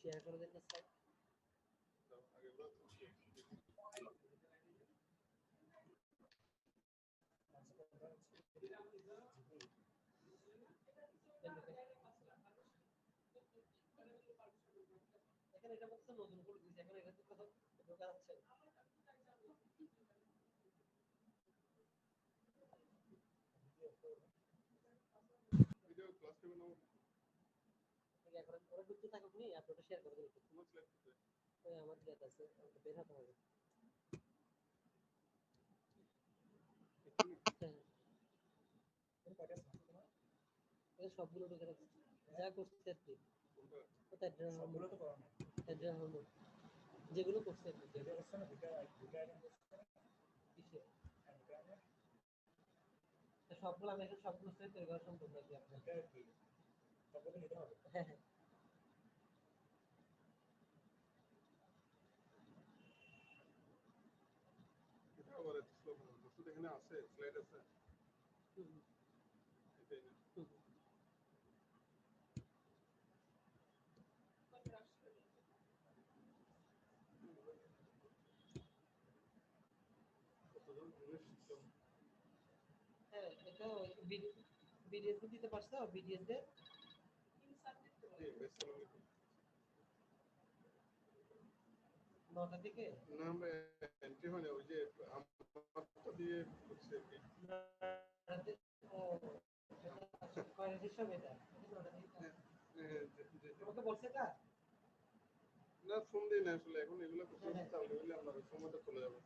Share করে দেন sir. এখানে এটা বলতে নতুন করে দিয়েছে, এখন এটা তো ঢোকা যাচ্ছে না। ভিডিও ক্লাস টেবিল নাও এখন ওরা ঢুকতে থাকুক নি, আপনি ওটা শেয়ার করে দিন। তোমার স্লাইড কোথায়? ওই আমার ইয়াত আছে, আমাকে বের হতে হবে। এটা সবগুলো ঢুকে রাখছি, যা করছে আর কি। কোনটা? কোথায় সবগুলো তো করা না, যেগুলো করছে আর কি। যেটা করছে না, দুটো আইটেম করছে না, কিসে এটা সবগুলো আমি এখন সবগুলো সেট তৈরি করা সম্ভব নাকি আপনার? এটা কি সবগুলো নিতে হবে? হ্যাঁ হ্যাঁ, এটা আবার এত স্লো কেন? দোস্ত এখানে আছে, স্লাইড আছে। হুম, এটাই না। হুম। কতজন? 19 জন। হ্যাঁ, এটা বিডিএস দিতে পারছো, বিডিএস দের জি, বেশ চালানো তো। 9টা থেকে না আমরা এন্ট্রি হয় না, ওই যে আমার দিয়ে হচ্ছে আর কি। কয়টা হিসাব এটা? 9টা থেকে তোমাকে বলছে এটা? না ফোন দিই না আসলে, এখন এগুলো করতে চালু হইলে আপনার সময়টা চলে যাবে।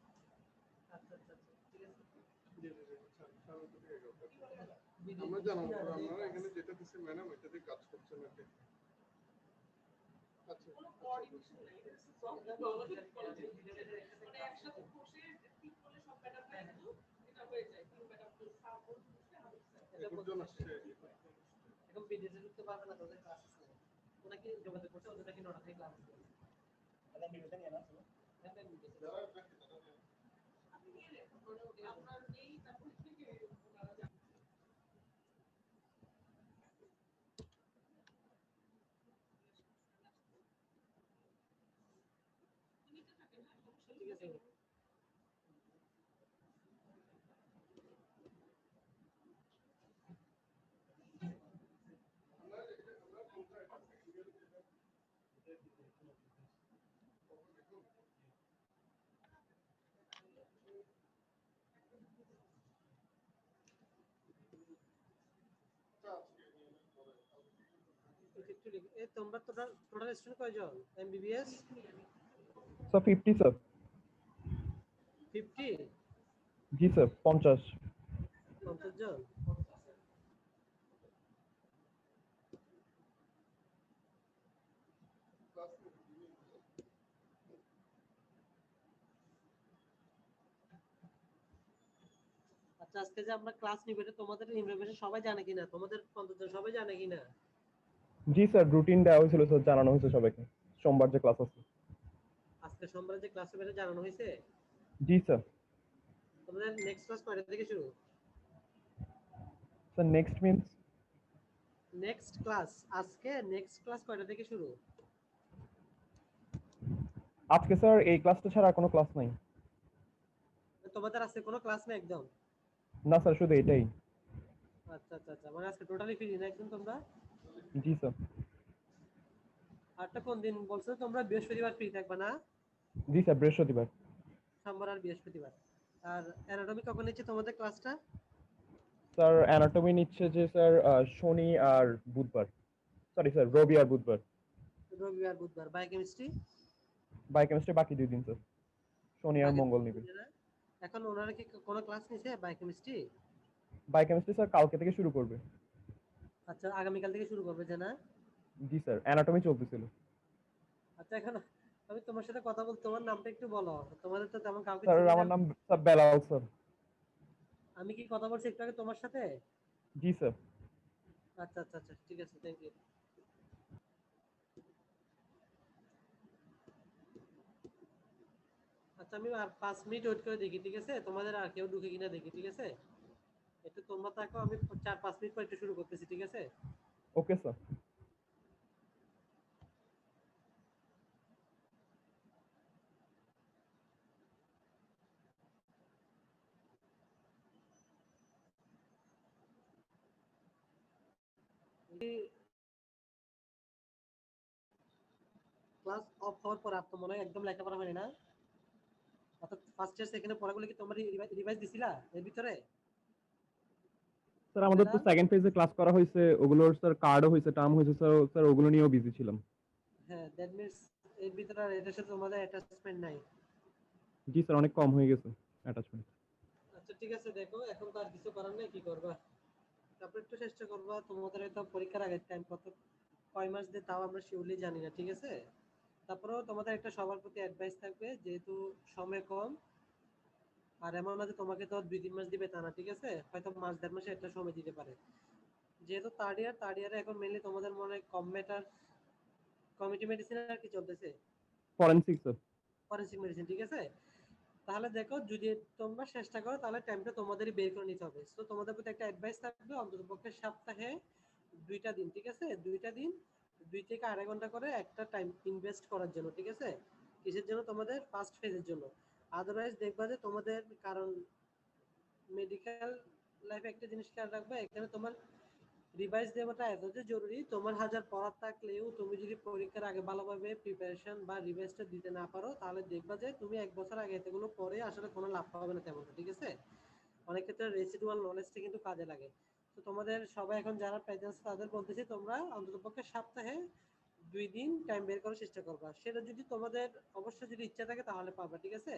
আচ্ছা আচ্ছা আচ্ছা, ঠিক আছে। জি জি জি, স্বাভাবিক থেকে গেল। BDS আমরা জানাবো দিতে পরে, হবে। আপনারা এখানে যেটা দিচ্ছে ম্যাডাম এটাতে কাজ করছেন আর কি। আচ্ছা কোনো কোঅর্ডিনেশন নাই, এটা মানে একসাথে বসে ঠিক করলে সব ম্যাডামরা কিন্তু এটা হয়ে যায়, তিন ম্যাডাম প্লাস স্যার বসে হাবিব স্যার। জন আসছে। এখন বিডিএস ঢুকতে পারবে না, তাদের ক্লাস আছে ওনাকে যোগাযোগ করছে, ওদের নাকি 9টা থেকে ক্লাস আছে। তাহলে নিবেদন নিয়ে না ছিল হ্যাঁ হ্যাঁ, BDS যারা আসবেন তারা আপনি নিয়ে নেন, আমরা নেই তারপর থেকে ওনারা যান। নিতে থাকেন, হ্যাঁ সমস্যা ঠিক আছে। তোমরা টোটাল স্টুডেন্ট কয়জন এমবিবিএস? Sir 50 sir. 50? জি স্যার 50। 50 জন? আচ্ছা, আজকে যে আমরা ক্লাস নিব এটা তোমাদের ইনফরমেশন সবাই জানে কিনা? তোমাদের 50 জন সবাই জানে কিনা? জি স্যার, রুটিন দেওয়া হয়েছিল স্যার, জানানো হয়েছে সবাইকে সোমবার যে ক্লাস আছে। আজকে সোমবারে যে ক্লাস হবে এটা জানানো হয়েছে? জি স্যার। তোমাদের নেক্সট ক্লাস কয়টা থেকে শুরু? Sir next means? Next class আজকে নেক্সট ক্লাস কয়টা থেকে শুরু? আজকে স্যার এই ক্লাসটা ছাড়া আর কোনো ক্লাস নাই। তোমাদের আজকে কোনো ক্লাস নেই একদম? না স্যার, শুধু এটাই। আচ্ছা আচ্ছা আচ্ছা, মানে আজকে টোটালি ফ্রি না একদম তোমরা? জি স্যার। আরটা কোন দিন বলছো তোমরা? বৃহস্পতিবার ফ্রি থাকবে না? জি স্যার, বৃহস্পতিবার। সোমবার আর বৃহস্পতিবার। আর অ্যানাটমি কখন নিচ্ছে তোমাদের ক্লাসটা? স্যার অ্যানাটমি নিচ্ছে যে স্যার শনি আর বুধবার, সরি স্যার রবি আর বুধবার। রবিবার বুধবার। বায়োকেমিস্ট্রি? বায়োকেমিস্ট্রি বাকি 2 দিন স্যার, শনি আর মঙ্গল নেবেন। এখন ওনারা কি কোনো ক্লাস নিছে বায়োকেমিস্ট্রি? বায়োকেমিস্ট্রি স্যার কালকে থেকে শুরু করবে। আচ্ছা, আগামীকাল থেকে শুরু করবে যে না? জি স্যার, অ্যানাটমি চলতেছিল। আচ্ছা, এখন আমি তোমার সাথে কথা বলতে, তোমার নামটা একটু বলো, তোমাদের তো তেমন কাউকে স্যার চিনি না। আমার নাম স্যার বেলাল স্যার। আমি কি কথা বলছি একটু আগে তোমার সাথে? জি স্যার। আচ্ছা আচ্ছা আচ্ছা, ঠিক আছে, থ্যাংক ইউ। আচ্ছা। আচ্ছা আমি আর 5 মিনিট ওয়েট করে দেখি, ঠিক আছে? তোমাদের আর কেউ ঢুকে কিনা দেখি, ঠিক আছে? একটু তোমরা থাকো, আমি 4-5 মিনিট পর একটু শুরু করতেছি, ঠিক আছে? Okay sir. ক্লাস অফ হওয়ার পর আপনার মনে হয় একদম লেখাপড়া হয়নি না? অর্থাৎ ফার্স্ট ইয়ার সেকেন্ড ইয়ার পড়াগুলো কি তোমরা রিভাইজ দিছিলা এর ভিতরে? স্যার আমাদের তো আফজাল? সেকেন্ড ফেজে ক্লাস করা হয়েছে, ওগুলোর স্যার কার্ডও হয়েছে, টার্ম হয়েছে স্যার, স্যার ওগুলো নিয়েও বিজি ছিলাম। হ্যাঁ, দ্যাট মিন্স এর ভিতরে আর এটার সাথে তোমাদের অ্যাটাচমেন্ট নাই। জি স্যার, অনেক কম হয়ে গেছে অ্যাটাচমেন্ট। আচ্ছা ঠিক আছে, দেখো এখন তো আর কিছু করার নেই, কি করবা? তারপর একটু চেষ্টা করবা, তোমাদের হয়তো পরীক্ষার আগের টাইম কয় মাস দিয়ে তাও আমরা শিওরলি জানি না, ঠিক আছে? তারপরেও তোমাদের একটা সবার প্রতি অ্যাডভাইস থাকবে, যেহেতু সময় কম, আর এমন না যে তোমাকে তো 2-3 মাস দিবে তা না, ঠিক আছে? হয়তো মাস 1.5 মাসে একটা সময় দিতে পারে। যেহেতু থার্ড ইয়ারে এখন মেনলি তোমাদের মনে কম ম্যাটার, কমিটি মেডিসিন আর কি চলতেছে, ফরেনসিক স্যার। ফরেনসিক মেডিসিন, ঠিক আছে? তাহলে দেখো যদি তোমরা চেষ্টা করো তাহলে টাইমটা তোমাদেরই বের করে নিতে হবে। সো তোমাদের প্রতি একটা অ্যাডভাইস থাকবে, অন্ততপক্ষে সপ্তাহে 2টা দিন, ঠিক আছে? 2টা দিন 2 থেকে 2.5 ঘন্টা করে একটা টাইম ইনভেস্ট করার জন্য, ঠিক আছে? কিসের জন্য? তোমাদের ফার্স্ট ফেজের জন্য। আদারওয়াইজ দেখবা যে তোমাদের, কারণ মেডিকেল লাইফে একটা জিনিস খেয়াল রাখবে, এখানে তোমার রিভাইজ দেওয়াটা এত যে জরুরি, তোমার হাজার পড়ার থাকলেও তুমি যদি পরীক্ষার আগে ভালোভাবে প্রিপারেশন বা রিভাইজটা দিতে না পারো, তাহলে দেখবা যে তুমি 1 বছর আগে এতগুলো পড়ে আসলে কোনো লাভ পাবে না তেমন, ঠিক আছে? অনেক ক্ষেত্রে রেসিডুয়াল নলেজটা কিন্তু কাজে লাগে। তো তোমাদের সবাই এখন যারা প্রেজেন্স তাদের বলতেছি, তোমরা অন্ততপক্ষে সপ্তাহে 2 দিন টাইম বের করার চেষ্টা করবা। সেটা যদি তোমাদের অবশ্যই যদি ইচ্ছা থাকে তাহলে পারবা, ঠিক আছে?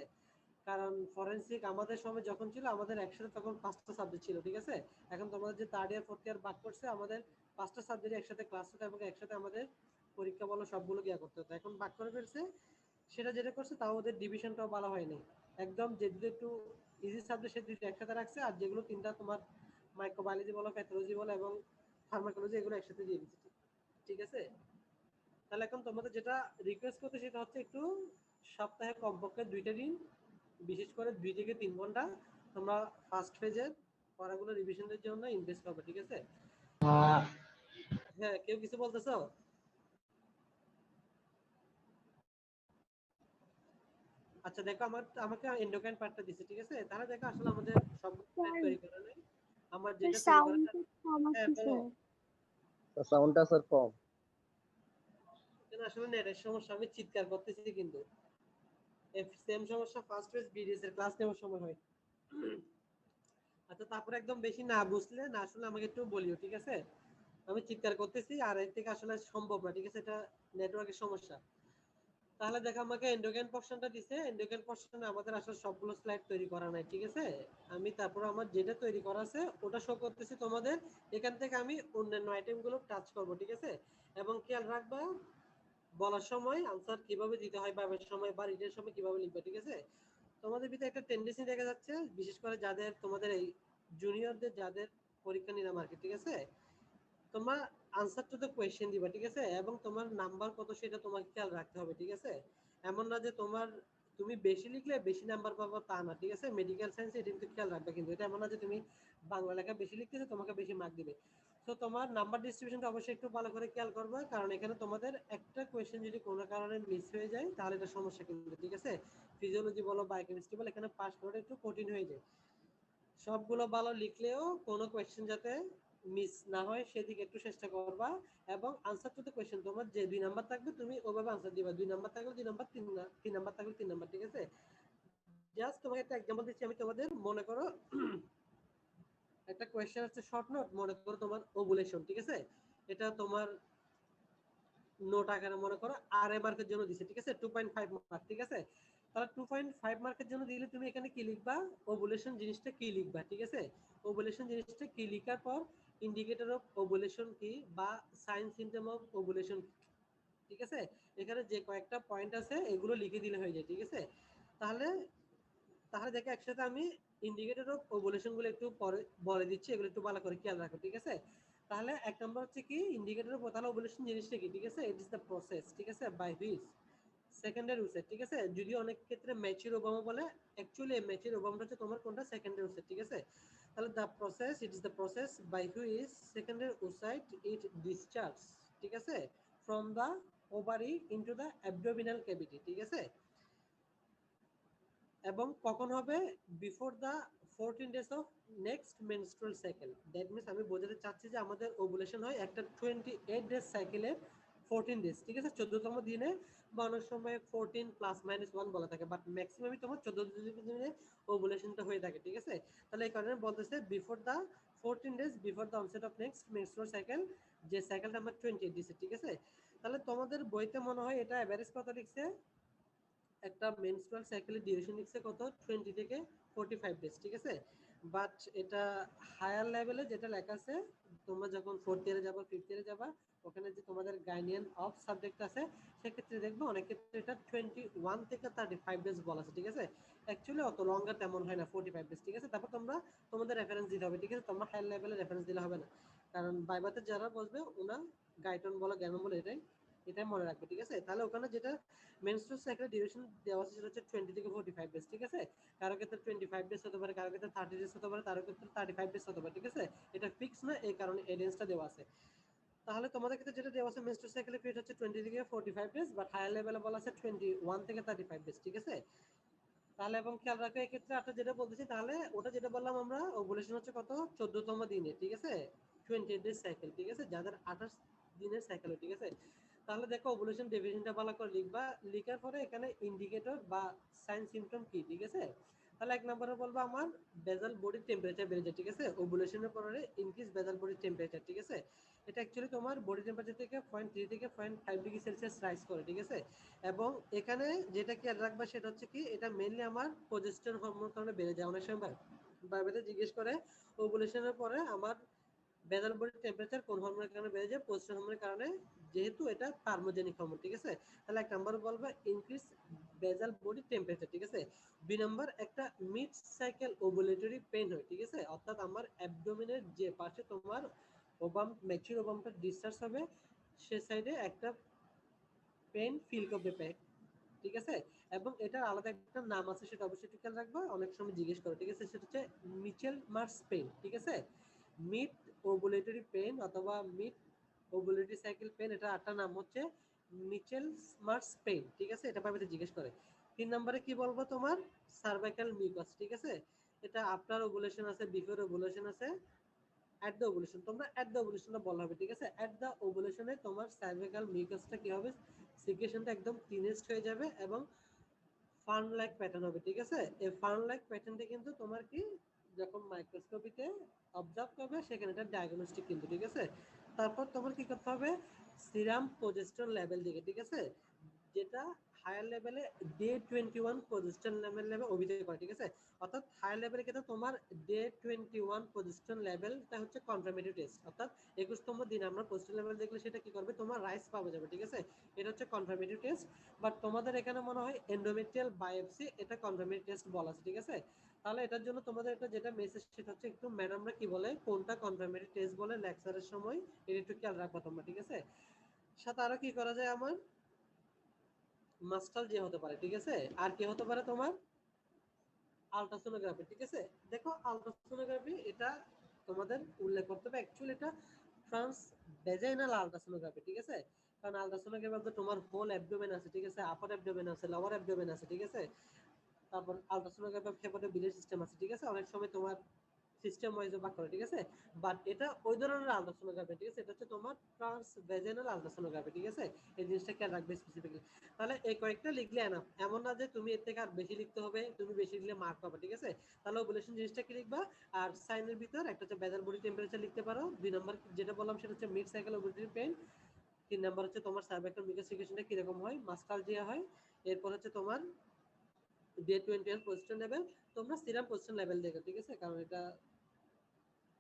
কারণ ফরেনসিক আমাদের সময় যখন ছিল, আমাদের একসাথে তখন 5টা সাবজেক্ট ছিল, ঠিক আছে? এখন তোমাদের যে থার্ড ইয়ার ফোর্থ ইয়ার ভাগ করছে, আমাদের 5টা সাবজেক্ট একসাথে ক্লাস হতো এবং একসাথে আমাদের পরীক্ষা বলো সবগুলো গিয়া করতে হতো। এখন ভাগ করে ফেলছে, সেটা যেটা করছে তাও ওদের ডিভিশনটাও ভালো হয়নি। একদম যে দুটো একটু ইজি সাবজেক্ট সে দুটো একসাথে রাখছে, আর যেগুলো তিনটা তোমার মাইক্রোবায়োলজি বলো, প্যাথোলজি বলো এবং ফার্মাকোলজি, এগুলো একসাথে দিয়ে দিচ্ছে, ঠিক আছে? তাহলে এখন তোমাদের যেটা রিকোয়েস্ট করতে সেটা হচ্ছে একটু সপ্তাহে কমপক্ষে 2টা দিন, বিশেষ করে 2 থেকে 3 ঘন্টা তোমরা ফার্স্ট ফেজের পড়াগুলো রিভিশনের জন্য ইনভেস্ট করবে, ঠিক আছে? হ্যাঁ, কেউ কিছু বলতেছো? আচ্ছা দেখো, আমাকে এন্ডোক্রাইন পার্টটা দিছে, ঠিক আছে? তাহলে দেখো আসলে আমাদের সব তৈরি করা নাই, আমার যেটা তৈরি করা। হ্যাঁ বলো। সাউন্ডটা স্যার কম। কেন আসলে নেটের সমস্যা, আমি চিৎকার করতেছি কিন্তু সেম সমস্যা ফার্স্ট ফেজ বিডিএস এর ক্লাস নেওয়ার সময় হয়। আচ্ছা তারপরে একদম বেশি না বুঝলে না আসলে আমাকে একটু বলিও, ঠিক আছে? আমি চিৎকার করতেছি আর এর থেকে আসলে সম্ভব না, ঠিক আছে? এটা নেটওয়ার্কের সমস্যা। তাহলে দেখো আমাকে এন্ডোক্রাইন পোরশনটা দিছে, এন্ডোক্রাইন পোরশনে আমাদের আসলে সবগুলো স্লাইড তৈরি করা নাই, ঠিক আছে? আমি তারপর আমার যেটা তৈরি করা আছে ওটা শো করতেছি তোমাদের। এখান থেকে আমি অন্যান্য আইটেমগুলো টাচ করব, ঠিক আছে? এবং খেয়াল রাখবা বলার সময় আনসার কিভাবে দিতে হয়, বা সময় বা রিটের সময় কিভাবে লিখবে, ঠিক আছে? তোমাদের ভিতরে একটা টেন্ডেন্সি দেখা যাচ্ছে, বিশেষ করে যাদের তোমাদের এই জুনিয়রদের যাদের পরীক্ষা নিলাম আর কি, ঠিক আছে? তোমার আনসার টু দ্য কোয়েশ্চেন দিবা, ঠিক আছে? এবং তোমার নাম্বার কত সেটা তোমাকে খেয়াল রাখতে হবে, ঠিক আছে? এমন না যে তুমি বেশি লিখলে বেশি নাম্বার পাবো তা না, ঠিক আছে? মেডিকেল সায়েন্স এটা কিন্তু খেয়াল রাখবে, কিন্তু এটা এমন না যে তুমি বাংলা লেখা বেশি লিখতেছো তোমাকে বেশি মার্ক দিবে। তো তোমার নাম্বার ডিস্ট্রিবিউশনটা অবশ্যই একটু ভালো করে খেয়াল করবে, কারণ এখানে তোমাদের একটা কোয়েশ্চেন যদি কোনো কারণে মিস হয়ে যায় তাহলে এটা সমস্যা কিন্তু, ঠিক আছে? ফিজিওলজি বলো বায়োকেমিস্ট্রি বলো, এখানে পাস করাটা একটু কঠিন হয়ে যায়। সবগুলো ভালো লিখলেও কোনো কোয়েশ্চেন যাতে মিস না হয় সেদিকে একটু চেষ্টা করবা। এবং আনসার টু দ্য কোয়েশ্চেন তোমার যে 2 নাম্বার থাকবে তুমি ওভাবে আনসার দিবা, 2 নাম্বার থাকলে 2 নাম্বার, 3 নাম্বার থাকলে 3 নাম্বার, ঠিক আছে? জাস্ট তোমাকে একটা एग्जांपल দিচ্ছি আমি তোমাদের। মনে করো একটা কোয়েশ্চেন আছে শর্ট নোট, মনে করো তোমার ওভুলেশন, ঠিক আছে? এটা তোমার নোট আকারে মনে করো আরএ মার্কের জন্য দিছে, ঠিক আছে? 2.5 মার্ক, ঠিক আছে? তাহলে 2.5 মার্কের জন্য দিলে তুমি এখানে কি লিখবা? ওভুলেশন জিনিসটা কি লিখবা, ঠিক আছে? ওভুলেশন জিনিসটা কি লিখার পর ইন্ডিকেটর অফ ওভুলেশন কি বা সাইন সিম্পটম অফ ওভুলেশন, ঠিক আছে? এখানে যে কয়েকটা পয়েন্ট আছে এগুলো লিখে দিলে হয়ে যায়, ঠিক আছে? তাহলে তাহলে দেখো একসাথে আমি ইন্ডিকেটর অফ ওভুলেশন গুলো একটু পরে বলে দিচ্ছি, এগুলো একটু ভালো করে খেয়াল রাখো, ঠিক আছে? তাহলে এক নম্বর হচ্ছে কি ইন্ডিকেটর অফ ওভুলেশন জিনিসটা কি, ঠিক আছে? ইট ইজ দ্য প্রসেস, ঠিক আছে, বাই হুইচ সেকেন্ডারি ওসেট, ঠিক আছে? যদিও অনেক ক্ষেত্রে ম্যাচিউর ওভামও বলে, অ্যাকচুয়ালি ম্যাচিউর ওভামটা হচ্ছে তোমার কোনটা সেকেন্ডারি ওসেট, ঠিক আছে? তাহলে the process, it is the process by which secondary oocyte it discharge, ঠিক আছে, from the ovary into the abdominal cavity, ঠিক আছে? এবং কখন হবে? Before the 14 days of next menstrual cycle. That means আমি বোঝাতে চাচ্ছি যে আমাদের ওভুলেশন হয় একটা 28 ডেজ সাইকেলের 14 ডেজ, ঠিক আছে, 14তম দিনে, বা অনেক সময় 14 +-1 বলা থাকে, বাট ম্যাক্সিমামই তোমার 14 দিনে ওভুলেশনটা হয়ে থাকে, ঠিক আছে? তাহলে এই কারণে বলতেছে before the 14 days before the onset of next menstrual cycle, যে সাইকেলটা আমরা 28 দিছি, ঠিক আছে? তাহলে তোমাদের বইতে মনে হয় এটা এভারেজ কত লিখছে, একটা মেনস্ট্রুয়াল সাইকেলের ডিউরেশন লিখছে কত 20 থেকে 45 ডেজ, ঠিক আছে? বাট এটা হায়ার লেভেলে যেটা লেখা আছে, তোমরা যখন 4th ইয়ারে যাবা 5th ইয়ারে যাবা, ওখানে যে তোমাদের গাইনিয়ান অফ সাবজেক্ট আছে, সেক্ষেত্রে দেখবো অনেক ক্ষেত্রে এটা 21 থেকে 35 ডেজ বলা আছে, ঠিক আছে? অ্যাকচুয়ালি অত লঙ্গার তেমন হয় না, 45 ডেজ, ঠিক আছে? তারপর তোমরা তোমাদের রেফারেন্স দিতে হবে, ঠিক আছে? তোমরা হায়ার লেভেলে রেফারেন্স দিলে হবে না, কারণ বাইবাতে যারা বসবে ওনা গাইটন বলো জ্ঞান বলো এটাই মনে রাখবে, ঠিক আছে? তাহলে ওখানে যেটা মেনস্ট্রুয়াল সাইকেলের ডিউরেশন দেওয়া আছে সেটা হচ্ছে 20 থেকে 45 ডেজ, ঠিক আছে? কারো ক্ষেত্রে 25 ডেজ হতে পারে, কারো ক্ষেত্রে 30 ডেজ হতে পারে, কারো ক্ষেত্রে 35 ডেজ হতে পারে, ঠিক আছে? এটা ফিক্স না, এই কারণে এই রেঞ্জটা দেওয়া আছে। তাহলে তোমাদের ক্ষেত্রে যেটা দেওয়া আছে মেনস্ট্রুয়াল সাইকেলের পিরিয়ড হচ্ছে 20 থেকে 45 ডেজ, বাট হায়ার লেভেলে বলা আছে 21 থেকে 35 ডেজ, ঠিক আছে? তাহলে এবং খেয়াল রাখো এই ক্ষেত্রে আপনারা যেটা বলতেছি, তাহলে ওটা যেটা বললাম আমরা ওভুলেশন হচ্ছে কত 14তম দিনে, ঠিক আছে? 28 ডেজ সাইকেল, ঠিক আছে, যাদের 28 দিনের সাইকেল, ঠিক আছে? তাহলে দেখো ওভুলেশন ডেফিনিশনটা ভালো করে লিখবা, লিখার পরে এখানে ইন্ডিকেটর বা সাইন সিম্পটম কি, ঠিক আছে? তাহলে এক নম্বরে বলবো আমার বেজাল বডি টেম্পারেচার বেড়ে যায়, ঠিক আছে? ওভুলেশনের পরে ইনক্রিজ বেজাল বডি টেম্পারেচার, ঠিক আছে? এটা অ্যাকচুয়ালি তোমার বডি টেম্পারেচার থেকে 0.3 থেকে 0.5 ডিগ্রি সেলসিয়াস রাইজ করে, ঠিক আছে? এবং এখানে যেটা খেয়াল রাখবা সেটা হচ্ছে কি, এটা মেইনলি আমার প্রজেস্টেরন হরমোনের কারণে বেড়ে যায়। অনেক সময় বাইবেতে জিজ্ঞেস করে ওভুলেশনের পরে আমার বেজাল বডি টেম্পারেচার কোন হরমোনের কারণে বেড়ে যায়? প্রজেস্টেরন হরমোনের কারণে, যেহেতু এটা থার্মোজেনিক হরমোন, ঠিক আছে? তাহলে এক নাম্বার বলবো ইনক্রিজ বেজাল বডি টেম্পারেচার, ঠিক আছে? দুই নাম্বার একটা মিড সাইকেল ওভুলেটরি পেইন হয়, ঠিক আছে? অর্থাৎ আমার অ্যাবডোমেনের যে পাশে তোমার ওভাম ম্যাচিউর ওভামটা ডিসচার্জ হবে, সে সাইডে একটা পেইন ফিল করবে পেন, ঠিক আছে? এবং এটার আলাদা একটা নাম আছে, সেটা অবশ্যই একটু খেয়াল রাখবা, অনেক সময় জিজ্ঞেস করে, ঠিক আছে? সেটা হচ্ছে মিচেল মার্স পেইন, ঠিক আছে? মিড ওভুলেটরি পেইন অথবা মিড ওভুলেটরি সাইকেল পেইন, এটা আরেকটা নাম হচ্ছে মিচেল মার্স পেইন, ঠিক আছে? এটা ভাবে জিজ্ঞেস করে। 3 নম্বরে কি বলবো, তোমার সার্ভাইকাল মিউকাস, ঠিক আছে? এটা আফটার ওভুলেশন আছে, বিফোর ওভুলেশন আছে, অ্যাট দ্য ওভুলেশন, তোমরা অ্যাট দ্য ওভুলেশনটা বলা হবে, ঠিক আছে? অ্যাট দ্য ওভুলেশনে তোমার সার্ভাইকাল মিউকাসটা কি হবে, সিক্রেশনটা একদম ক্লিনেস্ট হয়ে যাবে এবং ফান লাইক প্যাটার্ন হবে, ঠিক আছে? এই ফান লাইক প্যাটার্নটা কিন্তু তোমার কি যখন মাইক্রোস্কোপিতে অবজার্ভ করবে সেখানে এটা ডায়াগনস্টিক কিন্তু, ঠিক আছে? তারপর তোমার কি করতে হবে, সিরাম প্রজেস্টেরন লেভেল দিকে, ঠিক আছে? যেটা হায়ার লেভেলে ডে 21 প্রজেস্টেরন লেভেল অভিযোগ করে, ঠিক আছে? অর্থাৎ হায়ার লেভেলে কিন্তু তোমার ডে 21 প্রজেস্টেরন লেভেলটা হচ্ছে কনফার্মেটরি টেস্ট, অর্থাৎ 21তম দিন আমরা প্রজেস্টেরন লেভেল দেখলে সেটা কি করবে, তোমার রাইস পাওয়া যাবে, ঠিক আছে? এটা হচ্ছে কনফার্মেটরি টেস্ট। বাট তোমাদের এখানে মনে হয় এন্ডোমেট্রিয়াল বায়োপসি, এটা কনফার্মেটরি টেস্ট বলা আছে, ঠিক আছে? তাহলে এটার জন্য তোমাদের এটা যেটা মেসেজ সেটা হচ্ছে একটু ম্যাডামরা কি বলে কোনটা কনফার্মেটরি টেস্ট বলে লেকচারের সময় এটা একটু খেয়াল রাখবা তোমরা, ঠিক আছে? সাথে আরো কি করা যায়, আমার মাস্টাল যে হতে পারে, ঠিক আছে? আর কি হতে পারে তোমার আলট্রাসোনোগ্রাফি, ঠিক আছে? দেখো আলট্রাসোনোগ্রাফি এটা তোমাদের উল্লেখ করতে হবে, অ্যাকচুয়ালি এটা ট্রান্স ভেজাইনাল আলট্রাসোনোগ্রাফি, ঠিক আছে? কারণ আলট্রাসোনোগ্রাফি মধ্যে তোমার হোল অ্যাবডোমেন আছে, ঠিক আছে? আপার অ্যাবডোমেন আছে, লোয়ার অ্যাবডোমেন আছে, ঠিক আছে? তারপর আলট্রাসোনোগ্রাফি ফেফারে বিলের সিস্টেম আছে, ঠিক আছে? অনেক সময় তোমার সিস্টেম ওয়াইজ ভাগ করে, ঠিক আছে? বাট এটা ওই ধরনের আলট্রাসোনোগ্রাফি, ঠিক আছে? এটা হচ্ছে তোমার ট্রান্স ভেজাইনাল আলট্রাসোনোগ্রাফি, ঠিক আছে? এই জিনিসটা খেয়াল রাখবে স্পেসিফিকলি। তাহলে এই কয়েকটা লিখলে এনাফ, এমন না যে তুমি এর থেকে আর বেশি লিখতে হবে, তুমি বেশি লিখলে মার্ক পাবে, ঠিক আছে? তাহলে ওভুলেশন জিনিসটা কি লিখবা, আর সাইনের ভিতর একটা হচ্ছে বেজাল বডি টেম্পারেচার লিখতে পারো, 2 নাম্বার যেটা বললাম সেটা হচ্ছে mid cycle ovulatory pain, 3 number হচ্ছে তোমার সার্ভাইকাল মিউকাস সিক্রেশনটা কি রকম হয়, মাস্টালজিয়া হয়, এরপর হচ্ছে তোমার ডে 21 পজিশন লেভেল, তোমরা সিরাম পজিশন লেভেল দেখো, ঠিক আছে? কারণ এটা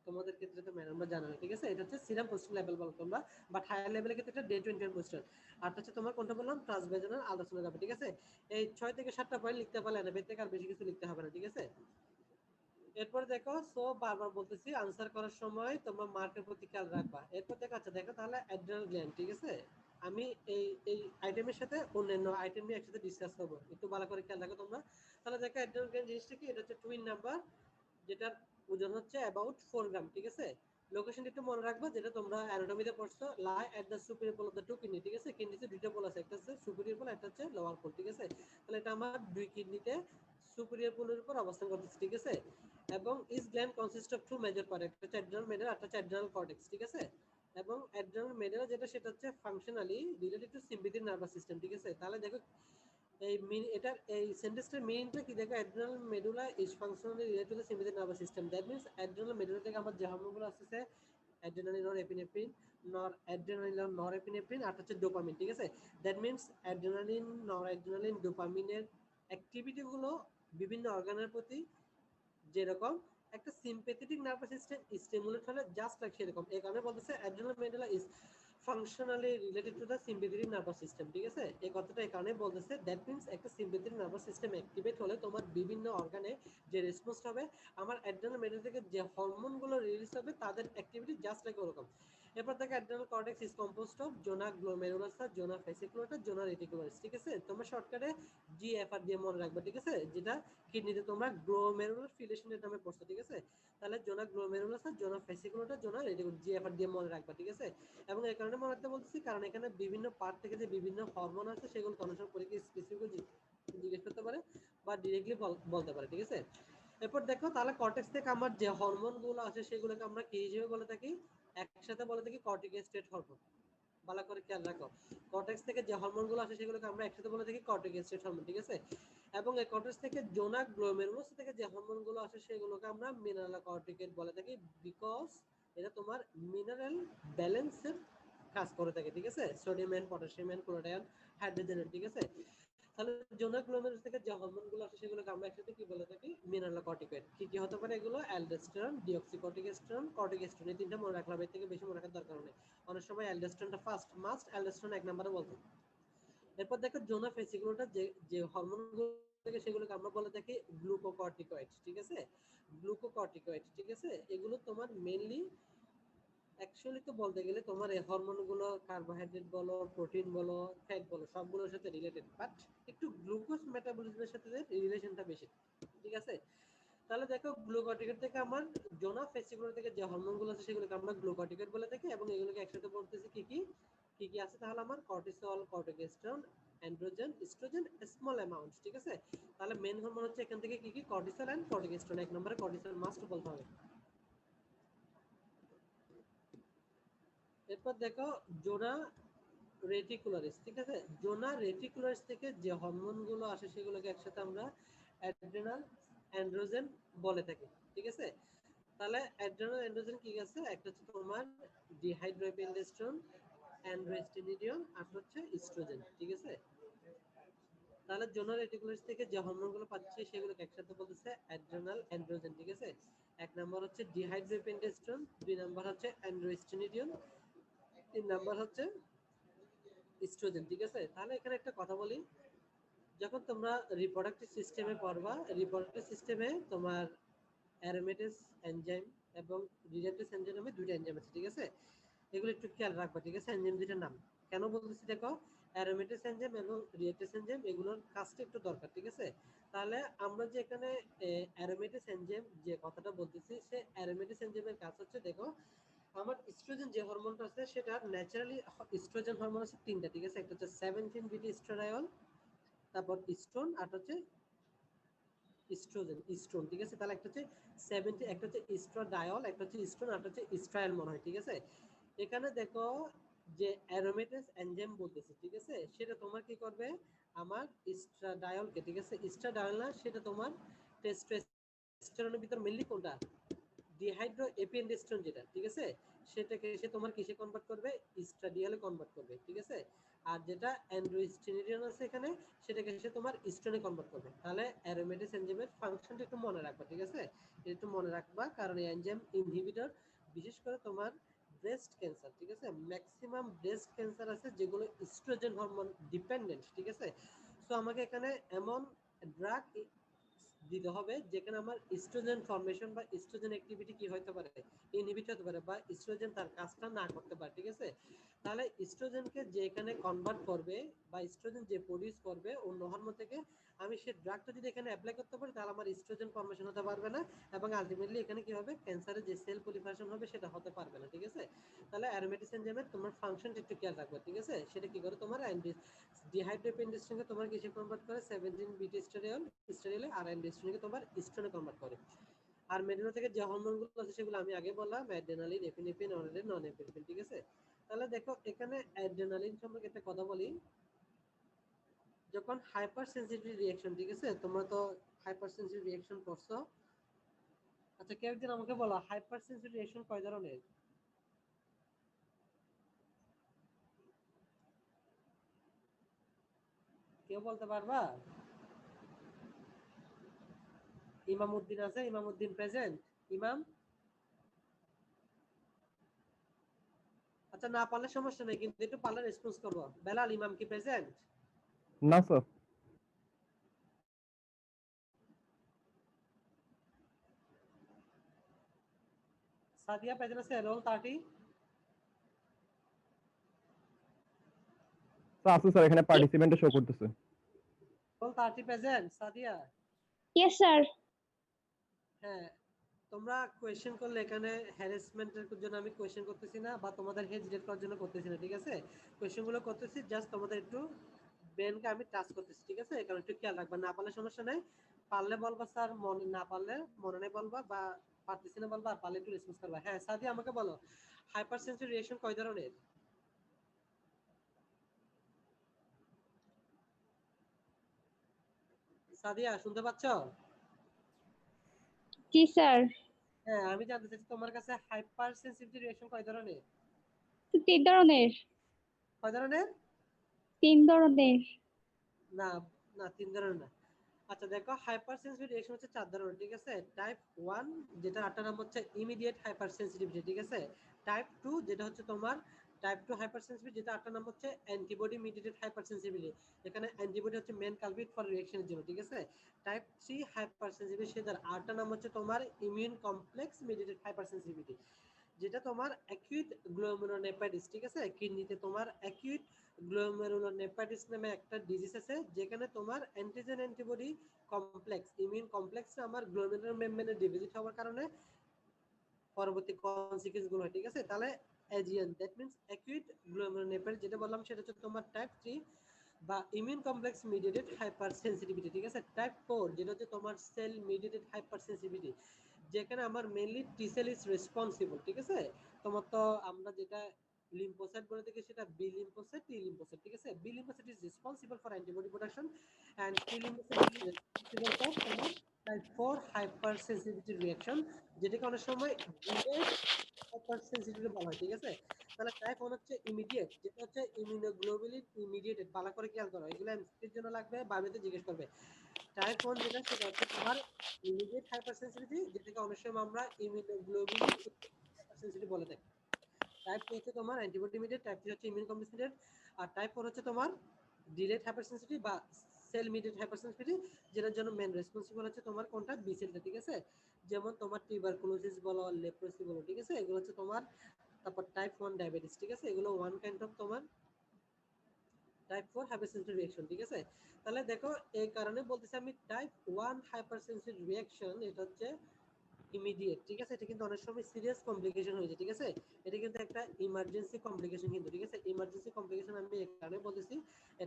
তোমাদের ক্ষেত্রে তো ম্যাডামরা জানো না, ঠিক আছে? এটা হচ্ছে সিরাম পজিশন লেভেল বলো তোমরা, বাট হায়ার লেভেলের ক্ষেত্রে এটা ডে 21 পজিশন। আর হচ্ছে তোমার কোনটা বললাম ট্রান্সভেজানাল আলট্রাসোনোগ্রাফি, ঠিক আছে? এই 6 থেকে 7টা পয়েন্ট লিখতে পারলে না, এর থেকে আর বেশি কিছু লিখতে হবে না, ঠিক আছে? এরপর দেখো, সো বারবার বলতেছি আনসার করার সময় তোমরা মার্কের প্রতি খেয়াল রাখবা। এরপর দেখো, আচ্ছা দেখো তাহলে অ্যাড্রিনাল গ্ল্যান্ড, ঠিক আছে? আমি এই এই আইটেমের সাথে অন্যান্য আইটেম নিয়ে একসাথে ডিসকাস করবো, একটু ভালো করে খেয়াল রাখো তোমরা। তাহলে দেখো অ্যাড্রেনাল গ্ল্যান্ড জিনিসটা কি, এটা হচ্ছে টুইন নাম্বার, যেটার ওজন হচ্ছে অ্যাবাউট 4 গ্রাম, ঠিক আছে। লোকেশনটা একটু মনে রাখবা, যেটা তোমরা অ্যানাটমিতে পড়ছো, lie at the superior pole of the two kidney, ঠিক আছে। কিডনিতে দুইটা পোল আছে, একটা হচ্ছে সুপিরিয়র পোল, একটা হচ্ছে লোয়ার পোল, ঠিক আছে। তাহলে এটা আমার দুই কিডনিতে সুপিরিয়র পোলের উপর অবস্থান করতেছে, ঠিক আছে। এবং this gland consist of two major part, একটা হচ্ছে অ্যাড্রেনাল মেডুলা, একটা হচ্ছে অ্যাড্রেনাল কর্টেক্স, ঠিক আছে। এবং অ্যাড্রেনাল মেডুলা যেটা, সেটা হচ্ছে functionally related two sympathetic nervous system, ঠিক আছে। তাহলে দেখো এই এটার এই সেন্টেন্সটার মিনিংটা কি, দেখো adrenal medulla is functionally related to the sympathetic nervous system. That means adrenal medulla থেকে আমার যে হরমোনগুলো আসছে, adrenaline or epinephrine, adrenaline or norepinephrine, আর হচ্ছে ডোপামিন, ঠিক আছে। দ্যাট মিন্স অ্যাড্রেনালিন, নরঅ্যাড্রেনালিন, ডোপামিনের অ্যাক্টিভিটি গুলো বিভিন্ন অর্গানের প্রতি যেরকম একটা সিম্প্যাথেটিক নার্ভাস সিস্টেম স্টিমুলেট হলে জাস্ট লাইক সেরকম। এই কারণে বলতেছে adrenal medulla is functionally related to the sympathetic nervous system, ঠিক আছে। এই কথাটা এই কারণে বলতেছে, দ্যাট মিন্স একটা সিম্প্যাথেটিক নার্ভাস সিস্টেম অ্যাক্টিভেট হলে তোমার বিভিন্ন অর্গানে যে রেসপন্স হবে, আমার অ্যাড্রেনাল মেডুলা থেকে যে হরমোনগুলো রিলিজ হবে তাদের অ্যাক্টিভিটি জাস্ট লাইক ওরকম। এরপর দেখো adrenal cortex is composed of zona glomerulosa, zona fasciculata, zona reticularis, ঠিক আছে। তোমরা শর্টকাটে জিএফআর দিয়ে মনে রাখবে, ঠিক আছে, যেটা কিডনিতে তোমরা গ্লোমেরুলার ফিলেশনের নামে পড়ছো, ঠিক আছে। তাহলে জোনা গ্লোমেরুলাসা, জোনা ফেসিকুলাটা, জোনা রেটিকুলার, জিএফআর দিয়ে মনে রাখবা, ঠিক আছে। এবং এই কারণে মনে রাখতে বলতেছি, কারণ এখানে বিভিন্ন পার্ট থেকে যে বিভিন্ন হরমোন আছে সেগুলো কনসার পরীক্ষা স্পেসিফিক জিজ্ঞেস করতে পারে বা ডিরেক্টলি বলতে পারে, ঠিক আছে। এরপর দেখো তাহলে কর্টেক্স থেকে আমার যে হরমোনগুলো আছে সেগুলোকে আমরা কি হিসেবে বলে থাকি, একসাথে বলে থাকি কর্টিকোস্টেরয়েড হরমোন। ভালো করে খেয়াল রাখো, কর্টেক্স থেকে যে হরমোনগুলো আসে সেগুলোকে আমরা একসাথে বলে থাকি কর্টিকোস্টেরয়েড হরমোন, ঠিক আছে। এবং এই কর্টেক্স থেকে জোনা গ্লোমেরুলাস থেকে যে হরমোনগুলো আসে সেগুলোকে আমরা মিনারেলকর্টিকয়েড বলে থাকি, বিকজ এটা তোমার মিনারেল ব্যালেন্সের কাজ করে থাকে, ঠিক আছে। Sodium and potassium and chloride, hydrogen, ঠিক আছে। তাহলে জোনা গ্লোমেরুলাস থেকে যে হরমোনগুলো আসে সেগুলোকে আমরা একসাথে কি বলে থাকি, মিনারেলকর্টিকয়েড। কি কি হতে পারে এগুলো, অ্যালডোস্টেরন, ডিঅক্সিকর্টিকোস্টেরন, কর্টিকোস্টেরন, এই তিনটা মনে রাখলাম, এর থেকে বেশি মনে রাখার দরকার নেই। অনেক সময় অ্যালডোস্টেরনটা ফার্স্ট মাস্ট, অ্যালডোস্টেরন এক নম্বরে বলতো। এরপর দেখো জোনা ফেসিকুলাটা যে হরমোনগুলো থেকে সেগুলোকে আমরা বলে থাকি গ্লুকোকর্টিকয়েড, ঠিক আছে। গ্লুকোকর্টিকয়েড, ঠিক আছে। এগুলো তোমার মেইনলি অ্যাকচুয়ালি তো বলতে গেলে তোমার এই হরমোনগুলো কার্বোহাইড্রেট বলো, প্রোটিন বলো, ফ্যাট বলো, সবগুলোর সাথে রিলেটেড, বাট একটু গ্লুকোজ মেটাবলিজমের সাথে রিলেশনটা বেশি, ঠিক আছে। তাহলে দেখো গ্লুকোকর্টিকয়েড থেকে আমার জোনা ফেসিকুলার থেকে যে হরমোনগুলো আছে সেগুলোকে আমরা গ্লুকোকর্টিকয়েড বলে থাকি, এবং এগুলোকে একসাথে বলতেছি কি কি কি কি আছে, তাহলে আমার cortisol, corticosterone, androgen, oestrogen, small amount, ঠিক আছে। তাহলে মেন হরমোন হচ্ছে এখান থেকে কি কি, কর্টিসল এন্ড কর্টিকোস্টেরন। এক নম্বরে কর্টিসল মাস্ট বলতে হবে। এরপর দেখো জোনা রেটিকুলারিস, ঠিক আছে। জোনা রেটিকুলারিস থেকে যে হরমোনগুলো আসে সেগুলোকে একসাথে আমরা অ্যাড্রেনাল অ্যান্ড্রোজেন বলে থাকি, ঠিক আছে। তাহলে অ্যাড্রেনাল অ্যান্ড্রোজেন কি আছে, একটা হচ্ছে তোমার ডিহাইড্রোএপিনেস্টেরন, অ্যান্ড্রোস্টেনিডিয়ন, আর হচ্ছে ইস্ট্রোজেন, ঠিক আছে। তাহলে জোনাল রেটিকুলারিস থেকে যে হরমোনগুলো পাচ্ছি সেগুলোকে একসাথে বলতেছে অ্যাড্রেনাল অ্যান্ড্রোজেন, ঠিক আছে। এক নম্বর হচ্ছে ডিহাইড্রোএপিনেস্টেরন, দুই নম্বর হচ্ছে অ্যান্ড্রোস্টেনিডিয়ন, তিন নম্বর হচ্ছে ইস্ট্রোজেন, ঠিক আছে। তাহলে এখানে একটা কথা বলি, যখন তোমরা রিপ্রোডাক্টিভ সিস্টেমে পড়বা, রিপ্রোডাক্টিভ সিস্টেমে তোমার অ্যারোমেটেস এনজাইম এবং রিডাকটেস এনজাইম নামে দুইটা এনজাইম আছে, ঠিক আছে। এগুলো একটু খেয়াল রাখবা, ঠিক আছে। এনজাইম দুইটার নাম কেন বলতেছি দেখো, অ্যারোমেটেস এনজাইম এবং রিডাকটেস এনজাইম এগুলোর কাজটা একটু দরকার, ঠিক আছে। তাহলে আমরা যে এখানে অ্যারোমেটেস এনজাইম যে কথাটা বলতেছি, সে অ্যারোমেটেস এনজাইমের কাজ হচ্ছে, দেখো আমার ইস্ট্রোজেন যে হরমোনটা আছে সেটা ন্যাচারালি ইস্ট্রোজেন হরমোন আছে তিনটা, ঠিক আছে। একটা হচ্ছে 17 বিটি ইস্ট্রাডিওল, তারপর ইস্ট্রোন, আর হচ্ছে ইস্ট্রোজেন, ইস্ট্রোন, ঠিক আছে। তাহলে একটা হচ্ছে 70, একটা হচ্ছে ইস্ট্রাডিওল, একটা হচ্ছে ইস্ট্রোন, আর একটা হচ্ছে ইস্ট্রায়েল মনে হয়, ঠিক আছে। এখানে দেখো যে অ্যারোমেটেস এনজাইম বলতেছে, ঠিক আছে, সেটা তোমার কি করবে, আমার ইস্ট্রাডিওলকে, ঠিক আছে, ইস্ট্রাডিওল না, সেটা তোমার টেস্টোস্টেরনের ভিতর মেইনলি কোনটা, ডিহাইড্রো এপিএন্ডেস্ট্রন যেটা, ঠিক আছে, সেটাকে সে তোমার কিসে কনভার্ট করবে, ইস্ট্রাডিয়ালে কনভার্ট করবে, ঠিক আছে। আর যেটা অ্যান্ড্রোস্টেনিডিয়ন আছে এখানে, সেটাকে সে তোমার ইস্ট্রনে কনভার্ট করবে। তাহলে অ্যারোমেটেস এনজাইমের ফাংশনটা একটু মনে রাখবা, ঠিক আছে। একটু মনে রাখবা, কারণ এই এনজাইম ইনহিবিটর বিশেষ করে তোমার ব্রেস্ট ক্যান্সার, ঠিক আছে, ম্যাক্সিমাম ব্রেস্ট ক্যান্সার আছে যেগুলো ইস্ট্রোজেন হরমোন ডিপেন্ডেন্ট, ঠিক আছে। সো আমাকে এখানে এমন ড্রাগ দিতে হবে যেখানে আমার ইস্ট্রোজেন ফর্মেশন বা ইস্ট্রোজেন অ্যাক্টিভিটি কি হতে পারে, ইনহিবিট হতে পারে, বা ইস্ট্রোজেন তার কাজটা না করতে পারে, ঠিক আছে। তাহলে ইস্ট্রোজেনকে যেখানে কনভার্ট করবে বা ইস্ট্রোজেন যে প্রডিউস করবে অন্য হরমোন থেকে, আমি সেই ড্রাগটা যদি এখানে অ্যাপ্লাই করতে পারি তাহলে আমার ইস্ট্রোজেন ফর্মেশন হতে পারবে না, এবং আলটিমেটলি এখানে কি হবে, ক্যান্সারের যে সেল পলিফারেশন হবে সেটা হতে পারবে না, ঠিক আছে। তাহলে অ্যারোমেটিক এনজাইমের তোমার ফাংশনটা একটু খেয়াল রাখবে, ঠিক আছে। সেটা কি করে, তোমার ডিহাইড্রোপেন্ডিস্ট্রিনকে তোমার কিসে কনভার্ট করে, 17 বিটা স্টেরিয়ল, আর এন্ডোস্ট্রিনকে তোমার স্টোনে কনভার্ট করে। আর মেডুলা থেকে যে হরমোনগুলো আছে সেগুলো আমি আগে বললাম, অ্যাড্রেনালিন, এপিনেফ্রিন, নরএড্রেনালিন, নন এপিনেফ্রিন, ঠিক আছে। তাহলে দেখো এখানে অ্যাড্রেনালিন সম্পর্কে একটা কথা বলি। যখন হাইপার সেনসিটিভ রিঅ্যাকশন, ঠিক আছে, তোমরা তো হাইপার সেনসিটিভ রিঅ্যাকশন করছো। আচ্ছা, কেউ একদিন আমাকে বলো হাইপার সেনসিটিভ রিঅ্যাকশন কয় ধরনের? কেউ বলতে পারবা? ইমামউদ্দিন আছে, ইমামউদ্দিন প্রেজেন্ট? ইমাম? আচ্ছা, না পারলে সমস্যা নেই, কিন্তু একটু পারলে রেসপন্স করবো। বেলাল, ইমাম কি প্রেজেন্ট? না স্যার। সাদিয়া প্রেজেন্ট আছে, রোল 30? স্যার আছে স্যার, এখানে পার্টিসিপেন্টে শো করতেছে। Roll 30 present, Sadia? Yes, sir. হ্যাঁ, তোমরা কোয়েশ্চেন করলে এখানে হ্যারাসমেন্টের জন্য আমি কোয়েশ্চেন করতেছি না, বা তোমাদের হেজিটেট করার জন্য করতেছি না, ঠিক আছে। কোয়েশ্চেন গুলো করতেছি জাস্ট তোমাদের একটু ব্রেনকে আমি টাচ করতেছি, ঠিক আছে। কারণ একটু খেয়াল রাখবা, না পারলে সমস্যা নাই, পারলে বলবা স্যার, মনে না পারলে মনে নেই বলবা, বা পারতেছি না বলবা, আর পারলে একটু রেসপন্স করবা। হ্যাঁ সাদিয়া, আমাকে বলো হাইপার সেন্সিটিভ রিঅ্যাকশন কয় ধরনের? সাদিয়া শুনতে পাচ্ছ? জি স্যার। হ্যাঁ, আমি জানতে চাইছি তোমার কাছে হাইপার সেন্সিটিভ রিঅ্যাকশন কয় ধরনের? তিন ধরনের। কয় ধরনের? তিন ধরনের। না, না 3 ধরনের না। আচ্ছা দেখো, হাইপার সেন্সিটিভ রিঅ্যাকশন হচ্ছে 4 ধরনের, ঠিক আছে। টাইপ 1 যেটা আটটা নাম হচ্ছে ইমিডিয়েট হাইপার সেন্সিটিভিটি, ঠিক আছে। টাইপ 2 যেটা হচ্ছে তোমার টাইপ 2 হাইপার সেন্সিটিভিটি, যেটা আটটা নাম হচ্ছে অ্যান্টিবডি মিডিয়েটেড হাইপার সেন্সিটিভিটি। এখানে অ্যান্টিবডি হচ্ছে মেন কালপ্রিট ফর রিঅ্যাকশনের জন্য, ঠিক আছে। টাইপ 3 হাইপার সেন্সিটিভিটি, সেটার আটটা নাম হচ্ছে তোমার immune complex mediated hyper sensitivity, যেটা তোমার অ্যাকিউট গ্লোমেরুলোনেফ্রাইটিস, ঠিক আছে। কিডনিতে তোমার অ্যাকিউট গ্লোমেরুলোনেফ্রাইটিস নামে একটা ডিজিজ আছে, যেখানে তোমার antigen antibody complex, immune complex আমার গ্লোমেরুলার মেমব্রেনে ডিপোজিট হওয়ার কারণে পরবর্তী কনসিকুয়েন্স গুলো হয়, ঠিক আছে। তাহলে AGN, that means acute glomerulonephritis, যেটা বললাম সেটা হচ্ছে তোমার টাইপ 3 বা immune complex mediated hyper sensitivity, ঠিক আছে। টাইপ 4 যেটা হচ্ছে তোমার সেল মিডিয়েটেড হাইপার সেন্সিটিভিটি, যেখানে আমার mainly T sell is responsible, ঠিক আছে। তোমার তো আমরা যেটা লিম্ফোসাইট বলে থাকি সেটা বি লিম্ফোসাইট, টি লিম্ফোসাইট, ঠিক আছে। B lymphocyte is responsible for antibody production and T lymphocyte is responsible for তোমার টাইপ 4 হাইপার সেন্সিটিভিটি রিঅ্যাকশন, যেটাকে অনেক সময় ডিলেড হাইপার সেন্সিটিভিটি বলা হয়, ঠিক আছে। তাহলে টাইপ 1 হচ্ছে ইমিডিয়েট, যেটা হচ্ছে ইমিউনোগ্লোবুলিন ইমিডিয়েটেড। ভালো করে খেয়াল করো, এগুলো এমসিকিউর জন্য লাগবে, বাইরেতে জিজ্ঞেস করবে। টাইপ 1 যেটা সেটা হচ্ছে তোমার ইমিডিয়েট হাইপার সেন্সিটিভিটি, যেটাকে অনেক সময় আমরা ইমিউনোগ্লোবুলিন হাইপার সেন্সিটিভ বলে থাকি। টাইপ 2 হচ্ছে তোমার অ্যান্টিবডি মিডিয়েট, টাইপ 3 হচ্ছে ইমিউন কমপ্লেক্স মিডিয়েট, আর টাইপ 4 হচ্ছে তোমার ডিলেড হাইপার সেন্সিটিভ বা সেল মিডিয়েট হাইপার সেন্সিটিভ, যেটার জন্য মেন রেসপন্সিবল হচ্ছে তোমার কোনটা, বি সেলটা, ঠিক আছে। যেমন তোমার টিউবারকুলোসিস বলো, লেপ্রোসি বলো, ঠিক আছে, এগুলো হচ্ছে তোমার। তারপর টাইপ 1 ডায়াবেটিস, ঠিক আছে, এগুলো ওয়ান কাইন্ড অফ তোমার টাইপ 4 হাইপারসেনসিটিভ রিঅ্যাকশন, ঠিক আছে। তাহলে দেখো, এই কারণে বলতেছি আমি টাইপ 1 হাইপারসেনসিটিভ রিঅ্যাকশন, এটা হচ্ছে ইমিডিয়েট, ঠিক আছে। এটা কিন্তু অনেক সময় সিরিয়াস কমপ্লিকেশন হয়ে যায়, ঠিক আছে। এটা কিন্তু একটা ইমার্জেন্সি কমপ্লিকেশন কিন্তু, ঠিক আছে। ইমার্জেন্সি কমপ্লিকেশন আমি এই কারণে বলতেছি,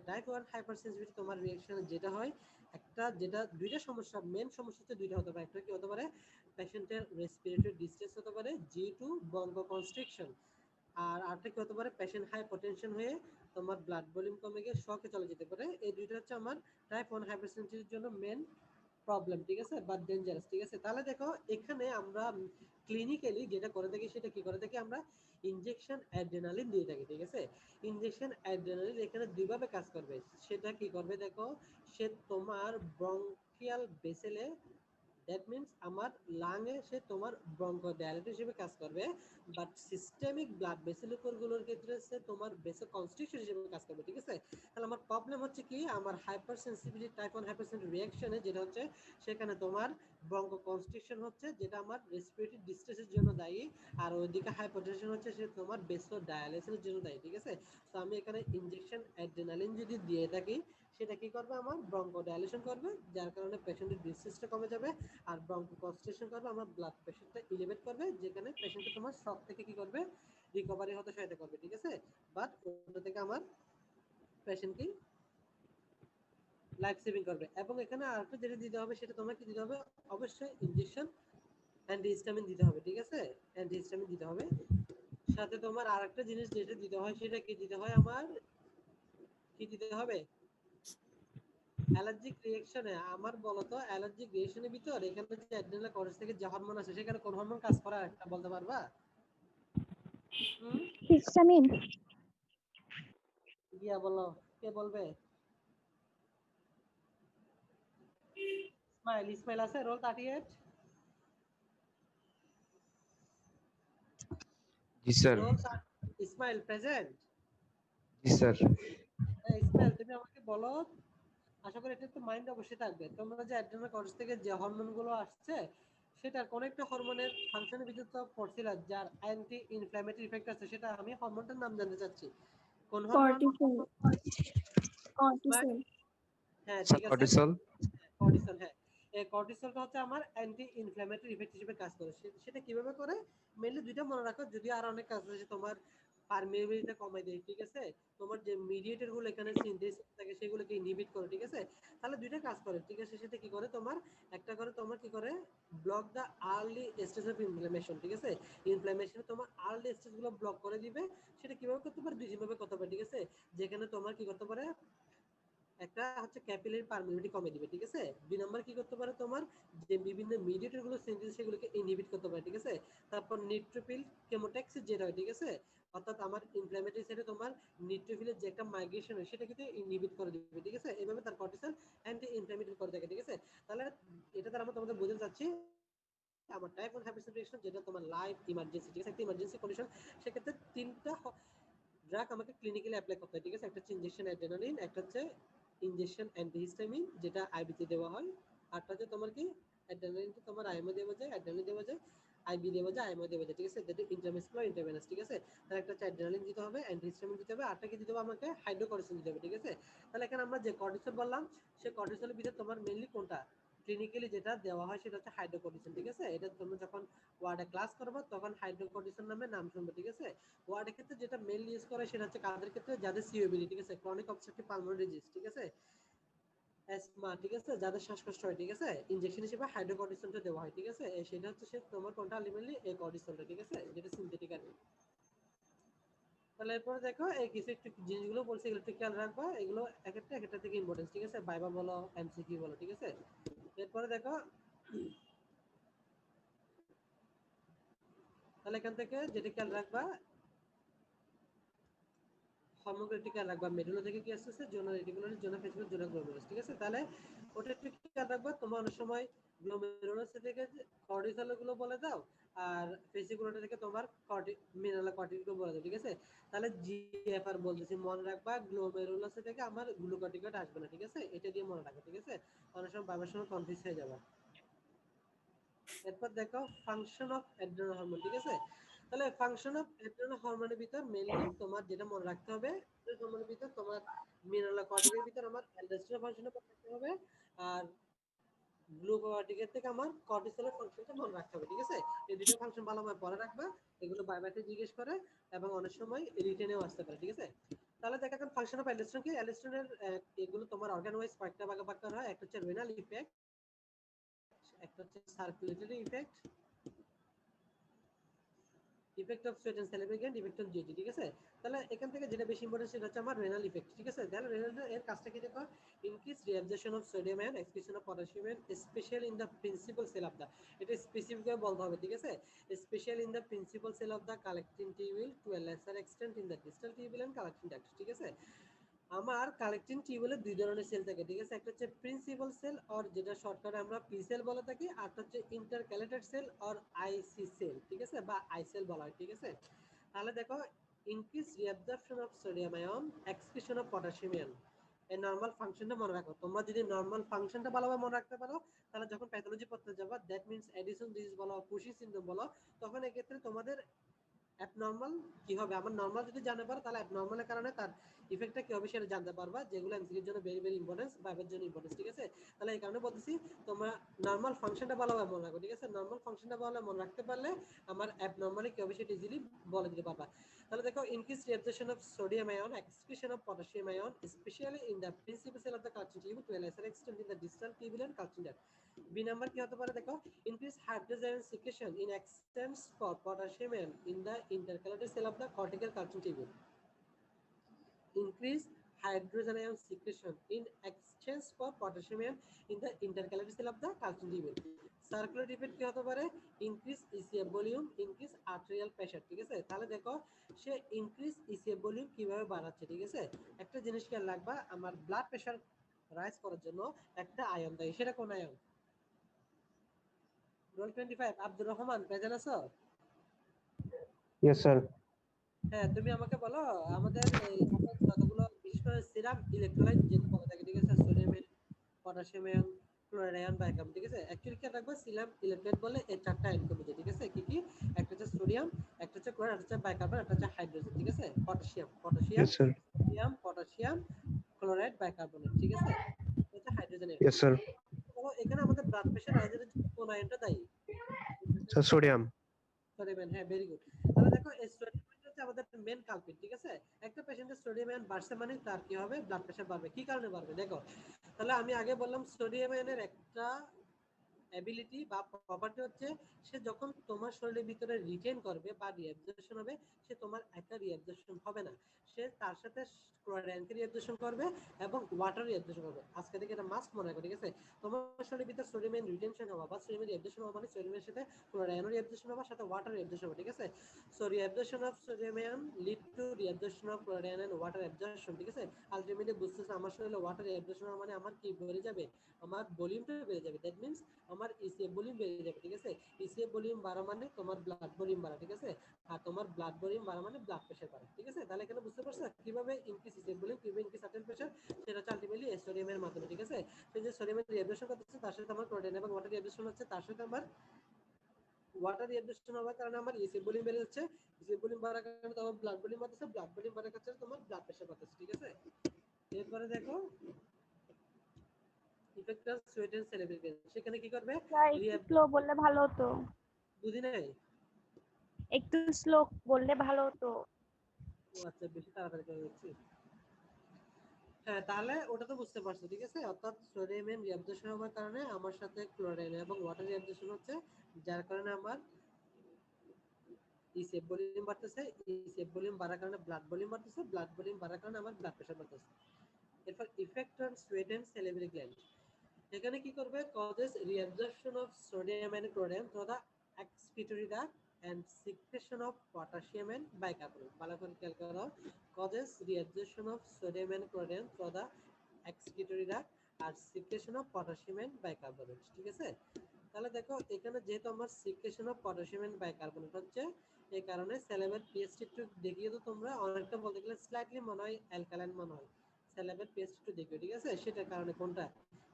টাইপ 1 হাইপারসেনসিটিভিটি তোমার রিঅ্যাকশন যেটা হয়, একটা যেটা দুইটা সমস্যা, মেন সমস্যা হচ্ছে দুইটা হতে পারে। একটা কি হতে পারে, পেশেন্টের রেসপিরেটরি ডিস্ট্রেস হতে পারে ডিউ টু বঙ্গো কনস্ট্রিকশন, আর আরেকটা কি হতে পারে, পেশেন্ট হাইপোটেনশন হয়ে তোমার ব্লাড ভলিউম কমে গিয়ে শকে চলে যেতে পারে। এই দুইটা হচ্ছে আমার টাইপ 1 হাইপারসেনসিটিভিটির জন্য মেন প্রবলেম, ঠিক আছে, বা ডেঞ্জারাস, ঠিক আছে। তাহলে দেখো, এখানে আমরা ক্লিনিক্যালি যেটা করে থাকি সেটা কি করে থাকি, আমরা ইনজেকশন অ্যাড্রেনালিন দিয়ে থাকি, ঠিক আছে। ইনজেকশন অ্যাড্রেনালিন এখানে দুইভাবে কাজ করবে। সেটা কি করবে দেখো, সে তোমার ব্রঙ্কিয়াল ভেসেলে দ্যাট মিন্স আমার লাংয়ে সে তোমার ব্রঙ্কোডায়ালেটর হিসেবে কাজ করবে, বাট সিস্টেমিক ব্লাড ভেসেলগুলোর ক্ষেত্রে সে তোমার বেসো কনস্ট্রিকশন হিসেবে কাজ করবে, ঠিক আছে? তাহলে আমার প্রবলেম হচ্ছে কি, আমার hyper sensitivity type 1 hyper sensitive রিঅ্যাকশনে যেটা হচ্ছে সেখানে তোমার ব্রঙ্কো কনস্ট্রিকশন হচ্ছে, যেটা আমার রেসপিরেটরি ডিস্ট্রেসের জন্য দায়ী, আর ওইদিকে হাইপারটেনশন হচ্ছে সে তোমার বেসো ডায়ালিসিসের জন্য দায়ী, ঠিক আছে? তো আমি এখানে ইনজেকশন অ্যাড্রেনালিন যদি দিয়ে থাকি, সেটা কি করবে, আমার ব্রঙ্কো ডায়ালেশন করবে, যার কারণে পেশেন্টের ডিস্ট্রেসটা কমে যাবে, আর ব্রঙ্কো কনস্ট্রিকশন করবে, আমার ব্লাড প্রেশারটা এলিভেট করবে, যেখানে পেশেন্টকে তোমার শক থেকে কি করবে, রিকভারি হতে সহায়তা করবে, ঠিক আছে? বাট ওটা থেকে আমার পেশেন্টকে লাইফ সেভিং করবে। এবং এখানে আরেকটা যেটা দিতে হবে, সেটা তোমার কি দিতে হবে, অবশ্যই ইনজেকশন অ্যান্টিহিস্টামিন দিতে হবে, ঠিক আছে? অ্যান্টিহিস্টামিন দিতে হবে। সাথে তোমার আরেকটা জিনিস যেটা দিতে হয়, সেটা কি দিতে হয়, আমার কি দিতে হবে, অ্যালার্জিক রিঅ্যাকশনে। আমার বলতো অ্যালার্জিক রিঅ্যাকশনের ভিতর এখানে যে অ্যাড্রিনাল কর্টেক্স থেকে যে হরমোন আছে, সেখানে কোন হরমোন কাজ করে একটা বলতে পারবা? হিস্টামিন। গিয়া বলো, কে বলবে? ইসমাইল, ইসমাইল আছে রোল 38? জি স্যার। Roll Ismail present? জি স্যার। ইসমাইল তুমি আমাকে বলো, আশা করি এটা তো মাইন্ড অবশ্যই থাকবে, তোমরা যে অ্যাড্রিনাল কর্টেক্স থেকে যে হরমোনগুলো আসছে, সেটার কোন একটা হরমোনের ফাংশনের ভিতর তো পড়ছিল, যার অ্যান্টি ইনফ্ল্যামেটরি ইফেক্ট আছে, সেটা আমি হরমোনটার নাম জানতে চাচ্ছি, কোন হরমোন? কর্টিসল। কর্টিসল। হ্যাঁ স্যার ঠিক আছে, কর্টিসল। কর্টিসল। হ্যাঁ, এই কর্টিসলটা হচ্ছে আমার অ্যান্টি ইনফ্ল্যামেটরি ইফেক্ট হিসেবে কাজ করে। সেটা কিভাবে করে, মেইনলি দুইটা মনে রাখো, যদি আর অনেক কাজ আছে, তোমার পারমিয়াবিলিটিটা কমায় দেয়, ঠিক আছে? তোমার যে মিডিয়েটর গুলো এখানে সিনথেসিস থাকে, সেগুলোকে ইনহিবিট করে, ঠিক আছে? তাহলে দুইটা কাজ করে, ঠিক আছে? সেটা কি করে, তোমার একটা করে তোমার কি করে, block the early stage of inflammation, ঠিক আছে? ইনফ্লামেশন তোমার আর্লি স্টেজ গুলো ব্লক করে দিবে। সেটা কিভাবে করতে পারে, দুইভাবে করতে পারে, ঠিক আছে? যেখানে তোমার কি করতে পারে, একটা হচ্ছে ক্যাপিলারি পারমিয়াবিলিটি কমে দিবে, ঠিক আছে? দুই নাম্বার কি করতে পারে, তোমার যে বিভিন্ন মিডিয়েটর গুলো সিনথেসিস, সেগুলোকে ইনহিবিট করতে পারে, ঠিক আছে? তারপর নিউট্রোফিল কেমোট্যাক্সিস যেটা হয়, ঠিক আছে? অর্থাৎ আমার ইনফ্ল্যামেটরি সাইডে তোমার নিউট্রোফিলের যে একটা মাইগ্রেশন হয়, সেটা কিন্তু ইনহিবিট করে দিবে, ঠিক আছে? এইভাবে তার কর্টিসল অ্যান্টি ইনফ্ল্যামেটরি করে থাকে, ঠিক আছে? তাহলে এটা দ্বারা আমরা তোমাদের বোঝাতে চাচ্ছি, আমার টাইপ 1 হাইপারটেনশন যেটা তোমার লাইফ ইমার্জেন্সি, ঠিক আছে? একটা ইমার্জেন্সি কন্ডিশন, সেক্ষেত্রে তিনটা ড্রাগ আমাকে ক্লিনিক্যালি অ্যাপ্লাই করতে হয়, ঠিক আছে? একটা হচ্ছে ইনজেকশন অ্যাড্রেনালিন, একটা হচ্ছে ইনজেকশন অ্যান্টিহিস্টামিন যেটা আইবিতে দেওয়া হয়, আরটা হচ্ছে তোমার কি অ্যাড্রেনালিন, তোমার আইএমও দেওয়া যায়, অ্যাড্রেনালিন দেওয়া যায়, আইবি দেওয়া যায়, আইএমও দেওয়া যায়, ঠিক আছে? যেটা ইন্ট্রামাসকুলার ইন্টারভেনাস, ঠিক আছে? তাহলে একটা হচ্ছে অ্যাড্রেনালিন দিতে হবে, অ্যান্টিহিস্টামিন দিতে হবে, আরটা কি দিতে হবে, আমাকে হাইড্রোকর্টিসন দিতে হবে, ঠিক আছে? তাহলে এখানে আমরা যে কর্টিসল বললাম, সেই কর্টিসলের ভিতরে তোমার মেইনলি কোনটা ক্লিনিক্যালি যেটা দেওয়া হয়, সেটা হচ্ছে হাইড্রোকর্টিসন, ঠিক আছে? এটা তোমরা যখন ওয়ার্ডে ক্লাস করবে, তখন হাইড্রোকর্টিসন নামে নাম শুনবে, ঠিক আছে? ওয়ার্ডের ক্ষেত্রে যেটা মেইনলি ইউজ করে, সেটা হচ্ছে কাদের ক্ষেত্রে, যাদের সিওপিডি, ঠিক আছে? ক্রনিক অবস্ট্রাকটিভ পালমোনারি ডিজিজ, ঠিক আছে? অ্যাজমা, ঠিক আছে? যাদের শ্বাসকষ্ট হয়, ঠিক আছে? ইনজেকশন হিসেবে হাইড্রোকর্টিসনটা দেওয়া হয়, ঠিক আছে? সেটা হচ্ছে সে তোমার কোনটা, আলটিমেটলি এই কর্টিসনটা, ঠিক আছে? যেটা সিনথেটিক আর কি। তাহলে এরপরে দেখো, এই কিছু একটু জিনিসগুলো বলছি, এগুলো একটু খেয়াল রাখবা, এগুলো এক একটা থেকে ইম্পর্টেন্স, ঠিক আছে? ভাইবা বলো, এমসিকিউ বলো, ঠিক আছে? এরপরে দেখো, তাহলে এখান থেকে যেটা খেয়াল রাখবা, হরমোনক্রিটিক্যাল রাখবা, মেডুলা থেকে কি আসছে, zonal reticular, zonal fascicular, zonal glomerulus, ঠিক আছে? তাহলে ওটা একটু খেয়াল রাখবা। তোমার অনেক সময় গ্লোমেরুলাস থেকে কর্টিসল গুলো বলে দাও, আর ফেসিকুলার থেকে তোমার মিনারেল কর্টিকয়েড বলে দাও, ঠিক আছে? তাহলে জিএফআর বলতেছি, মনে রাখবা গ্লোমেরুলাস থেকে আমার গ্লুকোটিকয়েড আসবে না, ঠিক আছে? এটা দিয়ে মনে রাখবা, ঠিক আছে? অনেক সময় বাবার সময় কনফিউজ হয়ে যাবে। এরপর দেখো ফাংশন অফ অ্যাড্রেনাল হরমোন, ঠিক আছে? তাহলে ফাংশন অফ অ্যাড্রেনাল হরমোনের ভিতর মেইনলি তোমার যেটা মনে রাখতে হবে, হরমোনের ভিতর তোমার মিনারেল কর্টিকের ভিতর আমার অ্যালডোস্টেরন ফাংশন মনে রাখতে হবে, আর গ্লুকোকর্টিকের থেকে আমার কর্টিসলের ফাংশনটা মনে রাখতে হবে, ঠিক আছে? এই দুটো ফাংশন ভালোভাবে পড়ে রাখবা, এগুলো বাইবাতে জিজ্ঞেস করে এবং অনেক সময় রিটেনেও আসতে পারে, ঠিক আছে? তাহলে দেখা যাক ফাংশন অফ অ্যালডোস্টেরন কি। অ্যালডোস্টেরনের এগুলো তোমার অর্গান ওয়াইজ কয়েকটা ভাগে ভাগ করা হয়। একটা হচ্ছে রেনাল ইফেক্ট, একটা হচ্ছে circulatory effect, effect of sweat and celebrate gland, effect of GT, ঠিক আছে? তাহলে এখান থেকে যেটা বেশি ইম্পর্টেন্ট, সেটা হচ্ছে আমার রেনাল ইফেক্ট, ঠিক আছে? তাহলে রেনাল এর কাজটা কি দেখো, increase reabsorption of sodium and excretion of potassium and specially in the principal cell of the, এটা স্পেসিফিক ভাবে বলতে হবে, ঠিক আছে? Specially in the principal cell of the collecting tubule, to a lesser extent in the distal tubule and collecting duct, ঠিক আছে? আমার collecting টিউবুলে দুই ধরনের সেল থাকে, ঠিক আছে? একটা হচ্ছে প্রিন্সিপাল সেল অর যেটা শর্টকাটে আমরা পি সেল বলে থাকি, আর একটা হচ্ছে intercalated cell or IC cell, ঠিক আছে, বা আই সেল বলা হয়, ঠিক আছে? তাহলে দেখো, increase reabsorption of sodium ion, excretion of potassium ion, এই নরমাল ফাংশনটা মনে রাখো। তোমরা যদি নরমাল ফাংশনটা ভালোভাবে মনে রাখতে পারো, তাহলে যখন প্যাথোলজি পড়তে যাবা, দ্যাট মিন্স এডিসন ডিজিজ বলো, কুশি সিনড্রোম বলো, তখন এক্ষেত্রে তোমাদের অ্যাবনর্মাল কি হবে, আমার নরমাল যদি জানতে পারো, তাহলে অ্যাবনর্মালের কারণে তার ইফেক্টটা কি হবে সেটা জানতে পারবা, যেগুলো এমসিকিউর জন্য ভেরি ভেরি ইম্পর্টেন্ট বা এর জন্য ইম্পর্টেন্ট, ঠিক আছে? তাহলে এই কারণে বলতেছি তোমরা নরমাল ফাংশনটা ভালোভাবে মনে রাখো, ঠিক আছে? নরমাল ফাংশনটা ভালো মনে রাখতে পারলে আমার অ্যাবনর্মালি কি হবে সেটা ইজিলি বলে দিতে পারবা। তাহলে দেখো, increase reabsorption of sodium ion, excretion of potassium ion, specially in the principal cell of the culture tube to a lesser extent in the distal tubular culture. B number কি হতে পারে দেখো, increase hydrogen secretion in extents for potassium ion in the intercalated cell of the cortical culture tube. Increase hydrogen ion secretion in exchange for potassium ion in the intercalated cell of the calcium tubule. Circular effect কি হতে পারে, increase ECF volume, increase arterial pressure, ঠিক আছে? তাহলে দেখো, সে increase ECF volume কিভাবে বাড়াচ্ছে, ঠিক আছে? একটা জিনিস খেয়াল রাখবা, আমার ব্লাড প্রেশার রাইজ করার জন্য একটা আয়ন দেয়, সেটা কোন ion? Roll 25 Abdur Rahman, present আছো? Yes, sir. হ্যাঁ, তুমি আমাকে বলো, আমাদের এই যতগুলো বিশেষ করে সিরাম ইলেকট্রোলাইট যেটা বলা থাকে, ঠিক আছে? সোডিয়াম, পটাশিয়াম, ক্লোরাইড আয়ন, বাইকার্বন, ঠিক আছে? অ্যাকচুয়ালি কি রাখবা, সিরাম ইলেকট্রোলাইট বলে এই চারটা আয়নকে বোঝায়, ঠিক আছে? কি কি? একটা হচ্ছে সোডিয়াম, একটা হচ্ছে ক্লোরাইড, একটা হচ্ছে বাইকার্বন, একটা হচ্ছে হাইড্রোজেন, ঠিক আছে? Potassium, Yes, sir. Sodium, potassium, chloride, bicarbonate, ঠিক আছে? এটা হচ্ছে হাইড্রোজেনের। Yes, sir. এখানে আমাদের ব্লাড প্রেশার রাইজের কোন আয়নটা দায়ী? So sodium. সোডিয়াম, হ্যাঁ, ভেরি গুড। তাহলে দেখো, এই সোডিয়াম হচ্ছে আমাদের মেন কালপিট, ঠিক আছে? একটা পেশেন্টের সোডিয়াম আয়ন বাড়ছে মানে তার কি হবে, ব্লাড প্রেশার বাড়বে। কি কারণে বাড়বে দেখো, তাহলে আমি আগে বললাম সোডিয়াম আয়নের একটা অ্যাবিলিটি বা প্রপার্টি হচ্ছে, সে যখন তোমার শরীরের ভিতরে রিটেন করবে বা রিঅ্যাবজর্পশন হবে, সে তোমার একা রিঅ্যাবজর্পশন হবে না, সে তার সাথে ক্লোরাইড আয়নকে রিঅ্যাবজর্পশন করবে এবং ওয়াটার রিঅ্যাবজর্পশন করবে। আজকে থেকে এটা মাস্ট মনে রাখো, ঠিক আছে? তোমার শরীরের ভিতরে সোডিয়াম আয়ন রিটেনশন হওয়া বা সোডিয়াম রিঅ্যাবজর্পশন হওয়া মানে সোডিয়ামের সাথে ক্লোরাইড আয়ন রিঅ্যাবজর্পশন হওয়া, সাথে ওয়াটার রিঅ্যাবজর্পশন হবে, ঠিক আছে? So reabsorption of sodium ion lead to reabsorption of chloride ion and water absorption, ঠিক আছে? আলটিমেটলি বুঝতেছে আমার শরীরে ওয়াটার রিঅ্যাবজর্পশন মানে আমার কি বেড়ে যাবে, আমার ভলিউমটা বেড়ে যাবে। দ্যাট মিন্স আমার ইসিএফ ভলিউম বেড়ে যাবে, ঠিক আছে? ইসিএফ ভলিউম বাড়া মানে তোমার ব্লাড ভলিউম বাড়া, ঠিক আছে? আর তোমার ব্লাড ভলিউম বাড়া মানে ব্লাড প্রেশার বাড়া, ঠিক আছে? তাহলে এখানে বুঝতে পারছো কিভাবে ইনক্রিজ ইসিএফ ভলিউম, কিভাবে ইনক্রিজ আর্টারিয়াল প্রেশার, সেটা হচ্ছে আলটিমেটলি সোডিয়ামের মাধ্যমে, ঠিক আছে? সেই যে সোডিয়ামের রিঅ্যাবজর্পশন করতেছে, তার সাথে আমার ক্লোরাইড এবং ওয়াটার রিঅ্যাবজর্পশন হচ্ছে, তার সাথে আমার ওয়াটার রিঅ্যাবজর্পশন হওয়ার কারণে আমার ইসিএফ ভলিউম বেড়ে যাচ্ছে, ইসিএফ ভলিউম বাড়ার কারণে তোমার ব্লাড ভলিউম বাড়তেছে, ব্লাড ভলিউম বাড়ার কারণে তোমার ব্লাড প্রেশার বাড়তেছে, ঠিক আছে? এরপরে দেখো, ইফেক্টাস সোয়েট এন্ড সেলিব্রেশন, সেখানে কি করবে, স্যার একটু স্লো বললে ভালো হতো, বুঝি নাই। একটু স্লো বললে ভালো হতো। ও আচ্ছা, বেশি তাড়াতাড়ি করে দিচ্ছি। হ্যাঁ, তাহলে ওটা তো বুঝতে পারছো, ঠিক আছে? অর্থাৎ সোডিয়াম আয়ন রিঅ্যাবজর্পশন হওয়ার কারণে আমার সাথে ক্লোরাইড এবং ওয়াটার রিঅ্যাবজর্পশন হচ্ছে, যার কারণে আমার ইসিএফ ভলিউম বাড়তেছে, ইসিএফ ভলিউম বাড়ার কারণে ব্লাড ভলিউম বাড়তেছে, ব্লাড ভলিউম বাড়ার কারণে আমার ব্লাড প্রেশার বাড়তেছে। এরপর effect on sweat and salivary gland, এখানে কি করবে, causes reabsorption of sodium and chloride through the excretory duct and secretion of potassium and bicarbonate, ভালো করে খেয়াল করো, causes reabsorption of sodium and chlorine through the excretory duct R secretion of potassium and bicarbonate, ঠিক আছে? তাহলে দেখো, এখানে যেহেতু আমার secretion of potassium and bicarbonate হচ্ছে, এই কারণে স্যালাইভার পিএইচটি একটু দেখিয়ে তো, তোমরা অনেকটা বলতে গেলে স্লাইটলি মনে হয় অ্যালকালাইন মনে হয়, স্যালাইভার পিএইচটি একটু দেখিও, ঠিক আছে? সেটার কারণে কোনটা,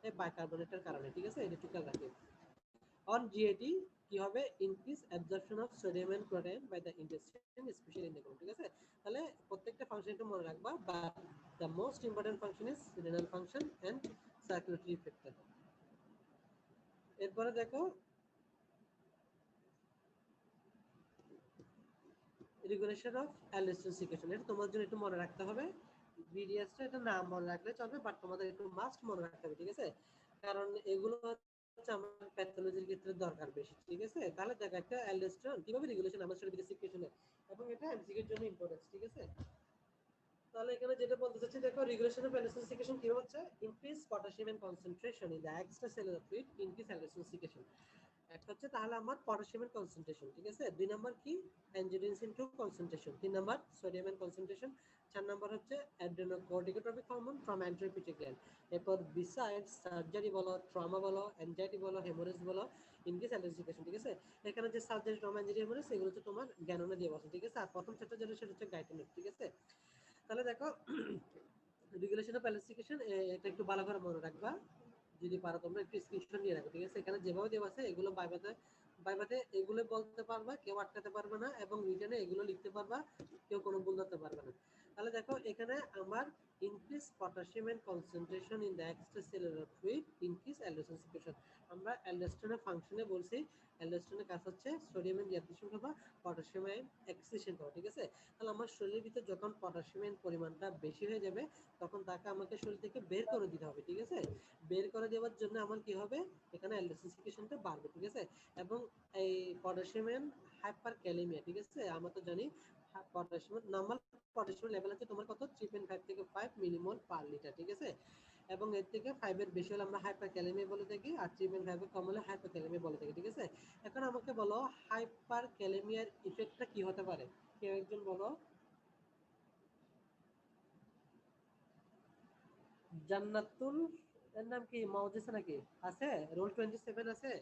এই বাইকার্বনেটের কারণে, ঠিক আছে? এটা একটু খেয়াল রাখবে। On GAT কি হবে, increase absorption of sodium and chlorine by the intestine especially in the colon, ঠিক আছে? তাহলে প্রত্যেকটা ফাংশন একটু মনে রাখবা, but the most important function is renal function and circulatory factor। এরপরে দেখো, রেগুলেশন অফ অ্যালডোস্টেরন সিক্রেশন, এটা তোমার জন্য একটু মনে রাখতে হবে। বিডিএসটা এটা নাম মনে রাখলে চলবে, বাট তোমাদের একটু মাস্ট মনে রাখতে হবে, ঠিক আছে? কারণ এগুলো হচ্ছে আমার প্যাথোলজির ক্ষেত্রে দরকার বেশি, ঠিক আছে? তাহলে দেখো, একটা অ্যালডোস্টেরন কিভাবে রেগুলেশন আমার শরীরে সিক্রেশন হয়, এবং এটা এমসিকিউর জন্য ইম্পর্টেন্ট, ঠিক আছে? তাহলে এখানে যেটা বলতে চাচ্ছি, দেখো, রেগুলেশন অফ অ্যালডোস্টেরন সিক্রেশন কিভাবে হচ্ছে, increase potassium concentration in the extracellular fluid, increase aldosterone secretion. একটা হচ্ছে তাহলে আমার পটাশিয়ামের কনসেন্ট্রেশন, ঠিক আছে। 2 নাম্বার কি অ্যাঞ্জিওটেনসিন 2 কনসেন্ট্রেশন, 3 নাম্বার সোডিয়ামের কনসেন্ট্রেশন, 4 নাম্বার হচ্ছে adrenocorticotropic hormone from anterior pituitary. এরপর বিসাইডস সার্জারি বলো, ট্রমা বলো, অ্যাংজাইটি বলো, হেমোরেজ বলো, ইনকেস অ্যালার্জিকেশন, ঠিক আছে। এখানে যে সার্জারি, ট্রমা, অ্যাংজাইটি, হেমোরেজ এগুলো হচ্ছে তোমার জ্ঞাননে দিয়ে বসে, ঠিক আছে। আর প্রথম চ্যাপ্টার যেটা সেটা হচ্ছে গাইডেন্স, ঠিক আছে। তাহলে দেখো রেগুলেশন অফ অ্যালার্জিকেশন এটা একটু ভালো করে মনে রাখবা, যদি পারো তোমরা একটু স্ক্রিনশট নিয়ে রাখো, ঠিক আছে। এখানে যেভাবে দেওয়া আছে এগুলো বাইবাতে এগুলো বলতে পারবা, কেউ আটকাতে পারবে না, এবং রিটেনে এগুলো লিখতে পারবা, কেউ কোনো ভুল ধরতে পারবে না। তাহলে দেখো এখানে আমার increase potassium and concentration in the extracellular fluid, increase aldosterone secretion. আমরা অ্যালডোস্টেরনের ফাংশনে বলছি, অ্যালডোস্টেরনের কাজ হচ্ছে সোডিয়ামের ডিঅ্যাবসর্পশন করা, পটাশিয়ামের এক্সক্রিশন করা, ঠিক আছে। তাহলে আমার শরীরের ভিতরে যখন পটাশিয়ামের পরিমাণটা বেশি হয়ে যাবে তখন তাকে আমাকে শরীর থেকে বের করে দিতে হবে, ঠিক আছে। বের করে দেওয়ার জন্য আমার কি হবে, এখানে অ্যালডোস্টেরন সিক্রেশনটা বাড়বে, ঠিক আছে। এবং এই পটাশিয়াম হাইপারক্যালেমিয়া, ঠিক আছে, আমরা তো জানি পটাশিয়াম নরমাল পটাশিয়াম লেভেল আছে তোমার কত 3.5 থেকে 5 মিলিমোল পার লিটার, ঠিক আছে। এবং এর থেকে 5 এর বেশি হলে আমরা হাইপারক্যালেমিয়া বলে থাকি, আর 3.5 এর কম হলে হাইপোক্যালেমিয়া বলে থাকি, ঠিক আছে। এখন আমাকে বলো হাইপারক্যালেমিয়ার ইফেক্টটা কি হতে পারে, কেউ একজন বলো। জান্নাতুল এর নাম কি মাউজিসা নাকি আছে, রোল 27 আছে,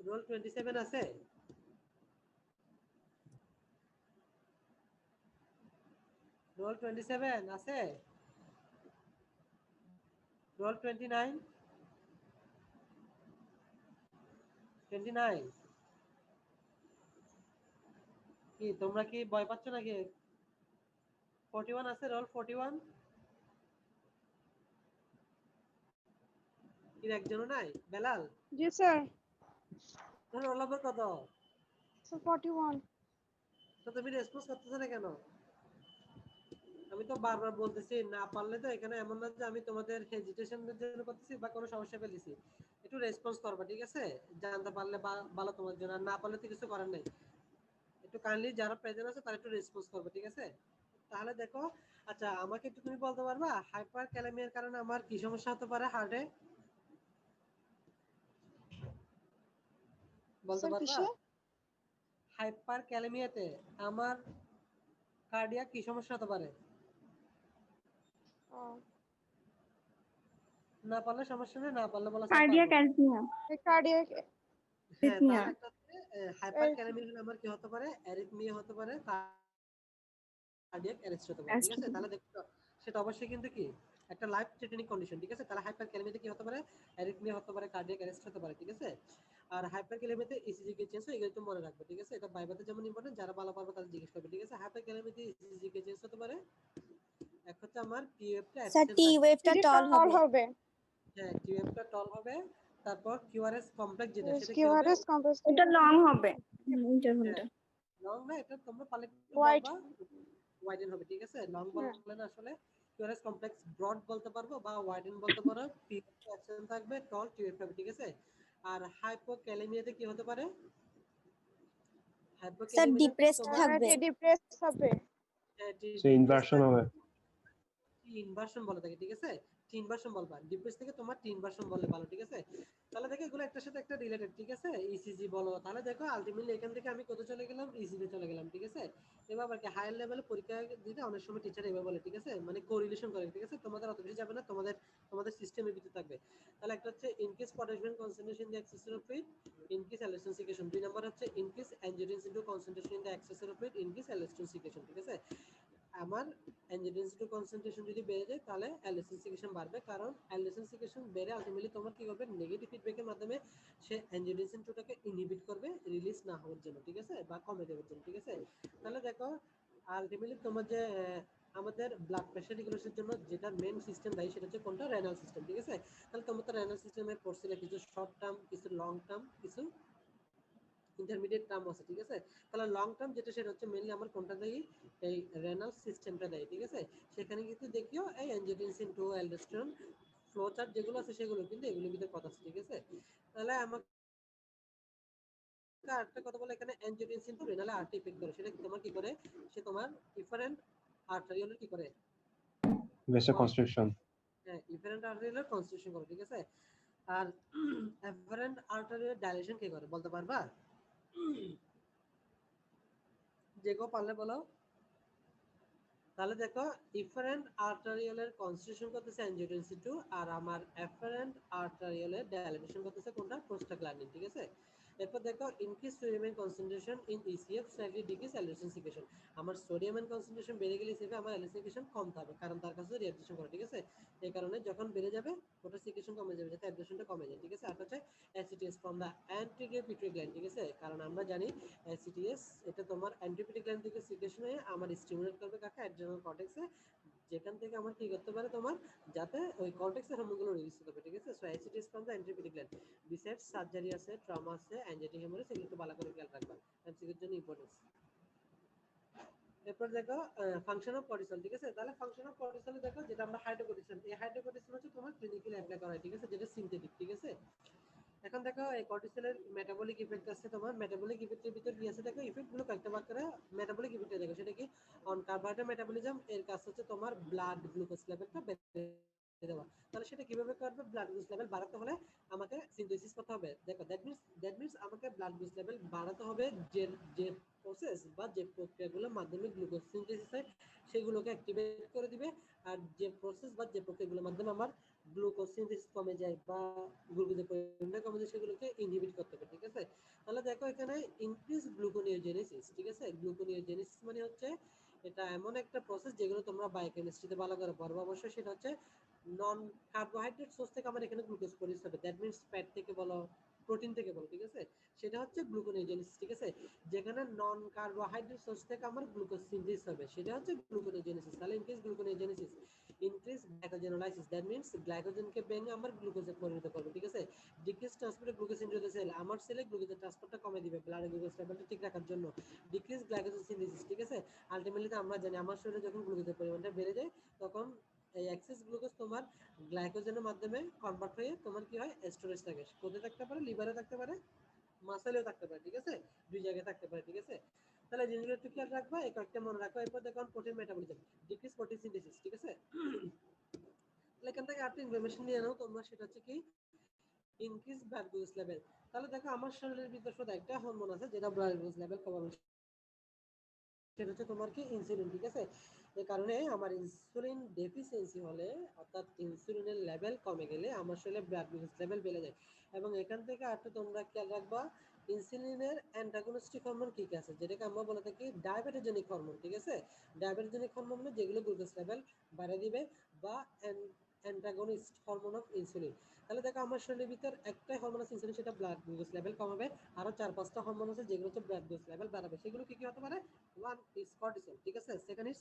রোল 27 আছে, রোল 27 আছে, রোল 29 29 কি তোমরা কি ভয় পাচ্ছ নাকি? 41 আছে, রোল 41 কি একজনও নাই? বেলাল জি স্যার। তোর রোল নাম্বার কত? 41। তো তুমি রেসপন্স করতেছ না কেন? আমি তো বারবার বলতেছি, না পারলে তো এখানে এমন না যে আমি তোমাদের হেজিটেশনের জন্য করতেছি বা কোনো সমস্যা ফেলেছি। একটু রেসপন্স করবা, ঠিক আছে। জানতে পারলে ভালো তোমার জন্য, আর না পারলে তো কিছু করার নেই। একটু কাইন্ডলি যারা প্রেজেন্ট আছে তারা একটু রেসপন্স করবে, ঠিক আছে। তাহলে দেখো, আচ্ছা আমাকে একটু তুমি বলতে পারবা হাইপার ক্যালেমিয়ার কারণে আমার কি সমস্যা হতে পারে হার্টে, বলতে স্যার পারবা? কিসে? হাইপার ক্যালেমিয়াতে আমার কার্ডিয়াক কি সমস্যা হতে পারে? না পারলে সমস্যা নেই, না পারলে বলা কার্ডিয়াক অ্যারিথমিয়া। কার্ডিয়াক হ্যাঁ, অ্যারিথমিয়া। তাহলে একটা হাইপার ক্যালেমিয়া হলে আমার কি হতে পারে, অ্যারিথমিয়া হতে পারে, কার্ডিয়াক অ্যারেস্ট হতে পারে, ঠিক আছে। তাহলে দেখো সেটা অবশ্যই কিন্তু কি একটা লাইফ থ্রেটেনিং কন্ডিশন, ঠিক আছে। তাহলে হাইপার ক্যালেমিয়াতে কি হতে পারে, অ্যারিথমিয়া হতে পারে, কার্ডিয়াক অ্যারেস্ট হতে পারে, ঠিক আছে। আর হাইপার ক্যালেমিয়াতে ইসিজি কে চেঞ্জ হয়, এগুলো তো মনে রাখবে, ঠিক আছে। এটা বাইবাতে যেমন ইম্পর্টেন্ট, যারা ভালো পারবে তারা জিজ্ঞেস করবে, ঠিক আছে। হাইপার ক্যালেমিয়াতে ইসিজি কে চেঞ্জ হতে পারে, এক হচ্ছে আমার টি ওয়েভটা স্যার অ্যাবসেন্ট টি থাকবে, ওয়েভটা টল হবে। হ্যাঁ টি ওয়েভটা টল হবে। তারপর কিউআরএস কমপ্লেক্স যেটা সেটা কি হবে, কিউআরএস কমপ্লেক্স এটা লং হবে। ইন্টারভ্যালটা লং না, এটা তোমরা পারলে একটু হোয়াইট বলবা, ওয়াইডেন হবে, ঠিক আছে। লং বললে না আসলে কিউআরএস কমপ্লেক্স ব্রড বলতে পারবো বা ওয়াইডেন বলতে পারো, পি অ্যাকশন থাকবে, টল টিউব হবে, ঠিক আছে। আর হাইপোক্যালেমিয়াতে কি হতে পারে, স্যার হাইপোক্যালেমিয়াতে ডিপ্রেসড তোমার থাকবে। ডিপ্রেস হবে। সে ইনভার্সন হবে। ইনভার্সন বলে থাকে, ঠিক আছে। টি ইনভার্সন বলবা, ডিপ্রেস থেকে তোমার টি ইনভার্সন বললে ভালো, ঠিক আছে। তাহলে দেখো এগুলো একটার সাথে একটা রিলেটেড, ঠিক আছে। ইসিজি বলো, তাহলে দেখো আলটিমেটলি এখান থেকে আমি কত চলে গেলাম, ইসিজি চলে গেলাম, ঠিক আছে। এবার আবার কি হায়ার লেভেলে পরীক্ষা দিতে অনেক সময় টিচার এবার বলে, ঠিক আছে, মানে কোরিলেশন করে, ঠিক আছে। তোমাদের অত বেশি যাবে না, তোমাদের সিস্টেমের ভিতরে থাকবে। তাহলে একটা হচ্ছে increase potassium concentration the excess of fluid, increase allergen secretion. 2 number হচ্ছে increase angiotensin two concentration in the excess of fluid, increase allergen secretion, ঠিক আছে। আমার অ্যাঞ্জিওটেনসিন টু কনসেন্ট্রেশন যদি বেড়ে যায় তাহলে অ্যালার্জেন সিক্রেশন বাড়বে, কারণ অ্যালার্জেন সিক্রেশন বেড়ে আলটিমেটলি তোমার কি করবে, নেগেটিভ ফিডব্যাকের মাধ্যমে সে অ্যাঞ্জিওটেনসিন টুটাকে ইনহিবিট করবে, রিলিজ না হওয়ার জন্য, ঠিক আছে, বা কমে দেওয়ার জন্য, ঠিক আছে। তাহলে দেখো আলটিমেটলি তোমার যে আমাদের ব্লাড প্রেশার রেগুলেশনের জন্য যেটা মেন সিস্টেম দায়ী সেটা হচ্ছে কোনটা, রেনাল সিস্টেম, ঠিক আছে। তাহলে তোমার তো রেনাল সিস্টেমে পড়ছিলে কিছু শর্ট টার্ম, কিছু লং টার্ম, কিছু ইন্টারমিডিয়েট টার্ম আছে, ঠিক আছে। তাহলে লং টার্ম যেটা সেটা হচ্ছে মেইনলি আমার কোনটা দেয়, এই রেনাল সিস্টেমটা দেয়, ঠিক আছে। সেখানে কিন্তু দেখিও এই angiotensin to aldosterone flow chart যেগুলো আছে সেগুলো কিন্তু এগুলোর ভিতরে কথা আছে, ঠিক আছে। তাহলে আমাকে আরেকটা কথা বলে, এখানে অ্যাঞ্জিওটেনসিন টু রেনালে আর্টারি ইফেক্ট করে, সেটা তোমার কি করে, সে তোমার ডিফারেন্ট আর্টারিয়াল কি করে, ভেসো কনস্ট্রিকশন। হ্যাঁ ইফারেন্ট আর্টারিয়ালের কনস্ট্রিকশন করে, ঠিক আছে। আর এফারেন্ট আর্টারিয়াল ডাইলেশন কে করে বলতে পারবা? যে কেউ পারলে বলো। তাহলে দেখো ইফারেন্ট আর্টারিয়ালের কনস্ট্রিকশন করতেছে অ্যাঞ্জিওটেনসিন 2 আর আমার এফারেন্ট আর্টারিয়ালের ডাইলেশন করতেছে কোনটা? প্রোস্টাগ্ল্যান্ডিন, ঠিক আছে। এরপর দেখো increase sodium concentration in ECF slightly decrease allergen secretion. আমার সোডিয়াম কনসেন্ট্রেশন বেড়ে গেলে ইসিএফ আমার অ্যালার্জিন সিক্রেশন কম হবে, কারণ তার কাছে রিঅ্যাবজর্পশন করে, ঠিক আছে। এই কারণে যখন বেড়ে যাবে ওটা সিক্রেশন কমে যাবে, যাতে অ্যাবজর্পশনটা কমে যায়, ঠিক আছে। আর হচ্ছে ACTH from the anterior pituitary gland, ঠিক আছে। কারণ আমরা জানি অ্যাসিটিএস এটা তোমার অ্যান্টেরিয়র গ্ল্যান্ড থেকে সিক্রেশন হয়ে আমার স্টিমুলেট করবে কাকে? অ্যাড্রেনাল কর্টেক্সে, যেখান থেকে আমার কি করতে পারে তোমার, যাতে ওই কর্টেক্সের হরমোনগুলো রিলিজ করবে, ঠিক আছে। So ACTH from the anterior gland. Besides surgery আছে, ট্রমা আছে, অ্যাংজাইটি হেমোরেজ, এগুলো একটু ভালো করে খেয়াল রাখবা, এমসিকিউর জন্য ইম্পর্টেন্স। এরপর দেখো ফাংশন অফ কর্টিসল, ঠিক আছে। তাহলে ফাংশন অফ কর্টিসল দেখো যেটা আমরা হাইড্রোকর্টিসল, এই হাইড্রোকর্টিসল হচ্ছে তোমার ক্লিনিক্যালি অ্যাপ্লাই করা হয়, ঠিক আছে, যেটা সিনথেটিক, ঠিক আছে। এখন দেখো এই কর্টিসলের মেটাবলিক ইফেক্ট আছে, তোমার মেটাবলিক ইফেক্টের ভিতর কি আছে দেখো, ইফেক্ট গুলো কয়েকটা ভাগ করে মেটাবলিক ইফেক্টে দেখো, সেটা কি? অন কার্বোহাইড্রেট মেটাবলিজম, এর কাজ হচ্ছে তোমার ব্লাড গ্লুকোজ লেভেলটা বেড়ে দেওয়া। তাহলে সেটা কিভাবে করবে? ব্লাড গ্লুকোজ লেভেল বাড়াতে হলে আমাকে সিনথেসিস করতে হবে। দেখো দ্যাট মিন্স আমাকে ব্লাড গ্লুকোজ লেভেল বাড়াতে হবে, যে যে প্রসেস বা যে প্রক্রিয়াগুলোর মাধ্যমে গ্লুকোজ সিনথেসিস হয় সেগুলোকে অ্যাক্টিভেট করে দিবে। আর যে প্রসেস বা যে প্রক্রিয়াগুলোর মাধ্যমে আমার গ্লুকোজ সিনথেসিস কমে যায় বা গ্লুকোজের পরিমাণটা কমে যায় সেগুলোকে ইনহিবিট করতে হবে, ঠিক আছে। তাহলে দেখো এখানে ইনক্রিজ গ্লুকোনিওজেনেসিস, ঠিক আছে। গ্লুকোনিওজেনেসিস মানে হচ্ছে এটা এমন একটা প্রসেস যেগুলো তোমরা বায়োকেমিস্ট্রিতে ভালো করে পড়বে অবশ্যই। সেটা হচ্ছে নন কার্বোহাইড্রেট সোর্স থেকে আমার এখানে গ্লুকোজ প্রডিউস হবে, দ্যাট মিন্স ফ্যাট থেকে বলো, প্রোটিন থেকে বলো, ঠিক আছে। সেটা হচ্ছে গ্লুকোনিওজেনেসিস, ঠিক আছে। যেখানে নন কার্বোহাইড্রেট সোর্স থেকে আমার গ্লুকোজ সিনথেসিস হবে সেটা হচ্ছে গ্লুকোনিওজেনেসিস। তাহলে increase gluconeogenesis, increase glycogenolysis, that means গ্লাইকোজেনকে ভেঙে আমার গ্লুকোজে পরিণত করবে, ঠিক আছে। Decrease transport glucose into the cell, আমার সেলে গ্লুকোজের ট্রান্সপোর্টটা কমে দিবে ব্লাডে গ্লুকোজ লেভেলটা ঠিক রাখার জন্য। ডিক্রিজ গ্লাইকোজেন সিনথেসিস, ঠিক আছে। আলটিমেটলি আমরা জানি আমার শরীরে যখন গ্লুকোজের পরিমাণটা বেড়ে যায় তখন এই এক্সেস গ্লুকোজ তোমার গ্লাইকোজেনের মাধ্যমে কনভার্ট হয়ে তোমার কি হয়? স্টোরেজ থাকে, কোথায় থাকতে পারে? লিভারে থাকতে পারে, মাসেলেও থাকতে পারে, ঠিক আছে। দুই জায়গায় থাকতে পারে, ঠিক আছে। তাহলে জিনিসগুলো একটু খেয়াল রাখবা, এই কয়েকটা মনে রাখো। এরপর দেখো protein metabolism, decrease protein synthesis, ঠিক আছে। তাহলে এখান থেকে আরেকটা ইনফরমেশন নিয়ে নাও তোমরা, সেটা হচ্ছে কি? Increase blood glucose level. তাহলে দেখো আমার শরীরের ভিতর শুধু একটা হরমোন আছে যেটা ব্লাড গ্লুকোজ লেভেল কমাবে, সেটা হচ্ছে তোমার কি? ইনসুলিন, ঠিক আছে। এই কারণে আমার ইনসুলিন ডেফিসিয়েন্সি হলে, অর্থাৎ ইনসুলিনের লেভেল কমে গেলে আমার শরীরে ব্লাড গ্লুকোজ লেভেল বেড়ে যায়। এবং এখান থেকে আরেকটা তোমরা খেয়াল রাখবা, ইনসুলিনের অ্যান্টাগনিস্টিক হরমোন কি কি আছে, যেটাকে আমরা বলে থাকি ডায়াবেটোজেনিক হরমোন, ঠিক আছে। ডায়াবেটোজেনিক হরমোন মানে যেগুলো গ্লুকোজ লেভেল বাড়িয়ে দিবে, বা অ্যান্টাগনিস্ট হরমোন অফ ইনসুলিন। তাহলে দেখো আমার শরীরের ভিতর একটাই হরমোন আছে ইনসুলিন, সেটা ব্লাড গ্লুকোজ লেভেল কমাবে। আরো 4-5টা হরমোন আছে যেগুলো হচ্ছে ব্লাড গ্লুকোজ লেভেল বাড়াবে। সেগুলো কি কি হতে পারে? ওয়ান ইজ কর্টিসল, ঠিক আছে। Second is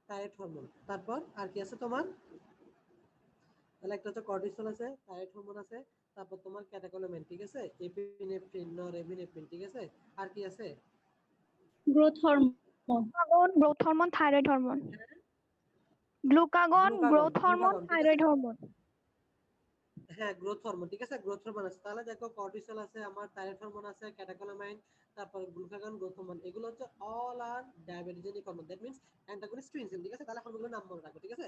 thyroid hormone. তারপর আর কি আছে তোমার? তাহলে একটা হচ্ছে কর্টিসল আছে, থাইরয়েড হরমোন আছে, তারপর তোমার ক্যাটেকোলামিন, ঠিক আছে, এপিনেফ্রিন, নরএপিনেফ্রিন, ঠিক আছে। আর কি আছে? Growth hormone, growth hormone, thyroid hormone, glucagon, growth hormone, glucagon, ঠিক আছে। Thyroid hormone. হ্যাঁ গ্রোথ হরমোন, ঠিক আছে, গ্রোথ হরমোন আছে। তাহলে দেখো কর্টিসল আছে, আমার থাইরয়েড হরমোন আছে, ক্যাটেকোলামাইন, তারপর গ্লুকাগন, গ্রোথ হরমোন, এগুলো হচ্ছে all are diabetogenic hormone, that means antagonist to insulin, ঠিক আছে। তাহলে হরমোনগুলোর নাম মনে রাখো, ঠিক আছে।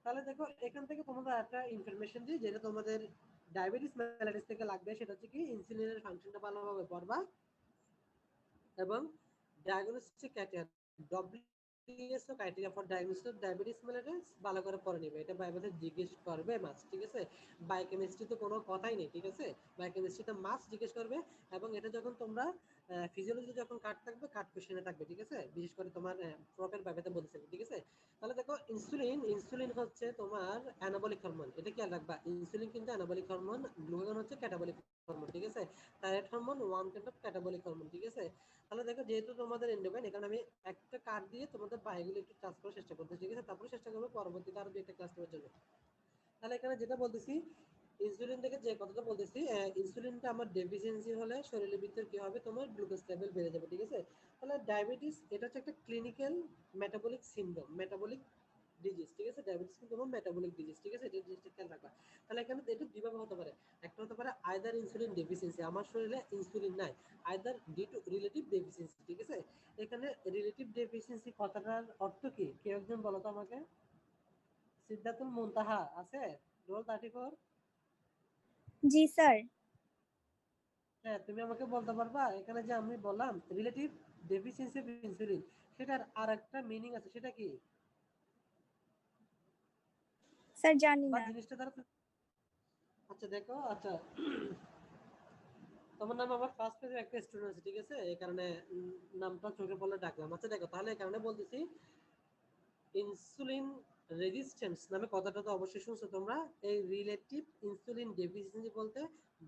তাহলে দেখো এখান থেকে তোমাদের একটা ইনফরমেশন দিই যেটা তোমাদের ডায়াবেটিস মেলাইটিস থেকে লাগবে, সেটা হচ্ছে কি? ইনসুলিনের ফাংশনটা ভালোভাবে পড়বা এবং diagnostic criteria, ডব্লিউএসও criteria for diagnosis of diabetes mellitus ভালো করে পড়ে নিবে। এটা বায়োতে জিজ্ঞেস করবে মাস, ঠিক আছে। বায়োকেমিস্ট্রিতে কোনো কথাই নেই, ঠিক আছে। বায়োকেমিস্ট্রিতে মাস জিজ্ঞেস করবে। এবং এটা যখন তোমরা ফিজিওলজিতে যখন কাট থাকবে, কাট কোশ্চেনে থাকবে, ঠিক আছে। বিশেষ করে তোমার প্রপের বায়োতে বলছে, ঠিক আছে। তাহলে দেখো ইনসুলিন হচ্ছে তোমার অ্যানাবলিক হরমোন, এটা খেয়াল রাখবা। ইনসুলিন কিন্তু অ্যানাবলিক হরমোন, গ্লুকাগন হচ্ছে ক্যাটাবলিক হরমোন, ঠিক আছে। Thyroid hormone one kind of catabolic hormone, ঠিক আছে। তাহলে দেখো যেহেতু তোমাদের এন্ডোক্রাইন, এখানে আমি একটা কার্ড দিয়ে তোমাদের বায়োগুলো একটু টাচ করার চেষ্টা করতেছি, ঠিক আছে। তারপরে চেষ্টা করবো পরবর্তীতে আরো দুইটা ক্লাস নেওয়ার জন্য। তাহলে এখানে যেটা বলতেছি, ইনসুলিন থেকে যে কথাটা বলতেছি, ইনসুলিনটা আমার ডেফিসিয়েন্সি হলে শরীরের ভিতর কি হবে? তোমার গ্লুকোজ লেভেল বেড়ে যাবে, ঠিক আছে। তাহলে ডায়াবেটিস এটা হচ্ছে একটা clinical metabolic syndrome, metabolic disease, ঠিক আছে। ডায়াবেটিস কিন্তু তোমার মেটাবলিক ডিজিজ, ঠিক আছে। এটা জিনিসটা খেয়াল রাখবা। তাহলে এখানে এটা দুইভাবে হতে পারে। একটা হতে পারে আইদার ইনসুলিন ডেফিসিয়েন্সি, আমার শরীরে ইনসুলিন নাই, either due to relative deficiency, ঠিক আছে। এখানে রিলেটিভ ডেফিসিয়েন্সি কথাটার অর্থ কি? কেউ একজন বলো তো আমাকে। সিদ্ধাতুল মুনতাহা আছে রোল 34? জি স্যার। হ্যাঁ, তুমি আমাকে বলতে পারবা এখানে যে আমি বললাম রিলেটিভ ডেফিসিয়েন্সি অফ ইনসুলিন, সেটার আরেকটা মিনিং আছে, সেটা কি? স্যার জানি বা না। জিনিসটা দ্বারা আচ্ছা দেখো, আচ্ছা তোমার নাম আমার ফার্স্ট পেজে একটা স্টুডেন্ট আছে, ঠিক আছে, এই কারণে নামটা চোখে পড়লে ডাকলাম। আচ্ছা দেখো, তাহলে এই কারণে বলতেছি ইনসুলিন রেজিস্ট্যান্স নামে কথাটা তো অবশ্যই শুনছো তোমরা। এই রিলেটিভ ইনসুলিন ডেফিসিয়েন্সি বলতে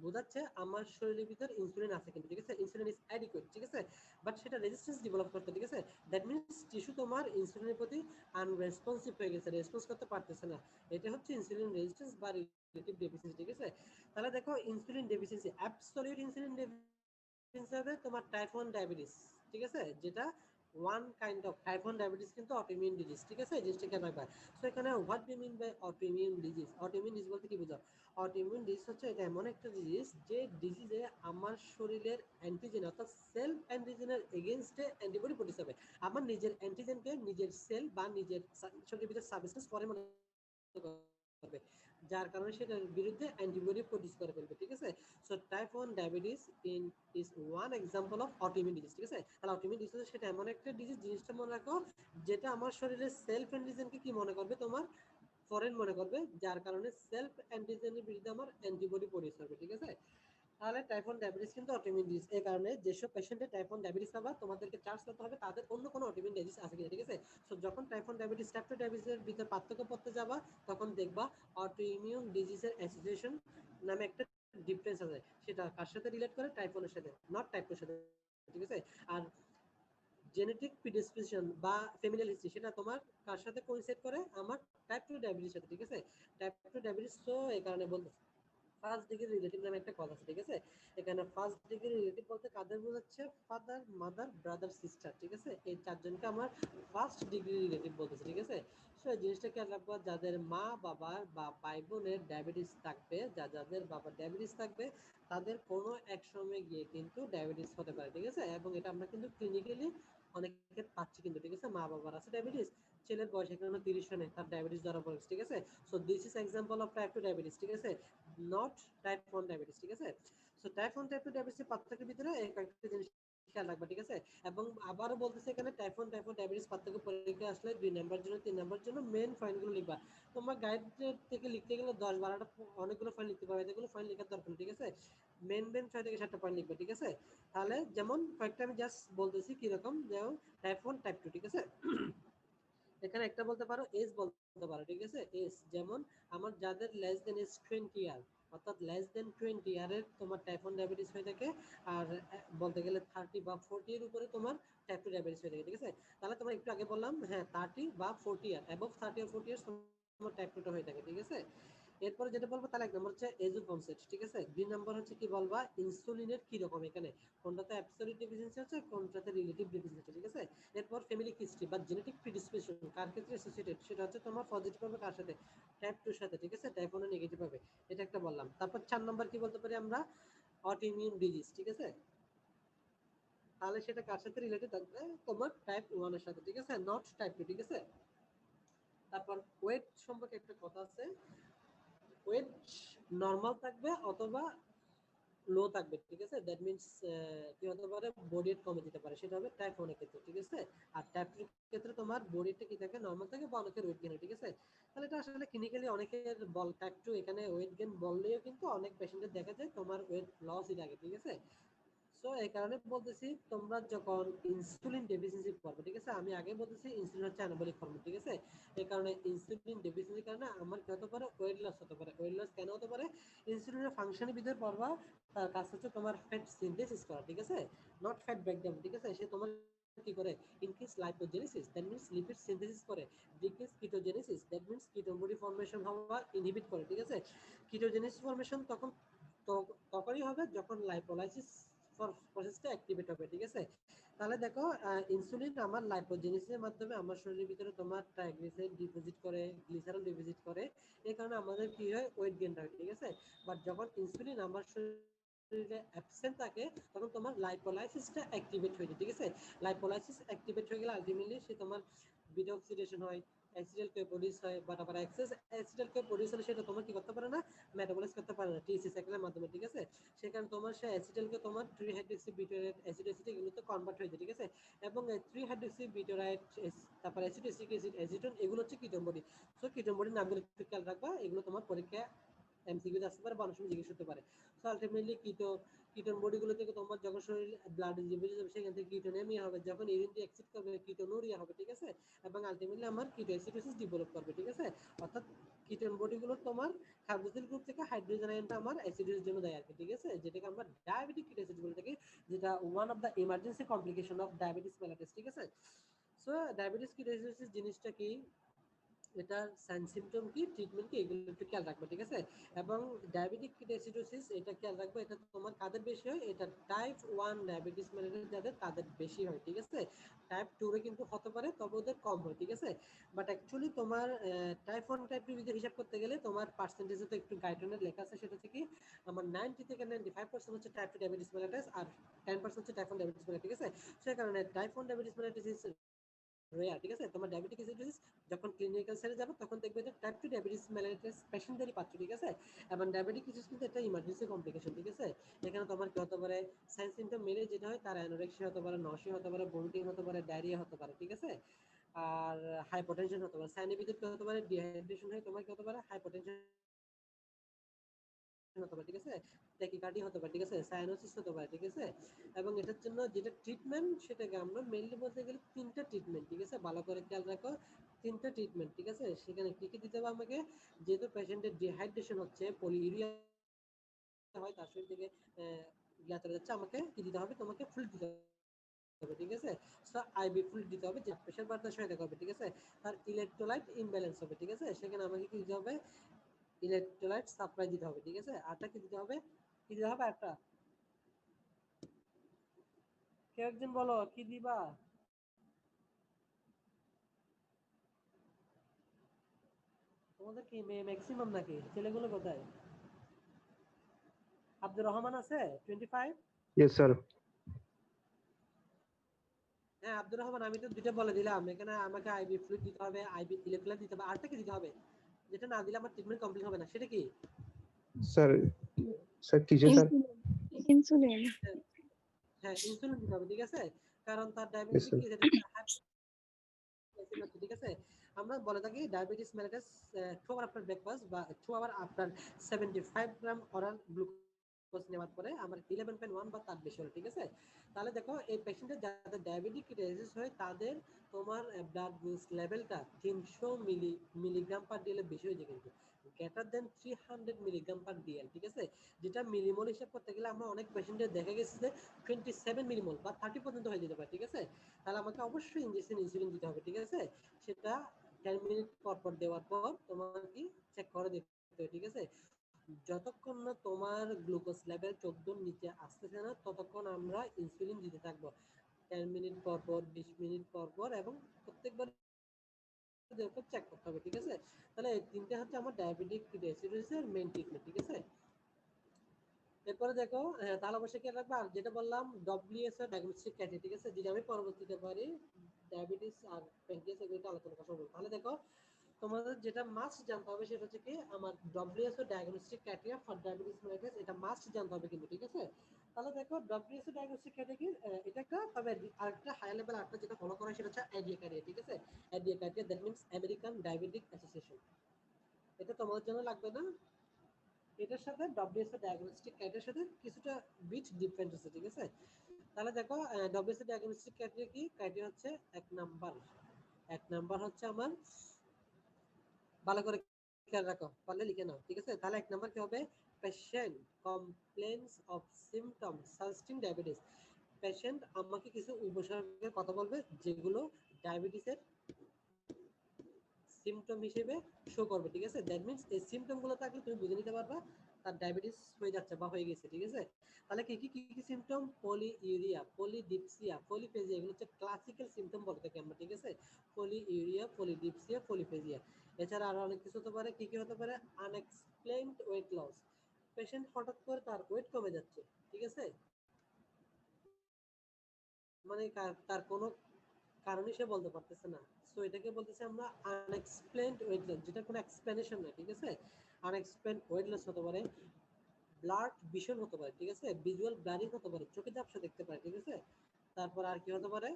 বোঝাচ্ছে আমার শরীরের ভিতর ইনসুলিন আছে কিন্তু, ঠিক আছে, ইনসুলিন ইজ অ্যাডিকুয়েট, ঠিক আছে, বাট সেটা রেজিস্ট্যান্স ডেভেলপ করতে, ঠিক আছে, দ্যাট মিন্স টিস্যু তোমার ইনসুলিনের প্রতি আনরেসপন্সিভ হয়ে গেছে, রেসপন্স করতে পারতেছে না, এটা হচ্ছে ইনসুলিন রেজিস্ট্যান্স বা রিলেটিভ ডেফিসিয়েন্সি, ঠিক আছে। তাহলে দেখো insulin deficiency, absolute insulin deficiency হবে তোমার টাইপ 1 ডায়াবেটিস, ঠিক আছে, যেটা one kind of type 1 diabetes কিন্তু অটোইমিউন ডিজিজ, ঠিক আছে, এই জিনিসটা খেয়াল রাখবা। সো এখানে what do mean by autoimmune disease? Autoimmune disease বলতে কি বোঝাও? অটোইমিউন ডিজিজ হচ্ছে এটা এমন একটা ডিজিজ যে ডিজিজে আমার শরীরের অ্যান্টিজেন অর্থাৎ সেলফ অ্যান্টিজেনের এগেইনস্টে অ্যান্টিবডি প্রডিউস হবে। আমার নিজের অ্যান্টিজেনকে নিজের সেল বা নিজের শরীরের ভিতরে সাবস্টেন্স পরে মনে করবে, যার কারণে সেটার বিরুদ্ধে অ্যান্টিবডি প্রডিউস করে ফেলবে, ঠিক আছে। So type 1 diabetes is one example of autoimmune disease, ঠিক আছে। তাহলে অটোইমিউন ডিজিজ সেটা এমন একটা ডিজিজ, জিনিসটা মনে রাখো, যেটা আমার শরীরের সেলফ অ্যান্টিজেনকে কি মনে করবে, তোমার ফরেন মনে করবে, যার কারণে সেলফ অ্যান্টিজেনের বিরুদ্ধে আমার অ্যান্টিবডি প্রডিউস হবে, ঠিক আছে। তাহলে টাইপ 1 ডায়াবেটিস কিন্তু অটোইমিউন ডিজিজ। এই কারণে যেসব পেশেন্টের টাইপ 1 ডায়াবেটিস পাবা তোমাদেরকে চার্জ করতে হবে তাদের অন্য কোনো অটোইমিউন ডিজিজ আছে কিনা, ঠিক আছে। সো যখন টাইপ 1 ডায়াবেটিস টাইপ 2 ডায়াবেটিসের ভিতর পার্থক্য করতে যাবা তখন দেখবা অটোইমিউন ডিজিজের অ্যাসোসিয়েশন নামে একটা ডিফারেন্স আছে, সেটা কার সাথে রিলেট করে? টাইপ 1 এর সাথে, নট টাইপ 2 এর সাথে, ঠিক আছে। আর জেনেটিক প্রিডিসপোজিশন বা ফ্যামিলিয়াল হিস্ট্রি সেটা তোমার কার সাথে কোইনসাইড করে? আমার টাইপ 2 ডায়াবেটিসের সাথে, ঠিক আছে। টাইপ 2 ডায়াবেটিস, তো এই কারণে বলতে ফার্স্ট ডিগ্রি রিলেটিভ নামে একটা কথা আছে, ঠিক আছে। এখানে ফার্স্ট ডিগ্রি রিলেটিভ বলতে কাদের বোঝাচ্ছে? ফাদার, মাদার, ব্রাদার, সিস্টার, ঠিক আছে, এই চারজনকে আমার ফার্স্ট ডিগ্রি রিলেটিভ বলতেছে, ঠিক আছে। সো এই জিনিসটা খেয়াল রাখবো, যাদের মা বাবার বা ভাই বোনের ডায়াবেটিস থাকবে, যাদের বাবার ডায়াবেটিস থাকবে, তাদের কোনো এক সময় গিয়ে কিন্তু ডায়াবেটিস হতে পারে, ঠিক আছে। এবং এটা আমরা কিন্তু ক্লিনিক্যালি অনেকে পাচ্ছি কিন্তু, ঠিক আছে, মা বাবার আছে ডায়াবেটিস, ছেলের বয়স এখনো 30 নেই, তার ডায়াবেটিস ধরা পড়েছে, ঠিক আছে। So this is example of type 2 diabetes, ঠিক আছে, নট টাইপ 1 ডায়াবেটিস, ঠিক আছে। সো টাইপ 1 টাইপ 2 ডায়াবেটিসের পার্থক্যের ভিতরে এই কয়েকটা জিনিস খেয়াল রাখবা, ঠিক আছে। এবং আবারও বলতেছে এখানে টাইপ 1 টাইপ 1 ডায়াবেটিস পার্থক্য পরীক্ষা আসলে 2 নাম্বার জন্য 3 নাম্বার জন্য মেইন পয়েন্টগুলো লিখবা। তোমার গাইড থেকে লিখতে গেলে 10-12টা অনেকগুলো পয়েন্ট লিখতে পারবে, এগুলো পয়েন্ট লেখার দরকার নেই, ঠিক আছে। মেইন 6 থেকে 7টা পয়েন্ট লিখবে, ঠিক আছে। তাহলে যেমন কয়েকটা আমি জাস্ট বলতেছি কি রকম, যেমন টাইপ 1 টাইপ 2, ঠিক আছে। এখানে একটা বলতে পারো এজ বলতে পারো, ঠিক আছে, এজ যেমন আমার যাদের লেস দেন এজ 20 ইয়ার, অর্থাৎ লেস দেন 20 ইয়ারের তোমার টাইপ 1 ডায়াবেটিস হয়ে থাকে, আর বলতে গেলে 30 বা 40 এর উপরে তোমার টাইপ 2 ডায়াবেটিস হয়ে থাকে, ঠিক আছে। তাহলে তোমার একটু আগে বললাম, হ্যাঁ 30 বা 40 ইয়ার, অ্যাবভ 30 আর 40 ইয়ার্স তোমার টাইপ 2 হয়ে থাকে, ঠিক আছে। এরপরে যেটা বলবো তাহলে 1 নম্বর হচ্ছে এজ অফ অনসেট, ঠিক আছে। 2 নম্বর হচ্ছে কি বলবা, ইনসুলিনের কি রকম, এখানে কোনটাতে অ্যাবসলিউট ডেফিসিয়েন্সি আছে, কোনটাতে রিলেটিভ ডেফিসিয়েন্সি আছে, ঠিক আছে। এরপর ফ্যামিলি হিস্ট্রি বা জেনেটিক প্রিডিসপোজিশন কার ক্ষেত্রে অ্যাসোসিয়েটেড, সেটা হচ্ছে তোমার পজিটিভ হবে কার সাথে? টাইপ 2 এর সাথে, ঠিক আছে, টাইপ 1 এর নেগেটিভ হবে, এটা একটা বললাম। তারপর 4 নম্বর কি বলতে পারি আমরা? অটোইমিউন ডিজিজ, ঠিক আছে। তাহলে সেটা কার সাথে রিলেটেড থাকবে? তোমার টাইপ 1 এর সাথে, ঠিক আছে, নট টাইপ 2, ঠিক আছে। তারপর ওয়েট সম্পর্কে একটা কথা আছে, ওয়েট নরমাল থাকবে অথবা লো থাকবে, ঠিক আছে, দ্যাট মিন্স কি হতে পারে? বডি ওয়েট কমে যেতে পারে, সেটা হবে টাইপ 1 এর ক্ষেত্রে, ঠিক আছে। আর টাইপ 2 এর ক্ষেত্রে তোমার বডি ওয়েটটা কি থাকে? নরমাল থাকে বা অনেকের ওয়েট গেইন হয়, ঠিক আছে। তাহলে এটা আসলে ক্লিনিক্যালি অনেকের বল টাইপ 2 এখানে ওয়েট গেইন বললেও কিন্তু অনেক পেশেন্টের দেখা যায় তোমার ওয়েট লসই থাকে, ঠিক আছে। সো এই কারণে বলতেছি তোমরা যখন ইনসুলিন ডেফিসিয়েন্সি পড়বে, ঠিক আছে, আমি আগে বলতেছি ইনসুলিন হচ্ছে অ্যানাবলিক হরমোন, ঠিক আছে। এই কারণে ইনসুলিন ডেফিসিয়েন্সির কারণে আমার কি হতে পারে? ওয়েট লস হতে পারে। ওয়েট লস কেন হতে পারে? ইনসুলিনের ফাংশনের ভিতরে পড়বা, তার কাজ হচ্ছে তোমার ফ্যাট সিনথেসিস করা, ঠিক আছে, নট ফ্যাট ব্রেকডাউন, ঠিক আছে। সে তোমার কি করে? Increase lipogenesis, that means lipid synthesis করে। Decrease ketogenesis, that means ketone formation হওয়া ইনহিবিট করে, ঠিক আছে। কিটোজেনেসিস ফর্মেশন তখনই হবে যখন লাইপোলাইসিস প্রসেসটা অ্যাক্টিভেট হবে, ঠিক আছে। তাহলে দেখো ইনসুলিন আমার লাইপোজেনেসিসের মাধ্যমে আমার শরীরের ভিতরে তোমার ট্রাইগ্লিসারাইড ডিপোজিট করে, গ্লিসারল ডিপোজিট করে, এই কারণে আমাদের কি হয়? ওয়েট গেইন হয়, ঠিক আছে। বাট যখন ইনসুলিন আমার শরীরে অ্যাবসেন্ট থাকে তখন তোমার লাইপোলাইসিসটা অ্যাক্টিভেট হয়ে যায়, ঠিক আছে। লাইপোলাইসিস অ্যাক্টিভেট হয়ে গেলে আলটিমেটলি সে তোমার বিটা অক্সিডেশন হয়, অ্যাসিডাল কে প্রডিউস হয়, বাট আবার এক্সেস অ্যাসিডাল কে প্রডিউস হলে সেটা তোমার কি করতে পারে না, মেটাবলাইজ করতে পারে না টিসি সাইকেলের মাধ্যমে, ঠিক আছে। সেখানে তোমার সে অ্যাসিডাল কে তোমার 3 হাইড্রক্সি বিউটারেট অ্যাসিড এগুলোতে কনভার্ট হয়ে যায়, ঠিক আছে। এবং 3 হাইড্রক্সি বিউটারাইট, তারপর অ্যাসিডিক অ্যাসিড অ্যাসিডন, এগুলো হচ্ছে কিটোন বডি। সো কিটোন বডির নামগুলো একটু খেয়াল রাখবা, এগুলো তোমার পরীক্ষায় এমসিকিউ আসতে পারে বা অনেক সময় জিজ্ঞেস করতে পারে। সো আলটিমেটলি কিটোন বডিগুলো থেকে তোমার যখন শরীর ব্লাড যে বেরিয়ে যাবে সেখান থেকে কিটোনেমিয়া হবে, যখন ইউরিন দিয়ে এক্সিট করবে কিটোনুরিয়া হবে, ঠিক আছে। এবং আলটিমেটলি আমার কিটোএসিডোসিস ডেভেলপ করবে, ঠিক আছে। অর্থাৎ কিটোন বডিগুলো তোমার কার্বক্সিল গ্রুপ থেকে হাইড্রোজেন আয়নটা আমার অ্যাসিডোসিস জন্য দেয় আর কি, ঠিক আছে, যেটাকে আমরা ডায়াবেটিক কিটোএসিড বলে থাকি, যেটা one of the emergency complication of diabetes mellitus, ঠিক আছে। সো ডায়াবেটিস কিটোএসিডোসিস জিনিসটা কি, এটার সাইন সিমটম কি, ট্রিটমেন্ট কি, এগুলো একটু খেয়াল রাখবে, ঠিক আছে। এবং ডায়াবেটিক কিটোএসিডোসিস এটা খেয়াল রাখবে, এটা তোমার কাদের বেশি হয়, এটা টাইপ 1 ডায়াবেটিস মেলাইটিস যাদের তাদের বেশি হয়, ঠিক আছে। টাইপ 2 এ কিন্তু হতে পারে, তবে ওদের কম হয়, ঠিক আছে। বাট অ্যাকচুয়ালি তোমার টাইপ 1 টাইপ 2 যদি হিসাব করতে গেলে তোমার পার্সেন্টেজে তো একটু গাইডলাইনে লেখা আছে, সেটা হচ্ছে কি আমার 90 থেকে 95% হচ্ছে টাইপ 2 ডায়াবেটিস মেলাইটিস আর 10% হচ্ছে টাইপ 1 ডায়াবেটিস মেলাইটিস, ঠিক আছে। সেই কারণে টাইপ 1 ডায়াবেটিস মেলাইটিস রেয়ার, ঠিক আছে। তোমার ডায়াবেটিক এসিডোসিস যখন ক্লিনিক্যাল সেলে যাবে তখন দেখবে যে টাইপ 2 ডায়াবেটিস মেলাইটিস পেশেন্টদেরই পাচ্ছ, ঠিক আছে। এবং ডায়াবেটিক এসিডোসিস কিন্তু একটা ইমার্জেন্সি কমপ্লিকেশন, ঠিক আছে। এখানে তোমার কি হতে পারে, সাইন সিমটম মেলে যেটা হয় তার অ্যানোরেক্সিয়া হতে পারে, নসিয়া হতে পারে, ভমিটিং হতে পারে, ডায়রিয়া হতে পারে, ঠিক আছে। আর হাইপোটেনশন হতে পারে, সাইনের ভিতরে কি হতে পারে, ডিহাইড্রেশন হয়, তোমার কি হতে পারে, হাইপোটেনশন হতে পারে, ঠিক আছে। ট্যাকিকার্ডিয়া হতে পারে, ঠিক আছে, সায়ানোসিস হতে পারে, ঠিক আছে। এবং এটার জন্য যেটা ট্রিটমেন্ট সেটাকে আমরা মেইনলি বলতে গেলে 3টা ট্রিটমেন্ট, ঠিক আছে, ভালো করে খেয়াল রাখো, 3টা ট্রিটমেন্ট, ঠিক আছে। সেখানে কি কি দিতে হবে আমাকে, যেহেতু পেশেন্টের ডিহাইড্রেশন হচ্ছে, পলিউরিয়া হয়, তার শরীর থেকে ইয়া চলে যাচ্ছে, আমাকে কি দিতে হবে, তোমাকে ফ্লুইড দিতে হবে, ঠিক আছে। সো আইবি ফ্লুইড দিতে হবে, যে প্রেশার বাড়তে সহায়তা করবে, ঠিক আছে। তার ইলেকট্রোলাইট ইমব্যালেন্স হবে, ঠিক আছে। সেখানে আমাকে কি দিতে হবে, ইলেকট্রোলাইট সাপ্লাই দিতে হবে, ঠিক আছে। আরটা কি দিতে হবে, কি দিতে হবে একটা, কেউ একজন বলো কি দিবা। তোমাদের কি মেয়ে ম্যাক্সিমাম নাকি, ছেলেগুলো কোথায়, আব্দুর রহমান আছে 25? Yes, sir. হ্যাঁ আব্দুর রহমান, আমি তো দুটো বলে দিলাম, এখানে আমাকে আইবি ফ্লুইড দিতে হবে, আইবি ইলেকট্রোলাইট দিতে হবে, আরটা কি দিতে হবে, যেটা না দিলে আমার ট্রিটমেন্ট কমপ্লিট হবে না, সেটা কি? Sir, sir, कीजिए sir. ইনসুলিন। হ্যাঁ ইনসুলিন দিতে হবে, ঠিক আছে। কারণ তার Yes, ডায়াবেটিস sir. কি, ঠিক আছে। আমরা বলে থাকি diabetes mellitus 2 hour after breakfast বা 2 hour after 75 gram oral glucose নেওয়ার পরে আমার 11.1 বা তার বেশি হলো, ঠিক আছে। তাহলে দেখো এই পেশেন্টের যাদের ডায়াবেটিক কিটোসিস হয় তাদের তোমার ব্লাড গ্লুকোজ লেভেলটা 300 মিলিগ্রাম পার ডিএল বেশি হয়ে যায়, কিন্তু greater than 300 milligram per DL, ঠিক আছে। যেটা মিলিমোল হিসাব করতে গেলে আমরা অনেক পেশেন্টের দেখা গেছে যে 27 মিলিমোল বা 30 পর্যন্ত হয়ে যেতে পারে, ঠিক আছে। তাহলে আমাকে অবশ্যই ইনজেকশন ইনসুলিন দিতে হবে, ঠিক আছে। সেটা 10 মিনিট পর পর দেওয়ার পর তোমার কি চেক করে দেখতে হবে, ঠিক আছে। যতক্ষণ না তোমার গ্লুকোজ লেভেল 14 নিচে আসতেছে না ততক্ষণ আমরা ইনসুলিন দিতে থাকবো, 10 মিনিট পর পর, 20 মিনিট পর পর, এবং প্রত্যেকবার চেক করতে হবে, ঠিক আছে। তাহলে এই তিনটে হচ্ছে আমার ডায়াবেটিক কিটোসিসের মেইন ট্রিটমেন্ট, ঠিক আছে। এরপরে দেখো তাহলে অবশ্যই খেয়াল রাখবা, আর যেটা বললাম ডব্লিউএসও ডায়াগনস্টিক ক্রাইটেরিয়া, ঠিক আছে, যদি আমি পরবর্তীতে পারি ডায়াবেটিস আর প্যানক্রিয়াস এগুলো আলোচনা করবো। তাহলে দেখো তোমাদের যেটা মাস্ট জানতে হবে সেটা হচ্ছে কি আমার ডব্লিউএসও diagnostic criteria for diabetes mellitus, এটা মাস্ট জানতে হবে কিন্তু, ঠিক আছে। তাহলে দেখো ডব্লিউএসও ডায়াগনস্টিক ক্রাইটেরিয়া এটা একটা, তবে আরেকটা হাই লেভেল আরেকটা যেটা ফলো করা সেটা হচ্ছে আইডিয়া ক্রাইটেরিয়া, ঠিক আছে। Idea criteria that means American diabetic association, এটা তোমাদের জন্য লাগবে না। এটার সাথে ডব্লিউএসও ডায়াগনস্টিক ক্রাইটেরিয়ার সাথে কিছুটা বিট ডিফারেন্স আছে, ঠিক আছে। তাহলে দেখো ডব্লিউএসও ডায়াগনস্টিক ক্রাইটেরিয়া কি, ক্রাইটেরিয়া হচ্ছে এক নাম্বার হচ্ছে আমার, ভালো করে খেয়াল রাখো, পারলে লিখে নাও, ঠিক আছে। তাহলে এক নাম্বার কি হবে, patient complains of symptom suggesting diabetes, patient আমাকে কিছু উপসর্গের কথা বলবে যেগুলো ডায়াবেটিসের সিমটম হিসেবে শো করবে, ঠিক আছে। দ্যাট মিন্স এই সিমটম গুলো থাকলে তুমি বুঝে নিতে পারবা তার ডায়াবেটিস হয়ে যাচ্ছে বা হয়ে গেছে, ঠিক আছে। তাহলে কি কি সিমটম, পলিইউরিয়া, পলিডিপসিয়া, পলিফেজিয়া, এগুলো হচ্ছে ক্লাসিক্যাল সিমটম বলতে থাকি আমরা, ঠিক আছে। Polyurea, polydipsia, polyphagia. এছাড়া আরো অনেক কিছু হতে পারে, কি কি হতে পারে, আনএক্সপ্লেইনড ওয়েট লস, পেশেন্ট হঠাৎ করে তার ওয়েট কমে যাচ্ছে, ঠিক আছে, মানে তার কোনো কারণে সে বলতে পারতেছে না। সো এটাকে বলতেছে আমরা আনএক্সপ্লেইনড ওয়েট লস, যেটা কোনো এক্সপ্লেনেশন নাই, ঠিক আছে। আনএক্সপ্লেইনড ওয়েট লস হতে পারে, ব্লাড ভিশন হতে পারে, ঠিক আছে, ভিজুয়াল ব্লারিং হতে পারে, চোখে ঝাপসা দেখতে পারে, ঠিক আছে। তারপর আর কি হতে পারে,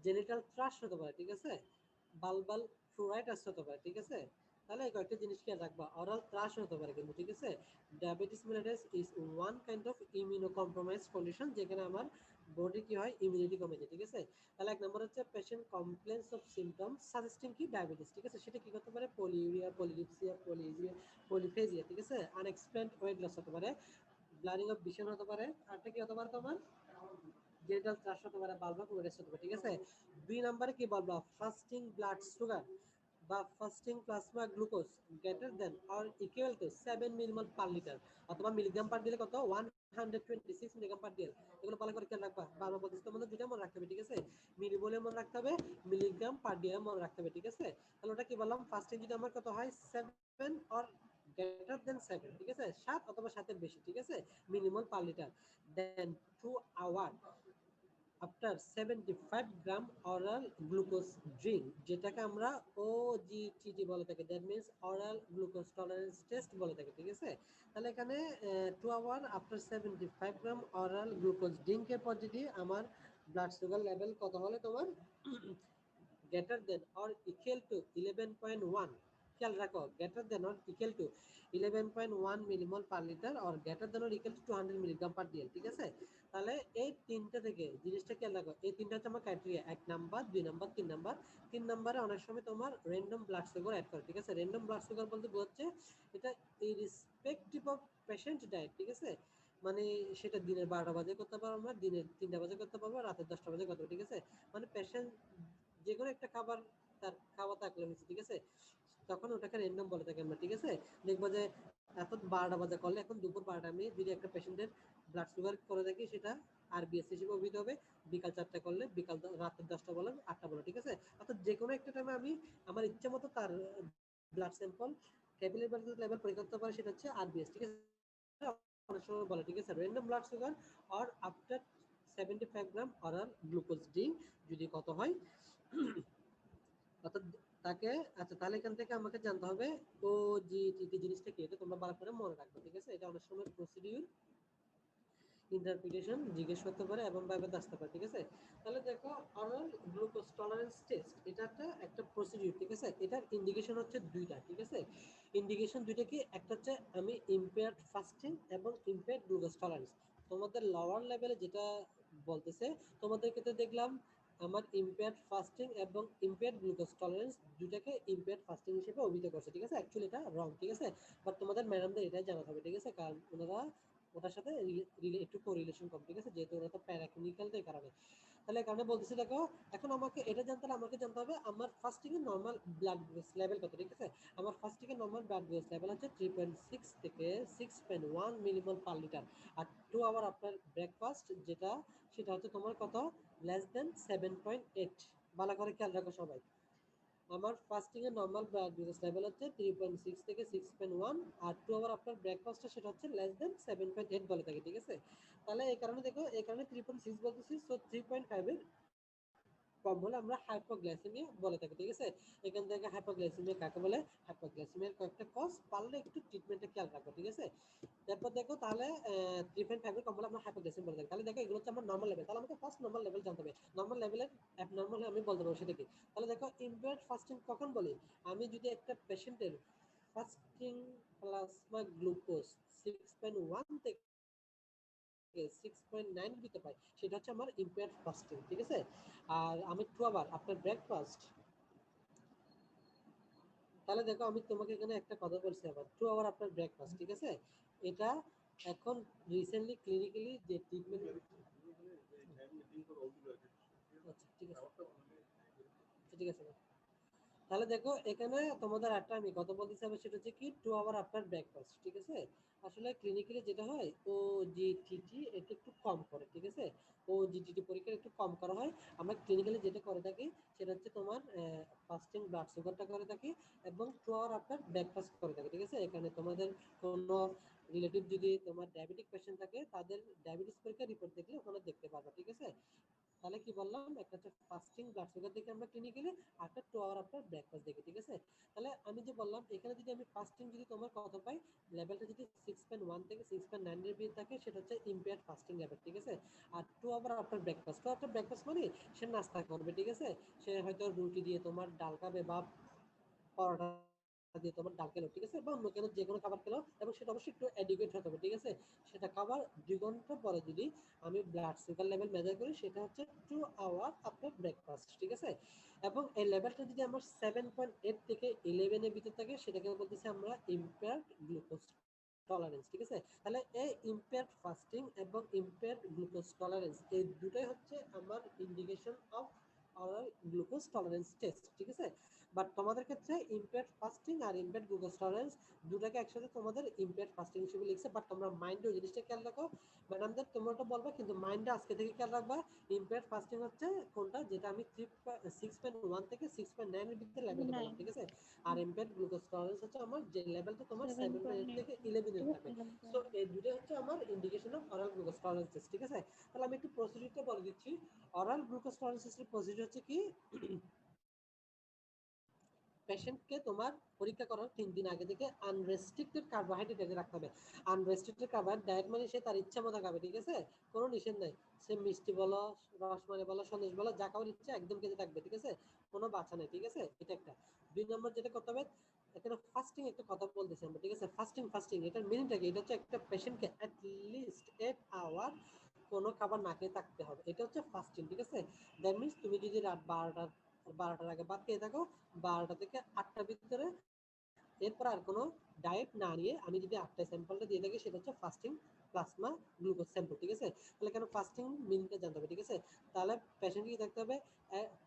জেনিটাল থ্রাশ হতে পারে, ঠিক আছে, বালবাল ফ্লোরাইটাস হতে পারে, ঠিক আছে। তাহলে এই কয়েকটা জিনিস খেয়াল রাখবা। অরাল থ্রাশ হতে পারে কিন্তু, ঠিক আছে। Diabetes mellitus is one kind of immuno compromise condition, যেখানে আমার বডি কি হয়, ইমিউনিটি কমে যায়, ঠিক আছে। তাহলে এক নম্বর হচ্ছে patient complains of symptoms suggesting কি ডায়াবেটিস, ঠিক আছে। সেটা কি করতে পারে, পলিউরিয়া, পলিডিপসিয়া, পলিজিয়া, পলিফেজিয়া, ঠিক আছে। আনএক্সপ্লেইনড ওয়েট লস হতে পারে, ব্লারিং অফ ভিশন হতে পারে, আরটা কি হতে পারে তোমার, জেনিটাল থ্রাশ হতে পারে, বালবা ফ্লোরাইটাস হতে পারে, ঠিক আছে। 2 নম্বরে কি বলবা, ফাস্টিং ব্লাড সুগার বা fasting plasma glucose greater than or equal to 7 millimole per litre, অথবা মিলিগ্রাম পার দিলে কত, 126 মিলিগ্রাম পার দিল। এগুলো ভালো করে খেয়াল রাখবা। বারবার বলতেছি তোমাদের দুইটা মনে রাখতে হবে, ঠিক আছে। মিলিমোলে মনে রাখতে হবে, মিলিগ্রাম পার দিলে মনে রাখতে হবে, ঠিক আছে। তাহলে ওটা কি বললাম, ফাস্টিং যদি আমার কত হয়, 7 অর গ্রেটার দেন 7, ঠিক আছে, 7 অথবা 7 এর বেশি, ঠিক আছে, মিলিমোল পার লিটার। দেন 2 hour after 75 gram oral glucose drink, যেটাকে আমরা ওজিটিটি বলে থাকি, that means oral glucose tolerance test বলে থাকি, ঠিক আছে। তাহলে এখানে 2 hour after 75 gram oral glucose ড্রিঙ্কের পর যদি আমার ব্লাড সুগার লেভেল কত হলে তোমার greater than or equal to 11.1, খেয়াল রাখো, greater than or equal to 11.1 millimole per litre or greater than or equal to 200 milligram per DL, ঠিক আছে। তাহলে এই তিনটা থেকে জিনিসটা খেয়াল রাখো, এই তিনটা হচ্ছে আমার ক্রাইটেরিয়া, 1 নাম্বার, 2 নাম্বার, 3 নাম্বার। 3 নাম্বারে অনেক সময় তোমার র্যান্ডম ব্লাড সুগার অ্যাড করে, ঠিক আছে। র্যান্ডম ব্লাড সুগার বলতে বোঝাচ্ছে এটা ইররেসপেক্টিভ অফ পেশেন্ট ডায়েট, ঠিক আছে। মানে সেটা দিনের 12টা বাজে করতে পারবো আমরা, দিনের 3টা বাজে করতে পারবো, রাতের 10টা বাজে করতে পারবো, ঠিক আছে। মানে পেশেন্ট যে কোনো একটা খাবার তার খাওয়া থাকলে হয়েছে, ঠিক আছে, তখন ওটাকে র্যান্ডম বলে থাকি আমরা, ঠিক আছে। দেখবো যে এত 12টা বাজে করলে, এখন দুপুর 12টা আমি যদি একটা পেশেন্টের ব্লাড সুগার করে থাকি, সেটা আরবিএস হিসেবে অভিহিত হবে। বিকাল 4টা করলে, বিকাল রাতের 10টা বলে, 8টা বলে, ঠিক আছে। অর্থাৎ যে কোনো একটা টাইমে আমি আমার ইচ্ছা মতো তার ব্লাড স্যাম্পল ক্যাপিলারি লেভেল পরীক্ষা করতে পারি, সেটা হচ্ছে আরবিএস, ঠিক আছে। অনেক সময় বলে, ঠিক আছে, random blood sugar or after 75 gram oral glucose drink যদি কত হয়, অর্থাৎ তাকে, আচ্ছা তাহলে এখান থেকে আমাকে জানতে হবে ওজিটিটি জিনিসটা কি, এটা তোমরা ভালো করে মনে রাখবে, ঠিক আছে। এটা অনেক সময় প্রসিডিউর, ইন্টারপ্রিটেশন জিজ্ঞেস করতে পারে এবং ভাইভাতে আসতে পারে, ঠিক আছে। তাহলে দেখো, অরাল গ্লুকোজ টলারেন্স টেস্ট, এটা একটা প্রসিডিউর, ঠিক আছে। এটার ইন্ডিকেশন হচ্ছে দুইটা, ঠিক আছে। ইন্ডিকেশন দুইটা কি, একটা হচ্ছে আমি ইম্পেয়ার্ড ফাস্টিং এবং ইম্পেয়ার্ড গ্লুকোজ টলারেন্স। তোমাদের লোয়ার লেভেলে যেটা বলতেছে, তোমাদের ক্ষেত্রে দেখলাম আমার ইম্পেয়ার্ড ফাস্টিং এবং ইম্পেয়ার্ড গ্লুকোজ টলারেন্স দুটাকে ইম্পেয়ার্ড ফাস্টিং হিসেবে অভিহিত করছে, ঠিক আছে। অ্যাকচুয়ালি এটা রং, ঠিক আছে। বাট তোমাদের ম্যাডামদের এটাই জানাতে হবে, ঠিক আছে, কারণ ওনারা ওটার সাথে একটু কোরিলেশন কম, ঠিক আছে, যেহেতু ওরা তো প্যারাক্লিনিক্যাল, এই কারণে। তাহলে এই কারণে বলতেছি, দেখো এখন আমাকে এটা জানতে হলে আমাকে জানতে হবে আমার ফাস্টিং এর নরমাল ব্লাড গ্লুকোজ লেভেল কত, ঠিক আছে। আমার ফাস্টিং এর নরমাল ব্লাড গ্লুকোজ লেভেল হচ্ছে 3.6 থেকে 6.1 মিলিমোল পার লিটার। আর 2 আওয়ার আফটার ব্রেকফাস্ট যেটা, সেটা হচ্ছে তোমার কত, লেস দেন 7.8। ভালো করে খেয়াল রাখো সবাই। আমার ফাস্টিং এর নরমাল ব্লাড গ্লুকোজ লেভেল হচ্ছে 3.6 থেকে 6.1, আর 2 আওয়ার আফটার ব্রেকফাস্ট সেটা হচ্ছে লেস দেন 7.8 বলে থাকে, ঠিক আছে। তাহলে এই কারণে দেখো, এই কারণে 3.6 বলতেছি, সো 3.5 এর কম হলে আমরা হাইপোগ্লাইসেমিয়া বলে থাকি, ঠিক আছে। এখান থেকে হাইপোগ্লাইসেমিয়া কাকে বলে, হাইপোগ্লাইসেমিয়ার কয়েকটা কজ পারলে একটু ট্রিটমেন্টে খেয়াল রাখো, ঠিক আছে। তারপর দেখো, তাহলে 3.5 এর কম হলে আমরা হাইপোগ্লাইসেমিয়া বলে থাকি। তাহলে দেখো, এগুলো হচ্ছে আমার নরমাল লেভেল। তাহলে আমাকে ফার্স্ট নরমাল লেভেল জানতে হবে। নরমাল লেভেলের অ্যাবনরমাল আমি বলতে পারবো সেটা কি। তাহলে দেখো, ইম্পেয়ার্ড ফাস্টিং কখন বলি, আমি যদি একটা পেশেন্টের ফাস্টিং প্লাজমা গ্লুকোজ 6.1 থেকে 6.9 দিতে পাই, সেটা হচ্ছে আমার ইম্পেয়ার্ড ফাস্টিং, ঠিক আছে। আর আমি 2 আওয়ার আফটার ব্রেকফাস্ট, তাহলে দেখো আমি তোমাকে এখানে একটা কথা বলছি, আবার 2 আওয়ার আফটার ব্রেকফাস্ট, ঠিক আছে। এটা এখন রিসেন্টলি ক্লিনিক্যালি যে ট্রিটমেন্ট, আচ্ছা ঠিক আছে, ঠিক আছে। তাহলে দেখো, এখানে তোমাদের একটা আমি কথা বলতেছি, আবার সেটা হচ্ছে কি 2 আওয়ার আফটার ব্রেকফাস্ট, ঠিক আছে। আসলে ক্লিনিক্যালি যেটা হয়, ও জিটিটি এটা একটু কম করে, ঠিক আছে। ও জিটিটি পরীক্ষা একটু কম করা হয়। আমরা ক্লিনিক্যালি যেটা করে থাকি, সেটা হচ্ছে তোমার ফাস্টিং ব্লাড সুগারটা করে থাকি এবং 2 আওয়ার আফটার ব্রেকফাস্ট করে থাকি, ঠিক আছে। এখানে তোমাদের কোনো রিলেটিভ যদি তোমার ডায়াবেটিক পেশেন্ট থাকে, তাদের ডায়াবেটিস পরীক্ষা রিপোর্ট দেখলে ওখানে দেখতে পারবে, ঠিক আছে। তাহলে কি বললাম, একটা হচ্ছে ফাস্টিং ব্লাড সুগার দেখে আমরা ক্লিনিক্যালি, আর একটা 2 আওয়ার আফটার ব্রেকফাস্ট দেখি, ঠিক আছে। তাহলে আমি যে বললাম এখানে যদি আমি ফাস্টিং যদি তোমার কত পাই, লেভেলটা যদি 6.1 থেকে 6.9 এর ভিতরে থাকে সেটা হচ্ছে ইম্পেয়ার্ড ফাস্টিং লেভেল, ঠিক আছে। আর 2 hour after breakfast, 2 after breakfast মানে সে নাস্তা করবে, ঠিক আছে। সে হয়তো রুটি দিয়ে তোমার ডাল খাবে বা পরোটা দিয়ে তোমার ডাল খেলো, ঠিক আছে, বা অন্য কোনো যে কোনো খাবার খেলো, এবং সেটা অবশ্যই একটু এডুকেট হতে হবে, ঠিক আছে। সেটা খাবার 2 ঘন্টা পরে যদি আমি ব্লাড সুগার লেভেল মেজার করি, সেটা হচ্ছে 2 আওয়ার আফটার ব্রেকফাস্ট, ঠিক আছে। এবং এই লেভেলটা যদি আমার 7.8 থেকে 11 এর ভিতর থাকে, সেটাকে বলতেছি আমরা ইম্পেয়ার্ড গ্লুকোজ টলারেন্স, ঠিক আছে। তাহলে এই ইম্পেয়ার্ড ফাস্টিং এবং ইম্পেয়ার্ড গ্লুকোজ টলারেন্স, এই দুটাই হচ্ছে আমার indication of oral glucose tolerance test, ঠিক আছে। বাট তোমাদের ক্ষেত্রে ইম্পেয়ার্ড ফাস্টিং আর ইম্পেয়ার্ড গ্লুকোজ টলারেন্স দুটাকে একসাথে তোমাদের ইম্পেয়ার্ড ফাস্টিং হিসেবে লিখছে। বাট তোমরা মাইন্ডে ওই জিনিসটা খেয়াল রাখো, ম্যাডামদের তোমরা ওটা বলবা, কিন্তু মাইন্ডে আজকে থেকে খেয়াল রাখবা ইম্পেয়ার্ড ফাস্টিং হচ্ছে কোনটা, যেটা আমি 6.1 থেকে 6.9 এর ভিতরে লেভেলটা বললাম, ঠিক আছে। আর ইম্পেয়ার্ড গ্লুকোজ টলারেন্স হচ্ছে আমার যে লেভেলটা তোমার 7.8 থেকে 11 এর থাকে। সো এই দুটোই হচ্ছে আমার indication of oral glucose tolerance test, ঠিক আছে। তাহলে আমি একটু প্রসিডিউরটা বলে দিচ্ছি। অরাল গ্লুকোজ টলারেন্স টেস্টের প্রসিডিউর হচ্ছে কি, পেশেন্টকে তোমার পরীক্ষা করার 3 দিন আগে থেকে আনরেস্ট্রিক্টেড কার্বোহাইড্রেট এনে রাখতে হবে। আনরেস্ট্রিক্টেড কার্বোহাইড্রেট ডায়েট মানে সে তার ইচ্ছা মতো খাবে, ঠিক আছে, কোনো নিষেধ নাই। সে মিষ্টি বলো, রসমালাই বলো, সন্দেশ বলো, যা খাওয়ার ইচ্ছা একদম খেতে থাকবে, ঠিক আছে, কোনো বাচ্চা নেই, ঠিক আছে। এটা একটা। 2 নম্বর যেটা করতে হবে, এখানে ফাস্টিং একটা কথা বলতেছি আমরা, ঠিক আছে। ফাস্টিং এটার মিনিংটা কি, এটা হচ্ছে একটা পেশেন্টকে অ্যাট লিস্ট 8 আওয়ার কোনো খাবার না খেয়ে থাকতে হবে, এটা হচ্ছে ফাস্টিং, ঠিক আছে। দ্যাট মিনস তুমি যদি রাত 12টার আগে ভাত খেয়ে থাকো, 12টা থেকে 8টার ভিতরে, এরপর আর কোনো ডায়েট না নিয়ে আমি যদি 8টায় স্যাম্পলটা দিয়ে থাকি, সেটা হচ্ছে ফাস্টিং প্লাজমা গ্লুকোজ স্যাম্পল, ঠিক আছে। তাহলে কেন ফাস্টিং মিনটা জানতে হবে, ঠিক আছে। তাহলে পেশেন্টকে কি থাকতে হবে,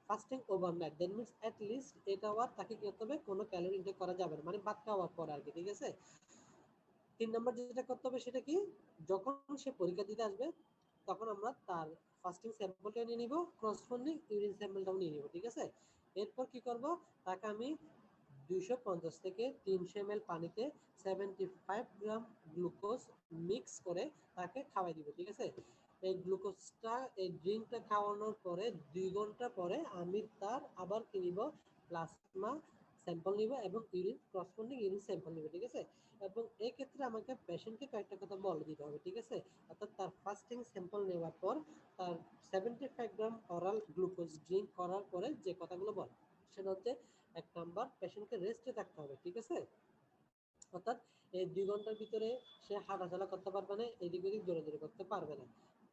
fasting overnight, that means at least 8 hour তাকে কি করতে হবে, কোনো ক্যালোরি ইনটেক করা যাবে না, মানে ভাত খাওয়ার পর আর কি, ঠিক আছে। 3 নম্বর যেটা করতে হবে সেটা কি, যখন সে পরীক্ষা দিতে আসবে তখন আমরা তার ফাস্টিং স্যাম্পলটা নিয়ে নিব, করসপন্ডিং ইউরিন স্যাম্পলটাও নিয়ে নিব, ঠিক আছে। এরপর কি করব, তাকে আমি 250 থেকে 300 ml পানিতে 75 গ্রাম গ্লুকোজ মিক্স করে তাকে খাওয়াই দিব, ঠিক আছে। এই গ্লুকোজটা, এই ড্রিঙ্কটা খাওয়ানোর পরে 2 ঘন্টা পরে আমি তার আবার কি নিব, প্লাজমা স্যাম্পল নিব এবং ইউরিন করসপন্ডিং ইউরিন স্যাম্পল নিব, ঠিক আছে। এবং এই ক্ষেত্রে আমাকে পেশেন্টকে কয়েকটা কথা বলে দিতে হবে, ঠিক আছে। অর্থাৎ তার ফাস্টিং স্যাম্পল নেওয়ার পর তার 75 গ্রাম অরাল গ্লুকোজ ড্রিঙ্ক করার পরে যে কথাগুলো বল, সেটা হচ্ছে 1 নাম্বার, পেশেন্টকে রেস্টে থাকতে হবে, ঠিক আছে। অর্থাৎ এই 2 ঘন্টার ভিতরে সে হাঁটাচলা করতে পারবে না, এদিক ওদিক দৌড়াদৌড়ি করতে পারবে না।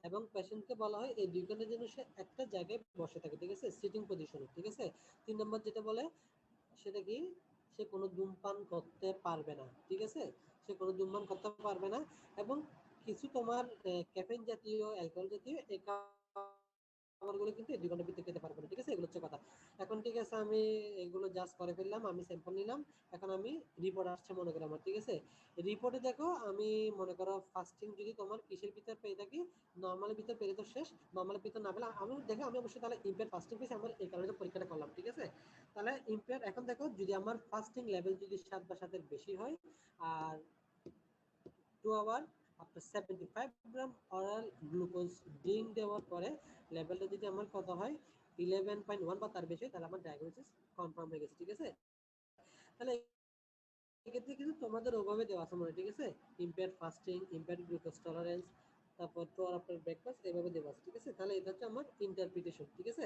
এবং পেশেন্টকে বলা হয় এই 2 ঘন্টার জন্য সে একটা জায়গায় বসে থাকে, ঠিক আছে, সিটিং পজিশনে, ঠিক আছে। 3 নম্বর যেটা বলে সেটা কি, সে কোনো ধূমপান করতে পারবে না, ঠিক আছে। সে কোনো ধূমপান করতে পারবে না, এবং কিছু তোমার ক্যাফেইন জাতীয়, অ্যালকোহল জাতীয় এই খাবারগুলো কিন্তু এই 2 ঘন্টার ভিতরে খেতে পারবে না, ঠিক আছে। এগুলো হচ্ছে কথা। এখন ঠিক আছে, আমি এগুলো জাস্ট করে ফেললাম, আমি স্যাম্পল নিলাম। এখন আমি রিপোর্ট আসছে মনে করো আমার, ঠিক আছে। রিপোর্টে দেখো আমি মনে করো ফাস্টিং যদি তোমার কিসের ভিতর পেয়ে থাকি, নর্মালের ভিতর পেলে তো শেষ, নর্মালের ভিতর না পেলে আমি দেখো, আমি অবশ্যই তাহলে ইম্পেয়ার ফাস্টিং পেয়েছি, আমার এই কারণে পরীক্ষাটা করলাম, ঠিক আছে। তাহলে ইম্পেয়ার, এখন দেখো যদি আমার ফাস্টিং লেভেল যদি 7 বা 7 এর বেশি হয়, আর 2 hour after 75 gram oral glucose drink দেওয়ার পরে লেভেলটা যদি আমার কত হয়, 11.1 বা তার বেশি, তাহলে আমার ডায়াগনোসিস কনফার্ম হয়ে গেছে, ঠিক আছে। তাহলে এক্ষেত্রে কিন্তু তোমাদের ওভাবে দেওয়া আছে মনে, ঠিক আছে। Impaired fasting, impaired glucose tolerance, তারপর 2 আওয়ার আফটার ব্রেকফাস্ট, এইভাবে দেওয়া আছে, ঠিক আছে। তাহলে এটা হচ্ছে আমার ইন্টারপ্রিটেশন, ঠিক আছে।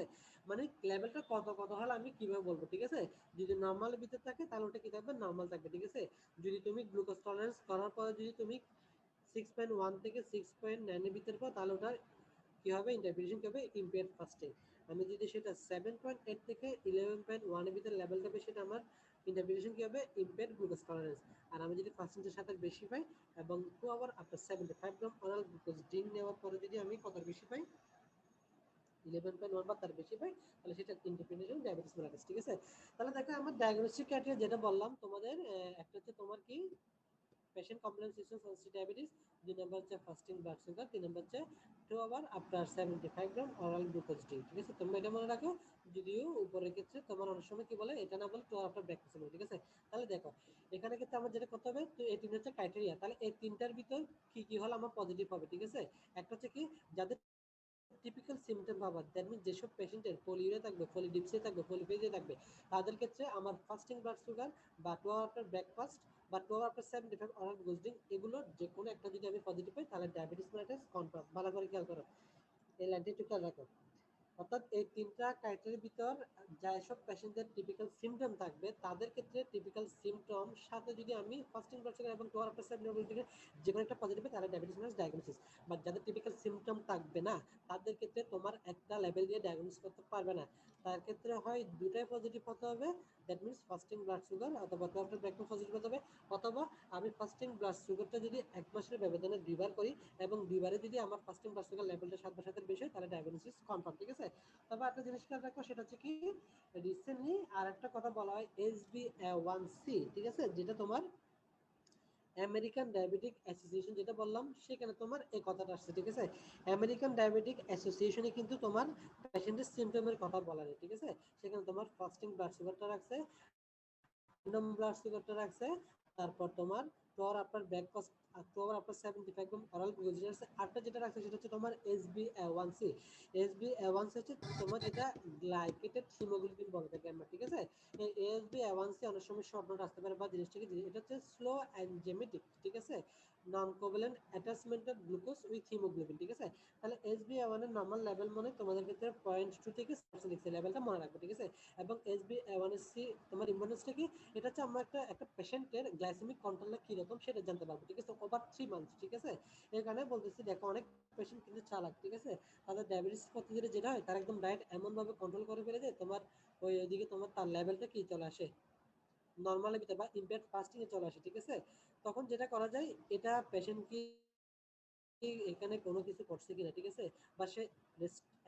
মানে লেভেলটা কত কত হলে আমি কিভাবে বলবো, ঠিক আছে। যদি নর্মালের ভিতর থাকে তাহলে ওটা কি থাকবে, নর্মাল থাকবে, ঠিক আছে। যদি তুমি গ্লুকোজ টলারেন্স করার পরে যদি তুমি 6.1 থেকে 6.9 এর ভিতরে পাও, তাহলে ওটা কি হবে, ইন্টারপ্রিটেশন কি হবে, ইম্পেয়ার্ড ফাস্টিং। আমি যদি সেটা 7.8 থেকে 11.1 এর ভিতরে লেভেল থাকবে, সেটা আমার ইন্টারপ্রিটেশন কি হবে, ইম্পেয়ার্ড গ্লুকোজ টলারেন্স। আর আমি যদি ফাস্টিংয়ের সাথে বেশি পাই এবং 2 hour after 75 gram oral glucose drink নেওয়ার পরে যদি আমি কত বেশি পাই, 11.1 বা তার বেশি পাই, তাহলে সেটা ইন্টারপ্রিটেশন ডায়াবেটিস মেলাইটিস, ঠিক আছে। তাহলে দেখো আমার ডায়াগনস্টিক ক্রাইটেরিয়া যেটা বললাম তোমাদের, একটা হচ্ছে তোমার কি, patient complain system sensitive diabetes, 2 নম্বর হচ্ছে ফাস্টিং ব্লাড সুগার, 3 নম্বর হচ্ছে 2 hour after 75 gram oral glucose drink, ঠিক আছে। তোমরা এটা মনে রাখো, যদিও উপরের ক্ষেত্রে তোমার অনেক সময় কি বলে, এটা না বলে 2 আওয়ার আফটার ব্রেকফাস্ট, ঠিক আছে। তাহলে দেখো এখানে ক্ষেত্রে আমার যেটা করতে হবে, তো এই 3 হচ্ছে ক্রাইটেরিয়া। তাহলে এই 3টার ভিতর কি কি হলে আমার পজিটিভ হবে, ঠিক আছে। একটা হচ্ছে কি, যাদের টিপিক্যাল সিমটম পাবা, দ্যাট মিনস যেসব পেশেন্টের পলিউরিয়া থাকবে, পলিডিপসিয়া থাকবে, পলিফেজিয়া থাকবে, তাদের ক্ষেত্রে আমার ফাস্টিং ব্লাড সুগার বা 2 আওয়ার আফটার ব্রেকফাস্ট বা 2 আওয়ার আফটার 75 অরাল গোজডিং, এগুলো যে কোনো একটা যদি আমি পজিটিভ পাই তাহলে ডায়াবেটিস মেলাইটিস কনফার্ম। ভালো করে খেয়াল করো, এই লাইনটি একটু খেয়াল রাখো। অর্থাৎ এই তিনটা ক্রাইটেরিয়ার ভিতর যেসব পেশেন্টদের টিপিক্যাল সিমটম থাকবে তাদের ক্ষেত্রে টিপিক্যাল সিমটম সাথে যদি আমি ফাস্টিং ব্লাড সুগার এবং 2 আওয়ার আফটার 75 যে কোনো একটা পজিটিভ পাই তাহলে ডায়াবেটিস মেলাইটিস ডায়াগনোসিস। বাট যাদের টিপিক্যাল সিমটম থাকবে না তাদের ক্ষেত্রে তোমার একটা লেভেল দিয়ে ডায়াগনোস করতে পারবে না, তার ক্ষেত্রে হয় দুটাই পজিটিভ হতে হবে, that means fasting blood sugar অথবা 2 আফটার ব্রেকফাস্ট পজিটিভ হতে হবে, অথবা আমি ফাস্টিং ব্লাড সুগারটা যদি 1 মাসের ব্যবধানে 2বার করি এবং 2বারে যদি আমার ফাস্টিং ব্লাড সুগার লেভেলটা 7 বা 7-এর বেশি হয় তাহলে ডায়াগনোসিস কনফার্ম। ঠিক আছে, তবে একটা জিনিস খেয়াল রাখো, সেটা হচ্ছে কি রিসেন্টলি আর একটা কথা বলা হয় HbA1c, ঠিক আছে, যেটা তোমার আমেরিকান ডায়াবেটিক অ্যাসোসিয়েশন যেটা বললাম সেখানে তোমার এই কথাটা আসছে। ঠিক আছে, আমেরিকান ডায়াবেটিক অ্যাসোসিয়েশনে কিন্তু তোমার পেশেন্টের সিমটমের কথা বলা নেই। ঠিক আছে, সেখানে তোমার ফাস্টিং ব্লাড সুগারটা রাখছে, র্যান্ডম ব্লাড সুগারটা রাখছে, তারপর তোমার 2 hour after breakfast, 2 hour after 75 oral glucose আছে, আরটা যেটা রাখছে সেটা হচ্ছে তোমার HbA1c। HbA1c হচ্ছে তোমার যেটা গ্লাইকেটেড হিমোগ্লোবিন বলে থাকি আমরা। ঠিক আছে, এই HbA1c অনেক সময় শর্ট নোট আসতে পারে বা জিনিসটা কি, এটা হচ্ছে স্লো এনজাইমেটিক, ঠিক আছে, নন কোভ্যালেন্ট অ্যাটাচমেন্টেড গ্লুকোজ উইথ হিমোগ্লোবিন। ঠিক আছে, তাহলে HbA1 এর নরমাল লেভেল মানে তোমাদের ক্ষেত্রে 0.2 থেকে 6 লিখছে, লেভেলটা মনে রাখবে। ঠিক আছে, এবং HbA1c তোমার ইম্পর্টেন্সটা কি, এটা হচ্ছে আমরা একটা পেশেন্টের গ্লাইসেমিক কন্ট্রোলটা কিরকম সেটা জানতে পারবো। ঠিক আছে, ওভার 3 মান্থস। ঠিক আছে, এই কারণে বলতেছি, দেখো অনেক পেশেন্ট কিন্তু চালাক। ঠিক আছে, তাদের ডায়াবেটিস প্রতিদিনে যেটা হয় তারা একদম ডায়েট এমন ভাবে কন্ট্রোল করে ফেলে যে তোমার ওইদিকে তোমার তার লেভেলটা কি চলে আসে নর্মালের ভিতরে বা ইম্পেয়ার্ড ফাস্টিং এ চলে আসে। ঠিক আছে, তখন যেটা করা যায়, এটা পেশেন্ট কি এখানে কোনো কিছু করছে কিনা, ঠিক আছে, বা সে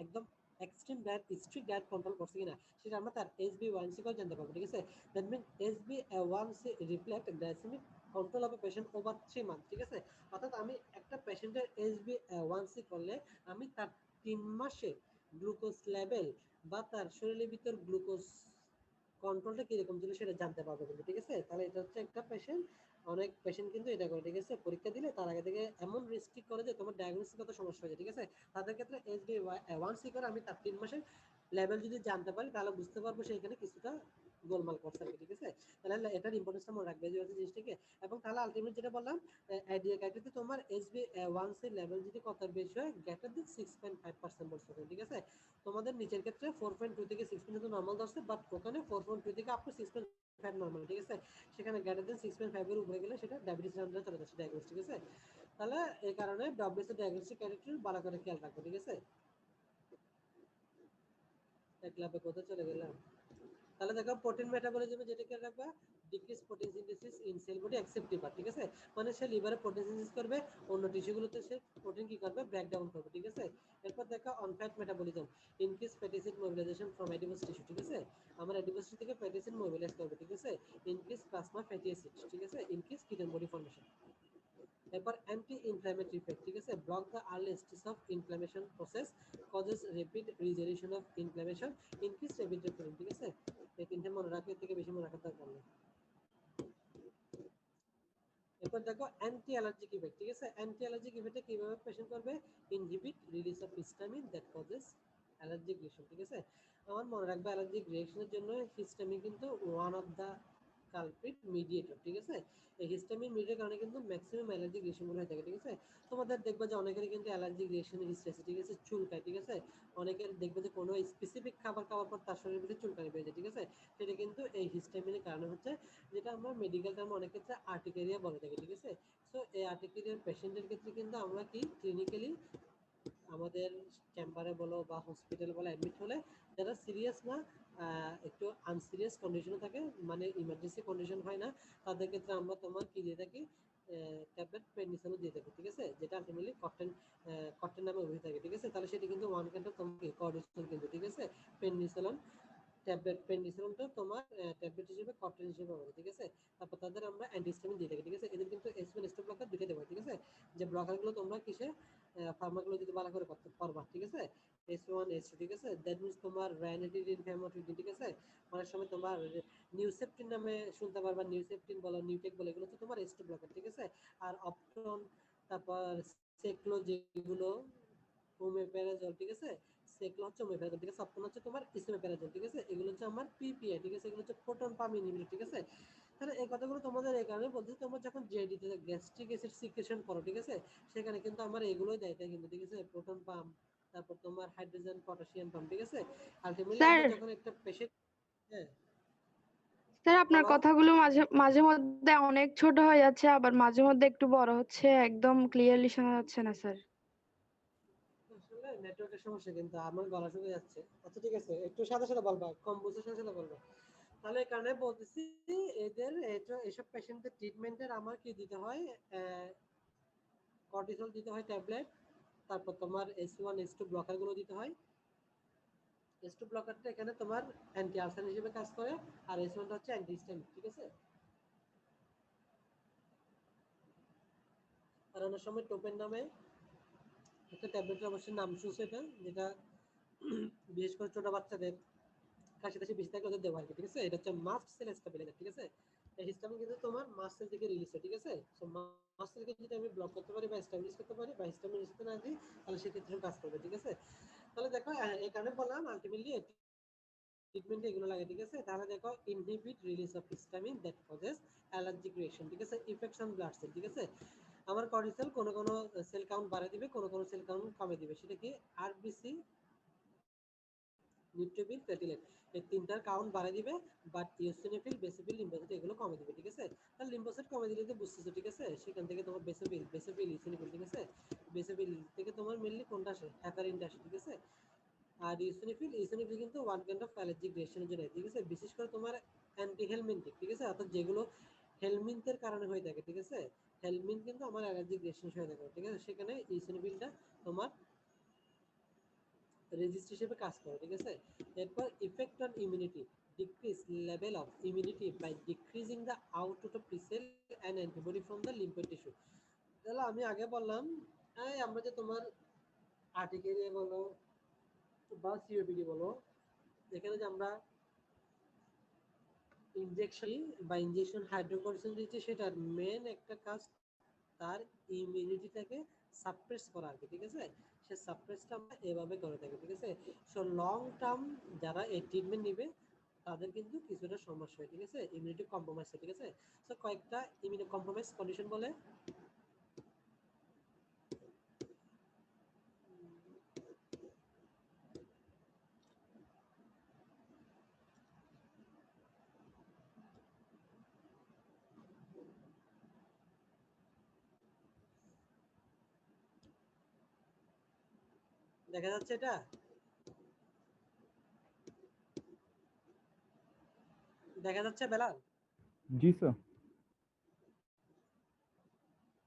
একদম extreme diet strict diet control করছে কিনা সেটা আমরা তার HbA1c করে জানতে পারবো। ঠিক আছে, that mean HbA1c reflect glycaemic control of a patient over 3 month. ঠিক আছে, অর্থাৎ আমি একটা পেশেন্টের HbA1c করলে আমি তার 3 মাসে গ্লুকোজ লেভেল বা তার শরীরের ভিতর গ্লুকোজ কন্ট্রোলটা কিরকম ছিল সেটা জানতে পারবো কিন্তু। ঠিক আছে, তাহলে এটা হচ্ছে একটা পেশেন্ট, অনেক পেশেন্ট কিন্তু এটা করে। ঠিক আছে, পরীক্ষা দিলে তার আগে থেকে এমন রেস্ট্রিক্ট করে যে তোমার ডায়াগনোসিসগত সমস্যা হয়ে যায়। ঠিক আছে, তাদের ক্ষেত্রে HbA1c করে আমি তার 3 মাসের লেভেল যদি জানতে পারি তাহলে বুঝতে পারবো সেখানে কিছুটা গোলমাল করছে আর কি। ঠিক আছে, তাহলে এটার ইম্পর্টেন্সটা মনে রাখবে যে জিনিসটাকে। এবং তাহলে আলটিমেট যেটা বললাম, আইডিয়া ক্রাইটেরিয়াতে তোমার HbA1c লেভেল যদি কত বেশি হয়, গ্রেটার দেন 6.5% বলছে। ঠিক আছে, তোমাদের নিচের ক্ষেত্রে 4.2 থেকে 6 পর্যন্ত নরমাল ধরছে, বাট ওখানে 4.2 থেকে আপ টু 6.5 নরমাল। ঠিক আছে, সেখানে গ্রেটার দেন 6.5 এর উপরে গেলে সেটা ডায়াবেটিস আন্ডারে চলে যাচ্ছে ডায়াগনোস। ঠিক আছে, তাহলে এই কারণে ডায়াবেটিস ডায়াগনোস্টিক ক্রাইটেরিয়া ভালো করে খেয়াল রাখো। ঠিক আছে, একলাপে কোথায় চলে গেলাম, তাহলে দেখো প্রোটিন মেটাবলিজমে যেটা খেয়াল রাখবা, decrease protein synthesis in sell body except liver. ঠিক আছে, মানে সে লিভারে প্রোটিন সিনথেসিস করবে, অন্য টিস্যুগুলোতে সে প্রোটিন কি করবে, ব্রেক ডাউন করবে। ঠিক আছে, এরপর দেখো on fat metabolism, increase fatty acid mobilisation from adipose tissue. ঠিক আছে, আমার অ্যাডিপোজ টিস্যু থেকে ফ্যাটি অ্যাসিড মোবিলাইজ করবে। ঠিক আছে, ইনক্রিজ প্লাজমা ফ্যাটি অ্যাসিড। ঠিক আছে, ইনক্রিজ কিটোন বডি ফর্মেশন। এরপর অ্যান্টি ইনফ্ল্যামেটরি ইফেক্ট। ঠিক আছে, block the early stage of inflammation process, causes rapid regeneration of inflammation, increase rapid reporting. ঠিক আছে, এই তিনটে মনে রাখবে, থেকে বেশি মনে রাখার দরকার নেই। এরপর দেখো অ্যান্টি অ্যালার্জিক ইফেক্ট। ঠিক আছে, অ্যান্টি অ্যালার্জিক ইফেক্টে কিভাবে পেশেন্ট করবে, inhibit release of histamine that causes allergic reaction. ঠিক আছে, আমার মনে রাখবে অ্যালার্জিক রিঅ্যাকশনের জন্য হিস্টামিন কিন্তু one of the culprit mediator. ঠিক আছে, এই হিস্টামিন মিডিয়েটের কারণে কিন্তু ম্যাক্সিমাম অ্যালার্জিক রিঅ্যাকশনগুলো হয়ে থাকে। ঠিক আছে, তোমাদের দেখবে যে অনেকেরই কিন্তু অ্যালার্জিক রিঅ্যাকশনের হিস্ট্রি আছে। ঠিক আছে, চুলকায়। ঠিক আছে, অনেকের দেখবে যে কোনো স্পেসিফিক খাবার খাওয়ার পর তার শরীরের ভিতরে চুলকানি পেয়ে যায়। ঠিক আছে, সেটা কিন্তু এই হিস্টামিনের কারণে হচ্ছে, যেটা আমরা মেডিকেল টার্মে অনেক ক্ষেত্রে আর্টিকেরিয়া বলে থাকি। ঠিক আছে, সো এই আর্টিকেরিয়ার পেশেন্টের ক্ষেত্রে কিন্তু আমরা কি ক্লিনিক্যালি আমাদের চেম্বারে বলো বা হসপিটালে বলো অ্যাডমিট হলে যারা সিরিয়াস না, একটু আনসিরিয়াস কন্ডিশনে থাকে, মানে ইমার্জেন্সি কন্ডিশন হয় না, তাদের ক্ষেত্রে আমরা তোমার কি দিয়ে থাকি, ট্যাবলেট পেনিসিলিন দিয়ে থাকি। ঠিক আছে, যেটা আলটিমেটলি কটন নামে অভিহিত থাকে। ঠিক আছে, তাহলে সেটা কিন্তু ওয়ান কাইন্ড অফ তোমাকে কর্টিসন কিন্তু। ঠিক আছে, পেনিসিলিন ট্যাবলেট, পেনিসিলিনটা তোমার ট্যাবলেট হিসেবে কটন হিসেবে হবে। ঠিক আছে, তারপর তাদের আমরা অ্যান্টিহিস্টামিন দিয়ে থাকি। ঠিক আছে, এদের কিন্তু এসপিএন স্টপ ব্লকার দুটো দেবো। ঠিক আছে, যে ব্লকারগুলো তোমরা কিসে ফার্মাগুলো যদি ভালো করে করতে পারবা। ঠিক আছে, S1 S2। ঠিক আছে, দ্যাট মিনস তোমার র্যানিটিডিন ফ্যামোটিডিন। ঠিক আছে, অনেক সময় তোমার নিউসেপটিন নামে শুনতে পারবা, নিউসেপটিন বলো, নিউটেক বলো, এগুলো তো তোমার স্টপ ব্লকার। ঠিক আছে, আর অপটন, তারপর সেক্লো, যেগুলো ওমেপ্যারাজল, ঠিক আছে, সেগুলো হচ্ছে ওমেপ্যারাজল, ঠিক আছে, সপ্তম হচ্ছে তোমার ইসোমেপ্যারাজল, ঠিক আছে, এগুলো হচ্ছে আমার পিপিআই, ঠিক আছে, এগুলো হচ্ছে প্রোটন পাম্প ইনহিবিটর, ঠিক আছে। তাহলে এই কথাগুলো তোমাদের এই কারণে বলছি, তোমরা যখন জেডিতে গ্যাস্ট্রিক অ্যাসিড সিক্রেশন করো, ঠিক আছে, সেখানে কিন্তু আমার এগুলোই দেয় কিন্তু, ঠিক আছে, প্রোটন পাম্প, তারপর তোমার হাইড্রোজেন পটাশিয়াম পাম্প, ঠিক আছে। আলটিমেটলি স্যার আমরা যখন একটা পেশেন্ট, হ্যাঁ স্যার আপনার বলো। কথাগুলো মাঝে মাঝে মধ্যে অনেক ছোট হয়ে যাচ্ছে, আবার মাঝে মধ্যে একটু বড় হচ্ছে, একদম ক্লিয়ারলি শোনা যাচ্ছে না স্যার। আসলে নেটওয়ার্কের সমস্যা, কিন্তু আমার গলা শুকিয়ে যাচ্ছে। আচ্ছা ঠিক আছে, একটু সাথে সাথে বলবা, কম বুঝে সাথে সাথে বলবা। তাহলে এই কারণে বলতেছি, এদের এসব পেশেন্টদের ট্রিটমেন্টের আমার কি দিতে হয়, কর্টিসল দিতে হয় ট্যাবলেট, তারপর তোমার S1 S2 ব্লকার গুলো দিতে হয়। S2 ব্লকারটা এখানে তোমার অ্যান্টি আলসার হিসেবে কাজ করে, আর S1টা হচ্ছে অ্যান্টি হিস্টামিক, ঠিক আছে। আর অনেক সময় টোপেন নামে একটা ট্যাবলেটের অবশ্যই নাম শুনছে, এটা যেটা বিশেষ করে ছোট বাচ্চাদের কাশি টাশি বেশি থাকলে ওদের দেওয়া হয়, ঠিক আছে। এটা হচ্ছে মাস্ট সেল স্টেবিলাইজার, ঠিক আছে। এই হিস্টামিন কিন্তু তোমার মাস্ট সেল থেকে রিলিজ হয়, ঠিক আছে। সো মাস্ট সেলকে যদি আমি ব্লক করতে পারি বা স্টেবিলাইজ করতে পারি বা হিস্টামিন রিলিজ না দিই, তাহলে সেক্ষেত্রে কাজ করবে, ঠিক আছে। তাহলে দেখো এই কারণে বললাম আলটিমেটলি ট্রিটমেন্টে এগুলো লাগে, ঠিক আছে। তাহলে দেখো, inhibit release of histamine that causes allergic reaction, ঠিক আছে, ইনফেকশন ব্লাড সেল, ঠিক আছে। আমার কর্টিসল কোনো সেল কাউন্ট বাড়ায় দিবে, কোনো সেল কাউন্ট কমে দিবে, সেটা কি আরবিসি, নিউট্রোফিল, প্লেটলেট, এই তিনটার কাউন্ট বাড়ায় দিবে, বাট ইওসিনোফিল, বেসোফিল, লিম্ফোসাইট এগুলো কমে দিবে, ঠিক আছে। তাহলে লিম্ফোসাইট কমে দিলে তো বুঝতেছো, ঠিক আছে, সেখান থেকে তোমার বেসোফিল ইওসিনোফিল, ঠিক আছে, বেসোফিল থেকে তোমার মেইনলি কোনটা আসে, হেপারিনটা আসে, ঠিক আছে। আর ইওসিনোফিল কিন্তু ওয়ান কাইন্ড অফ অ্যালার্জিক রিঅ্যাকশনের জন্য, ঠিক আছে, বিশেষ করে তোমার অ্যান্টি হেলমিনথিক, ঠিক আছে, অর্থাৎ যেগুলো হেলমিনথের কারণে হয়ে থাকে, ঠিক আছে। হেলমিন কিন্তু আমার অ্যালার্জিক রিঅ্যাকশন হয়ে থাকে, ঠিক আছে, সেখানে ইওসিনোফিলটা তোমার রেজিস্ট হিসেবে কাজ করে, ঠিক আছে। এরপর effect on immunity, decrease level of immunity by decreasing the output of T cell and antibody from the lymphoid tissue. তাহলে আমি আগে বললাম, আমরা যে তোমার আর্টিকেরিয়া বলো বা সিওপিডি বলো, এখানে যে আমরা ইনজেকশন হাইড্রোকর্টিসন দিচ্ছি, সেটার মেন একটা কাজ তার ইমিউনিটিটাকে সাপ্রেস করা আর কি, ঠিক আছে। সে সাপ্রেসটা আমরা এভাবে করে থাকি, ঠিক আছে। সো লং টার্ম যারা এই ট্রিটমেন্ট নিবে তাদের কিন্তু কিছুটা সমস্যা হয়, ঠিক আছে, ইমিউনিটি কম্প্রোমাইজ হয়, ঠিক আছে। সো কয়েকটা ইমিউনো কম্প্রোমাইজ কন্ডিশন বলে, দেখা যাচ্ছে এটা, দেখা যাচ্ছে বেলাল? জি স্যার।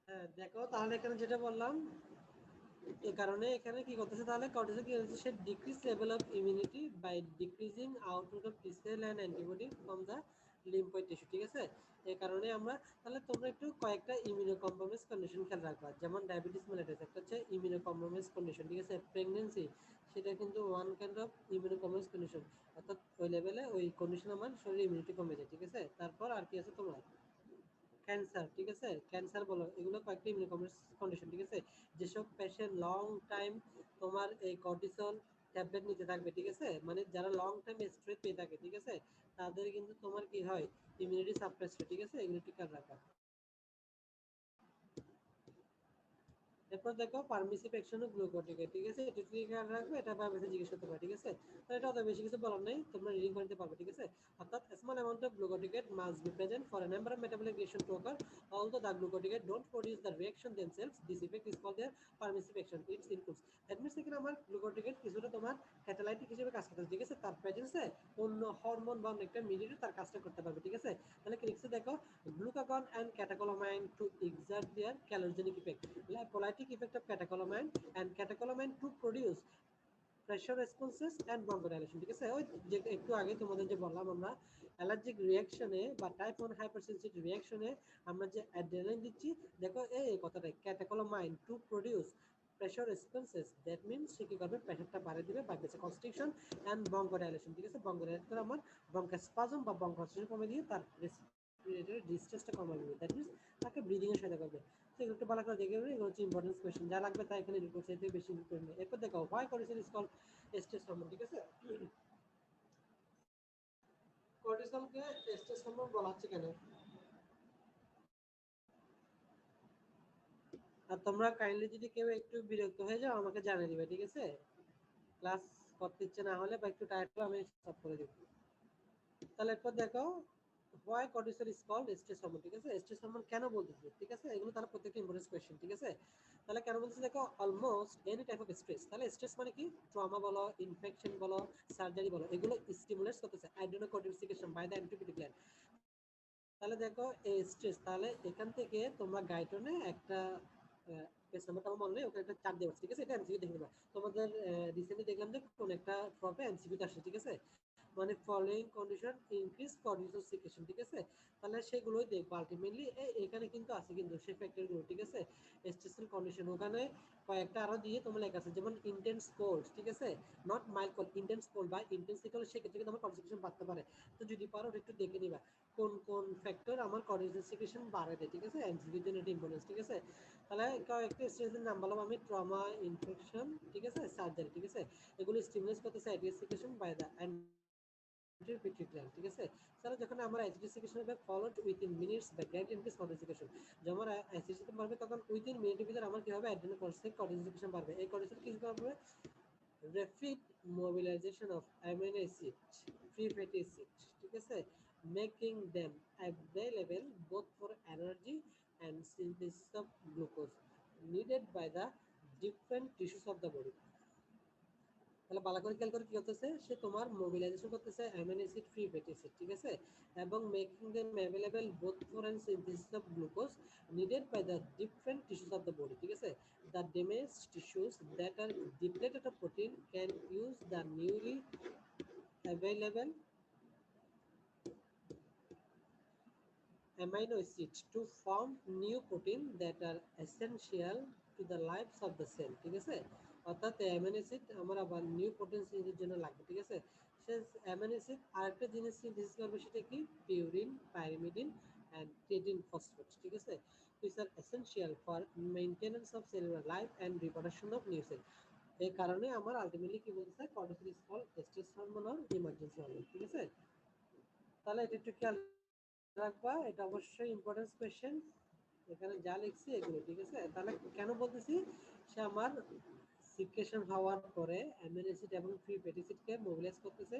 হ্যাঁ দেখো, তাহলে এখানে যেটা বললাম, এই কারণে এখানে কি করতেছে, তাহলে কর্টিসল কি হচ্ছে, সে decrease level of immunity by decreasing output of T cell and antibody from the lymphoid tissue, ঠিক আছে। এই কারণে আমরা, তাহলে তোমরা একটু কয়েকটা ইমিউনো কম্প্রোমাইজ কন্ডিশন খেয়াল রাখবা, যেমন ডায়াবেটিস মেলিটাস একটা হচ্ছে ইমিউনো কম্প্রোমাইজ কন্ডিশন, ঠিক আছে। প্রেগন্যান্সি, সেটা কিন্তু one kind of immuno compromise condition, অর্থাৎ ওই লেভেলে ওই কন্ডিশন আমার শরীরে ইমিউনিটি কমে যায়, ঠিক আছে। তারপর আর কি আছে তোমার, ক্যান্সার, ঠিক আছে, ক্যান্সার বলো, এগুলো কয়েকটা ইমিউনোকম্প্রোমাইজ কন্ডিশন, ঠিক আছে। যেসব পেশেন্ট লং টাইম তোমার এই কর্টিসল ট্যাবলেট নিতে থাকবে, ঠিক আছে, মানে যারা লং টাইম স্ট্রেস পেয়ে থাকে, ঠিক আছে, তাদের কিন্তু তোমার কি হয়, ইমিউনিটি সাপ্রেস হয়, ঠিক আছে, এগুলো টিকা রাখা। এরপর দেখো পারমিসিভ অ্যাকশন অফ গ্লুকোটিকেট, ঠিক আছে, এটা কি খেয়াল রাখবে, এটা ভাবে জিজ্ঞেস করতে পারে, ঠিক আছে। তো এটা অত বেশি কিছু বলার নাই, তোমরা রিডিং করে নিতে পারবে, ঠিক আছে। অর্থাৎ small amount of glucocorticoid must be present for a number of metabolic reaction to occur, although the glucoticket don't produce the reaction themselves. This effect is called their permissive action. It includes, that means এখানে আমার গ্লুকোটিকেট কিছুটা তোমার catalytic হিসেবে কাজ করতে, ঠিক আছে, তার প্রেজেন্সে অন্য হরমোন বা একটা মিডিয়েটর তার কাজটা করতে পারবে, ঠিক আছে। তাহলে কি লিখছে দেখো, glucagon and catecholamine to exert their calorogenic effect, lipolytic effect of catecholamine and catecholamine to produce pressure responses and bronchodilation, ঠিক আছে। ওই যে একটু আগে তোমাদের যে বললাম, আমরা অ্যালার্জিক রিঅ্যাকশনে বা টাইপ 1 হাইপারসেনসিটিভ রিঅ্যাকশনে আমরা যে অ্যাড্রেনালিন দিচ্ছি, দেখো এই কথাটা catecholamine to produce pressure responses, that means সে কি করবে, প্রেশারটা বাড়িয়ে দিবে বা বেসে কনস্ট্রিকশন অ্যান্ড ব্রঙ্কোডাইলেশন, ঠিক আছে। ব্রঙ্কোডাইলেট করে আমার ব্রঙ্কোস্পাজম বা ব্রঙ্কোস্ট্রেশন কমে দিয়ে তার রেসপিরেটরি ডিস্ট্রেসটা কমাবে, দ্যাট মিনস তাকে ব্রিদিং এর সহায়তা করবে। সেগুলো একটু ভালো করে দেখে নেবে, এগুলো হচ্ছে ইম্পর্টেন্ট কোয়েশ্চেন, যা লাগবে তা এখানে লিখো, এর থেকে বেশি লিখতে হবে। এরপর দেখো why cortisol is called stress hormone, ঠিক আছে? কর্টিসলকে স্ট্রেস হরমোন বলা হচ্ছে কেন? আর তোমরা কাইন্ডলি যদি কেউ একটু বিরক্ত হয়ে যাও আমাকে জানিয়ে দিবে, ঠিক আছে? ক্লাস করতে ইচ্ছে না হলে বা একটু টায়ার্ড হলে আমি স্টপ করে দেব। তাহলে এরপর দেখো why cortisol is called stress hormone, ঠিক আছে? স্ট্রেস হরমোন কেন বলতেছে, ঠিক আছে? এগুলো তাহলে প্রত্যেকটা ইম্পর্টেন্ট কোয়েশ্চেন, ঠিক আছে? তাহলে কেন বলতেছে দেখো almost any type of stress, তাহলে স্ট্রেস মানে কি? ট্রমা বলো, ইনফেকশন বলো, সার্জারি বলো, এগুলো স্টিমুলেটস করতেছে আইডেনোকর্টিসিফিকেশন বাই দ্য অ্যান্টিপিটি গ্ল্যান্ড। তাহলে দেখো এই স্ট্রেস, তাহলে এখান থেকে তোমরা গাইটনে একটা পেজ নাম্বারটা আমার মনে নেই, ওখানে একটা চার্ট দেওয়া আছে, ঠিক আছে? এটা এমসিকিউ দেখে নেবা। তোমাদের রিসেন্টলি দেখলাম যে কোন একটা ফর্মে এমসিকিউ আসছে, ঠিক আছে? মানে following condition increase cortisol secretion, ঠিক আছে? তাহলে সেগুলোই দেখবো আলটিমেটলি। এখানে কিন্তু আছে কিন্তু সেই ফ্যাক্টরগুলো, ঠিক আছে? স্ট্রেসফুল কন্ডিশন ওখানে কয়েকটা আরো দিয়ে তোমার লেখা আছে, যেমন ইন্টেন্স কোল্ড, ঠিক আছে? Not mild cold, intense cold বা ইন্টেন্সিটি কোল্ড, সেক্ষেত্রে কিন্তু আমার কনসেন্ট্রেশন বাড়তে পারে। তো যদি পারো একটু দেখে নিবা কোন কোন ফ্যাক্টর আমার কর্টিসল সিক্রেশন বাড়ায় দেয়, ঠিক আছে? এমসিকিউর জন্য এটা ইম্পর্টেন্ট, ঠিক আছে? তাহলে কয়েকটা স্ট্রেসের নাম বললাম আমি, ট্রমা, ইনফেকশন, ঠিক আছে? সার্জারি, ঠিক আছে? এগুলো স্টিমুলেট করতেছে adrenal secretion by the pituitary gland, ঠিক আছে? তাহলে যখন আমরা অ্যাড্রিনাল সিক্রেশন হবে followed within minutes by gland increase cortisol secretion, যখন অ্যাড্রিনাল বাড়বে তখন উইথিন মিনিটের ভিতরে আমার কি হবে? অ্যাড্রিনাল কর্টিসল সিক্রেশন বাড়বে। এই কর্টিসল কি করবে? rapid mobilization of amino acid, free fatty acid, ঠিক আছে? making them available both for energy and synthesis of glucose needed by the different tissues of the body। তাহলে ভালো করে খেয়াল করে কি করতেছে, সে তোমার মোবিলাইজেশন করতেছে amino acid free fatty acid, ঠিক আছে? এবং making them available both for and synthesis of glucose needed by the different tissues of the body, ঠিক আছে? The damaged tissues that are depleted of protein can use the newly available amino acids to form new protein that are essential to the lives of the cell, ঠিক আছে? অর্থাৎ amino acid আমার আবার new protein সিনথেসিসের জন্য লাগবে, ঠিক আছে? সে amino acid আরেকটা জিনিস সিনথেসিস করবে, সেটা কি? Purine, pyrimidine and creatine phosphate, ঠিক আছে? which are essential for maintenance of cellular life and reproduction of new cell। এই কারণে আমার আলটিমেটলি কি বলতেছে, cortisol is called stress hormone or emergency hormone, ঠিক আছে? তাহলে এটা একটু খেয়াল রাখবা, এটা অবশ্যই ইম্পর্টেন্ট কোয়েশ্চেন। এখানে যা লিখছি এগুলো, ঠিক আছে? তাহলে কেন বলতেছি, সে আমার সিক্রেশন হওয়ার পরে অ্যামিনো অ্যাসিড এবং ফ্রি ফ্যাটি অ্যাসিডকে মোবিলাইজ করতেছে,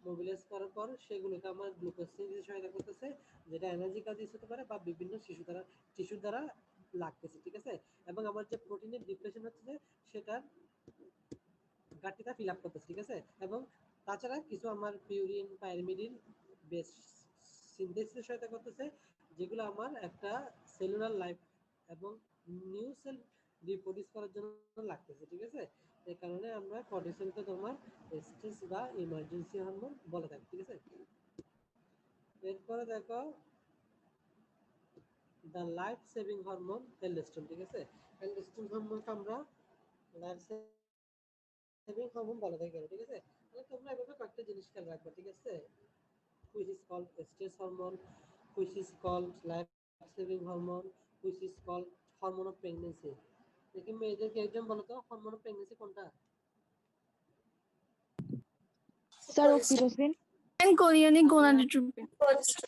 মোবিলাইজ করার পর সেগুলোকে আমার গ্লুকোজ সিনথেসিসে সহায়তা করতেছে, যেটা এনার্জি কাজ হতে পারে বা বিভিন্ন টিস্যু দ্বারা লাগতেছে, ঠিক আছে? এবং আমার যে প্রোটিনের ডিপ্রেশন হচ্ছে সেটার ঘাটতিটা ফিল আপ করতেছে, ঠিক আছে? এবং তাছাড়া কিছু আমার পিউরিন, পাইরিমিডিন বেস সিনথেসিসে সহায়তা করতেছে, যেগুলো আমার একটা সেলুলার লাইফ এবং নিউ সেল রিপ্রোডিউস করার জন্য লাগতেছে, ঠিক আছে? এই কারণে আমরা কর্টিসলকে তোমার স্ট্রেস বা ইমার্জেন্সি হরমোন বলে থাকি, ঠিক আছে? এরপরে দেখো দ্য লাইফ সেভিং হরমোন এলডোস্টেরন, ঠিক আছে? এলডোস্টেরন হরমোনকে আমরা লাইফ সেভিং হরমোন বলে থাকি, ঠিক আছে? তাহলে তোমরা এভাবে কয়েকটা জিনিস খেয়াল রাখবে, ঠিক আছে? which is called stress hormone, which is called life-saving hormone, which is called hormone of pregnancy। দেখি মেয়েদেরকে একজন বলো তো, হরমোন অফ প্রেগন্যান্সি কোনটা? Sir oxytocin. And chorionic gonadotropin.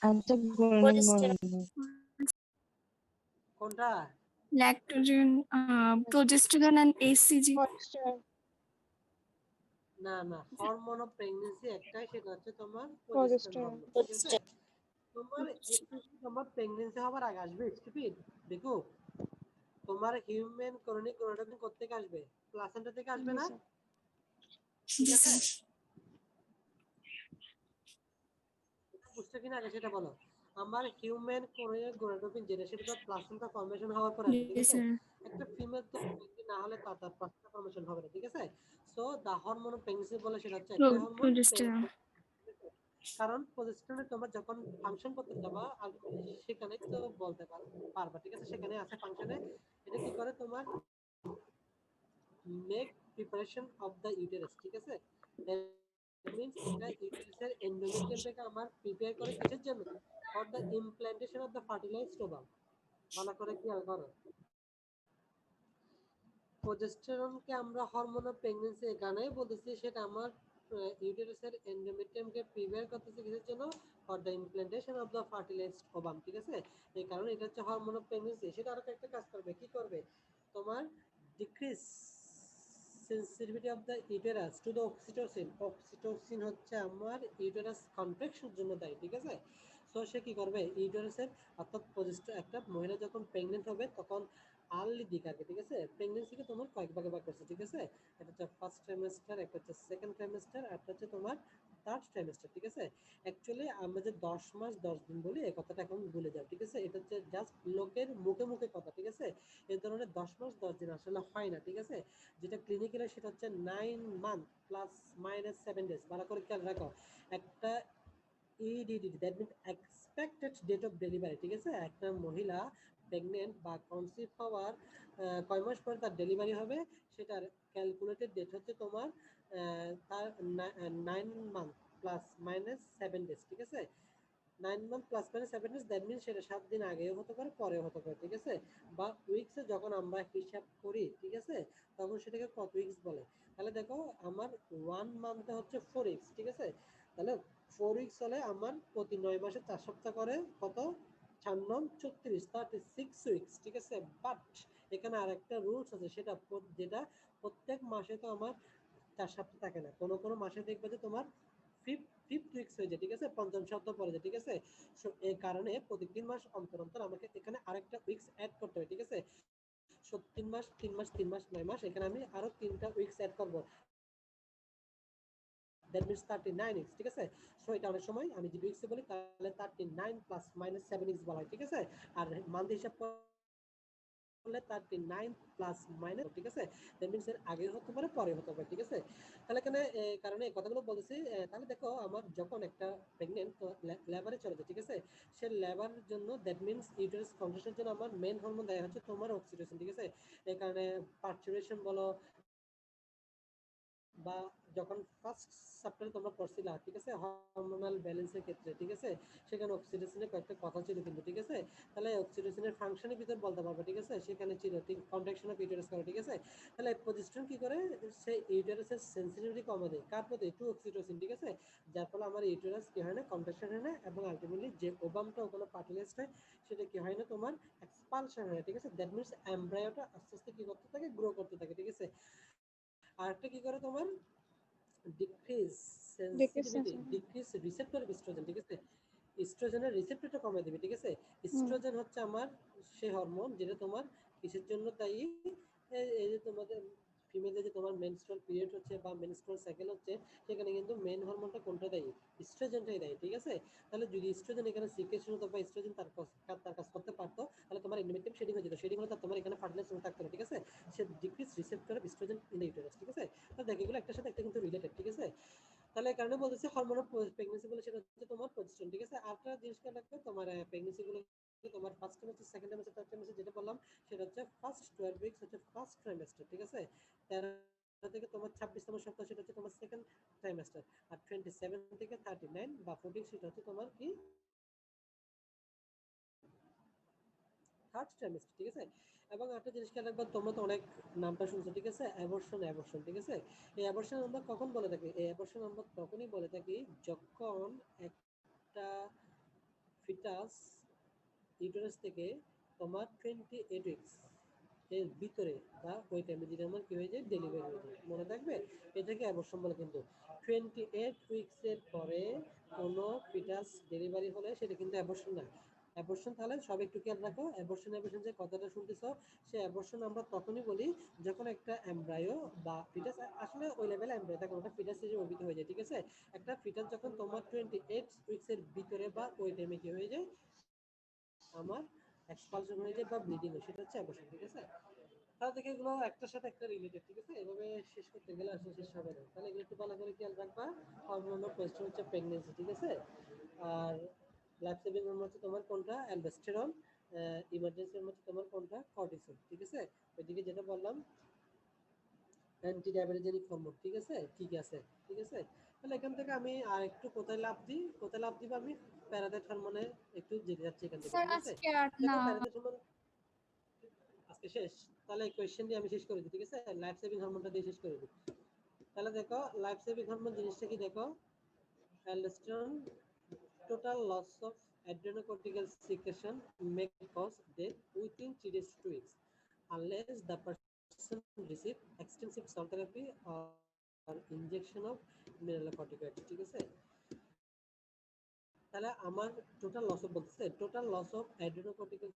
আচ্ছা কোনটা? Lactogen, progesterone and HCG. না না, হরমোন অফ প্রেগন্যান্সি একটাই, সেটা হচ্ছে তোমার প্রজেস্টেরন হরমোন, ঠিক আছে? তোমার তোমার প্রেগন্যান্সি হওয়ার আগে আসবে স্টুপিড, দেখো তোমার হিউম্যান করোনিক গোনাডোট্রপিন কোথা থেকে আসবে? প্লাসেন্টা থেকে আসবে না? ঠিক আছে? বুঝছো কিনা আগে সেটা বলো। আমার হিউম্যান করোনিক গোনাডোট্রপিন যেটা, সেটা তো প্লাসেন্টা ফর্মেশন হওয়ার পর আসবে, ঠিক আছে? একটা ফিমেল তো না হলে তার প্লাসেন্টা ফর্মেশন হবে না, ঠিক আছে? So the hormone of pregnancy বলে সেটা হচ্ছে একটা হরমোন, Progesterone. কারণ প্রজেস্টেরন তোমার যখন ফাংশন করতে যাবা সেখানে তো বলতে পারবা, ঠিক আছে? সেখানে আছে ফাংশনে, এটা কি করে তোমার make preparation of the uterus, ঠিক আছে? দ্যাট মিন্স এটা ইউটেরাসের এন্ডোমেট্রিয়ামটাকে আমার প্রিপেয়ার করে কিসের জন্য? For the implantation of the fertilised ovum. ভালো করে খেয়াল করো, প্রজেস্টেরনকে আমরা হরমোন অফ প্রেগন্যান্সি এখানে বলতেছি, সেটা আমার ইউটেরাসের এন্ডোমেট্রিয়ামকে প্রিপেয়ার করতেছে কিসের জন্য? For the implantation of the fertilised ovum, ঠিক আছে? এই কারণে এটা হচ্ছে হরমোন অফ প্রেগন্যান্সি। সেটা আরো একটা কাজ করবে, কি করবে? তোমার decrease sensitivity of the uterus to the oxytocin. Oxytocin হচ্ছে আমার ইউটেরাস কন্ট্রাকশনের জন্য দায়ী, ঠিক আছে? সো সে কি করবে? ইউটেরাসের অর্থাৎ একটা মহিলা যখন প্রেগনেন্ট হবে তখন আর্লি দিক আগে, ঠিক আছে? প্রেগনেন্সিকে তোমার কয়েক ভাগে ভাগ করছে, ঠিক আছে? একটা হচ্ছে ফার্স্ট ট্রাইমেস্টার, একটা হচ্ছে সেকেন্ড ট্রাইমেস্টার, আর একটা হচ্ছে তোমার থার্ড ট্রাইমেস্টার, ঠিক আছে? অ্যাকচুয়ালি আমরা যে 10 মাস 10 দিন বলি, এই কথাটা এখন ভুলে যাও, ঠিক আছে? এটা হচ্ছে জাস্ট লোকের মুখে মুখে কথা, ঠিক আছে? এই ধরনের 10 মাস 10 দিন আসলে হয় না, ঠিক আছে? যেটা ক্লিনিক্যালি সেটা হচ্ছে 9 মান্থ প্লাস মাইনাস 7 ডেজ। ভালো করে খেয়াল রাখো, একটা EDD, that means expected date of delivery, ঠিক আছে? একটা মহিলা প্রেগনেন্ট বা কনসিভ হওয়ার কয় মাস পরে তার ডেলিভারি হবে, সেটার ক্যালকুলেটেড ডেট হচ্ছে তোমার তার 9 মান্থ প্লাস মাইনাস 7 ডেজ, ঠিক আছে? 9 month plus minus 7 days, that means সেটা 7 দিন আগেও হতে পারে, পরেও হতে পারে, ঠিক আছে? বা উইকসে যখন আমরা হিসাব করি, ঠিক আছে, তখন সেটাকে কত উইকস বলে? তাহলে দেখো, আমার 1 মান্থে হচ্ছে 4 উইকস, ঠিক আছে? তাহলে 4 উইকস হলে আমার প্রতি 9 মাসে 4 সপ্তাহ করে কত? 4 9 36, 36 উইকস, ঠিক আছে? বাট এখানে আরেকটা রুলস আছে, সেটা যেটা প্রত্যেক মাসে তো আমার 4 সপ্তাহ থাকে না, কোনো কোনো মাসে দেখবে যে তোমার ফিফথ উইকস হয়ে যায়, ঠিক আছে? পঞ্চম সপ্তাহ পরে যায়, ঠিক আছে? সো এই কারণে প্রতি 3 মাস অন্তর অন্তর আমাকে এখানে আরেকটা উইকস অ্যাড করতে হবে, ঠিক আছে? সো 3 মাস 3 মাস 3 মাস 9 মাস, এখানে আমি আরো 3টা উইকস অ্যাড করব, দ্যাট মিন্স 39 উইকস, ঠিক আছে? সো এটা অনেক সময় আমি যদি উইকস বলি তাহলে 39 প্লাস মাইনাস 7 উইকস বলা হয়, ঠিক আছে? আর মান্থ হিসাব করলে 39 প্লাস মাইনাস, ঠিক আছে? দ্যাট মিন্স এর আগে হতে পারে, পরে হতে পারে, ঠিক আছে? তাহলে এখানে কারণে এই কথাগুলো বলতেছি। তাহলে দেখো, আমার যখন একটা প্রেগনেন্ট তো লেবারে চলে যায়, ঠিক আছে? সে লেবারের জন্য দ্যাট মিন্স ইউটেরাস কন্ট্রাকশনের জন্য আমার মেইন হরমোন দেয়া হচ্ছে তোমার অক্সিটোসিন, ঠিক আছে? এই কারণে পার্চুরেশন বলো বা যখন ফার্স্ট চ্যাপ্টারে তোমরা পড়ছিলা, ঠিক আছে, হরমোনাল ব্যালেন্সের ক্ষেত্রে, ঠিক আছে, সেখানে অক্সিটোসিনের কয়েকটা কথা ছিল কিন্তু, ঠিক আছে? তাহলে অক্সিটোসিনের ফাংশনের ভিতর বলতে পারবে, ঠিক আছে? সেখানে ছিল কন্ট্রাকশন অফ ইউটেরাস করে, ঠিক আছে? তাহলে প্রজেস্টেরন কি করে? সেই ইউটেরাসের সেন্সিটিভিটি কমে দেয়, কার প্রতি? টু অক্সিটোসিন, ঠিক আছে? যার ফলে আমার ইউটেরাস কি হয় না? কন্ট্রাকশন হয় না, এবং আলটিমেটলি যে ওভামটা ওখানে ফার্টিলাইজড হয় সেটা কি হয় না? তোমার এক্সপালশন হয়, ঠিক আছে? দ্যাট মিন্স এমব্রায়োটা আস্তে আস্তে কি করতে থাকে? গ্রো করতে থাকে, ঠিক আছে? আরেকটা কি করে তোমার? Decrease sensitivity, decrease receptor of oestrogen, ঠিক আছে? এস্ট্রোজেনের রিসেপ্টরটা কমে দেবে, ঠিক আছে? এস্ট্রোজেন হচ্ছে আমার সেই হরমোন যেটা তোমার কিসের জন্য দায়ী? এই যে তোমাদের ফিমেলদের যে তোমার মেনস্ট্রুয়াল পিরিয়ড হচ্ছে বা মেনস্ট্রুয়াল সাইকেল হচ্ছে, সেখানে কিন্তু মেন হরমোনটা কোনটা দায়ী? এস্ট্রোজেনটাই দায়ী, ঠিক আছে? তাহলে যদি এস্ট্রোজেন এখানে সিক্রেশন হতো বা এস্ট্রোজেন তার কাজ করতে পারতো, তাহলে তোমার এন্ডোমেট্রিয়াম শেডিং হয়ে যেত, শেডিং হলে তোমার এখানে ফার্টিলাইজেশন থাকতো না, ঠিক আছে? সে decrease receptor of oestrogen in the uterus, ঠিক আছে? তাহলে দেখো, এগুলো একটার সাথে একটা কিন্তু রিলেটেড, ঠিক আছে? তাহলে এই কারণে বলতেছি হরমোন অফ প্রেগন্যান্সি বলে, সেটা হচ্ছে তোমার প্রজেস্টেরন, ঠিক আছে? আরেকটা জিনিস খেয়াল রাখবে, তোমার প্রেগন্যান্সি গুলো তোমার first trimester, second trimester, third trimester যেটা বললাম, সেটা হচ্ছে ফার্স্ট 12 উইকস হচ্ছে ফার্স্ট ট্রাইমেস্টার, ঠিক আছে? 13 থেকে তোমার 26তম সপ্তাহ সেটা হচ্ছে তোমার সেকেন্ড ট্রাইমেস্টার, আর 27 থেকে 39 বা 40 সেটা হচ্ছে তোমার কি? থার্ড ট্রাইমেস্টার, ঠিক আছে? এবং একটা জিনিস খেয়াল রাখবা, তোমরা তো অনেক নামটা শুনছো, ঠিক আছে? অ্যাবর্শন, অ্যাবর্শন, ঠিক আছে? এই অ্যাবর্শন আমরা কখন বলে থাকি? এই অ্যাবর্শন আমরা তখনই বলে থাকি যখন একটা ফিটাস ইউটেরাস থেকে তোমার 28 উইকস এর ভিতরে বা ওই টাইমে যদি আমার কি হয়ে যায়? ডেলিভারি হয়ে যায়। মনে থাকবে, এটাকে অ্যাবর্শন বলে। কিন্তু 28 উইকস এর পরে কোনো ফিটাস ডেলিভারি হলে সেটা কিন্তু অ্যাবর্শন না। অ্যাবর্শন, তাহলে সব একটু খেয়াল রাখো, অ্যাবর্শন অ্যাবর্শন যে কথাটা শুনতেছো, সে অ্যাবর্শন আমরা তখনই বলি যখন একটা এমব্রায়ো বা ফিটাস, আসলে ওই লেভেলে এমব্রায়ো থাকে, ওটা ফিটাস হিসেবে অভিহিত হয়ে যায়, ঠিক আছে? একটা ফিটাস যখন তোমার 28 উইকস এর ভিতরে বা ওই টাইমে কি হয়ে যায়? আমার এক্সপালশন হয়ে যায় বা ব্লিডিং হয়, সেটা হচ্ছে অ্যাবর্শন, ঠিক আছে? তাহলে দেখে এগুলো একটার সাথে একটা রিলেটেড, ঠিক আছে? এভাবে শেষ করতে গেলে আসলে শেষ হবে না। তাহলে এগুলো একটু ভালো করে খেয়াল রাখবা। হরমোন অফ প্রজেস্টেরন হচ্ছে প্রেগন্যান্সি, ঠিক আছে? আর লাইফ সেভিং হরমোন হচ্ছে তোমার কোনটা? অ্যালডোস্টেরন। ইমার্জেন্সি হরমোন হচ্ছে তোমার কোনটা? কর্টিসল, ঠিক আছে? ওইদিকে যেটা বললাম অ্যান্টি ডায়াবেটিজেনিক হরমোন, ঠিক আছে? ঠিক আছে, ঠিক আছে? তাহলে এখান থেকে আমি আর একটু কোথায় লাভ দিই? কোথায় লাভ দিব আমি? প্যারাথাইরয়েড হরমোনে একটু যেতে যাচ্ছি এখান থেকে, স্যার ঠিক আছে? আজকে আর না। দেখো প্যারাথাইরয়েড হরমোন আজকে শেষ। তাহলে এই কোয়েশ্চেনটি আমি শেষ করে দিই, ঠিক আছে? লাইফ সেভিং হরমোনটা দিয়ে শেষ করে দিই। তাহলে দেখো লাইফ সেভিং হরমোন জিনিসটা কি দেখো, aldosterone total loss of adrenocortical secretion may cause death within 3 days to 2 weeks unless the person receive extensive salt therapy or injection of mineralocorticoids, ঠিক আছে? তাহলে আমার টোটাল লস অফ বলতেছে, total loss of adrenocortical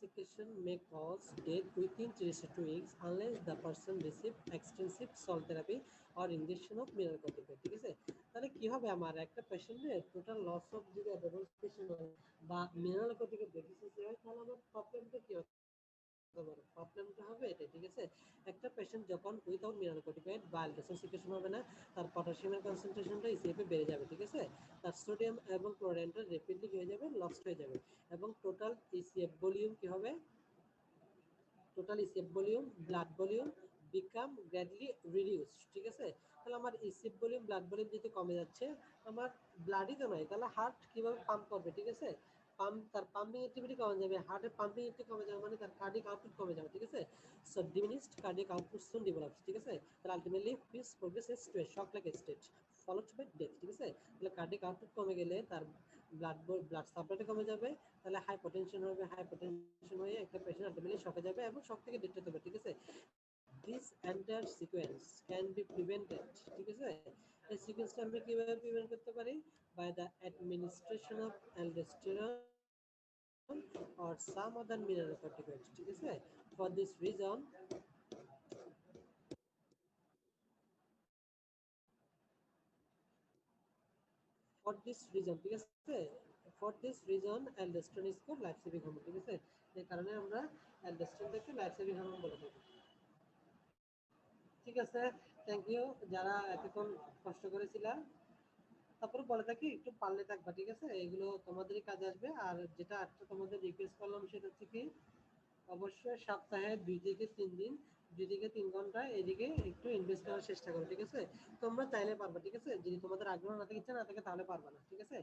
secretion may cause death within 3 days to 2 weeks unless the person receive extensive salt therapy or injection of mineralocorticoid, ঠিক আছে? তাহলে কি হবে, আমার একটা পেশেন্টের টোটাল লস অফ যদি অ্যাডভান্সেশন হয় বা মিনারেলকর্টিকয়েড ডেফিসিয়েন্সি হয়, তাহলে আমার প্রবলেমটা কি হবে? প্রবলেমটা হবে এটা, ঠিক আছে? একটা পেশেন্ট যখন উইদাউট মিনারেলকর্টিকয়েড বা অ্যালডোস্টেরন সিক্রেশন হবে না, তার পটাশিয়ামের কনসেন্ট্রেশনটা ইসিএফে বেড়ে যাবে, ঠিক আছে? তার সোডিয়াম এবং ক্লোরাইডটা র্যাপিডলি হয়ে যাবে, লস্ট হয়ে যাবে, এবং টোটাল ইসিএফ ভলিউম কি হবে, total ECF volume, blood volume become gradually reduced, ঠিক আছে? তাহলে আমার ইসিএফ ভলিউম, ব্লাড ভলিউম যেহেতু কমে যাচ্ছে, আমার ব্লাডই তো নয়, তাহলে হার্ট কিভাবে পাম্প করবে, ঠিক আছে? তার পাম্পিং অ্যাক্টিভিটি কমে যাবে, হার্টের পাম্পিং অ্যাক্টিভিটি কমে যাবে, মানে তার কার্ডিয়াক আউটপুট কমে যাবে, ঠিক আছে? So diminished cardiac output soon develops, ঠিক আছে? তাহলে ultimately piece progresses to a shock like stage followed by death, ঠিক আছে? তাহলে কার্ডিয়াক আউটপুট কমে গেলে তার ব্লাড সাপ্লাইটা কমে যাবে, তাহলে হাইপোটেনশন হবে, হাইপোটেনশন হয়ে একটা পেশেন্ট আলটিমেটলি শকে যাবে এবং শক থেকে ডেথ হতে হবে, ঠিক আছে? This entire sequence can be prevented, ঠিক আছে? এই সিকোয়েন্সটা আমরা কিভাবে প্রিভেন্ট করতে পারি? By the administration of aldosterone or some other mineralocorticoids, ঠিক আছে? For this reason, ঠিক আছে? For this reason aldosterone is called life saving hormone, ঠিক আছে? এই কারণে আমরা অ্যালডোস্টেরনটাকে লাইফ সেভিং হরমোন বলে থাকি, ঠিক আছে? থ্যাংক ইউ যারা এতক্ষণ কষ্ট করেছিলা। তারপরে বলে থাকি একটু পারলে থাকবা, ঠিক আছে? এগুলো তোমাদেরই কাজে আসবে। আর যেটা একটা তোমাদের রিকোয়েস্ট করলাম সেটা হচ্ছে কি, অবশ্যই সপ্তাহে 2 থেকে 3 দিন, 2 থেকে 3 ঘন্টা এদিকে একটু ইনভেস্ট করার চেষ্টা করো, ঠিক আছে? তোমরা চাইলে পারবা, ঠিক আছে? যদি তোমাদের আগ্রহ না থাকে, ইচ্ছা না থাকে, তাহলে পারবা না, ঠিক আছে?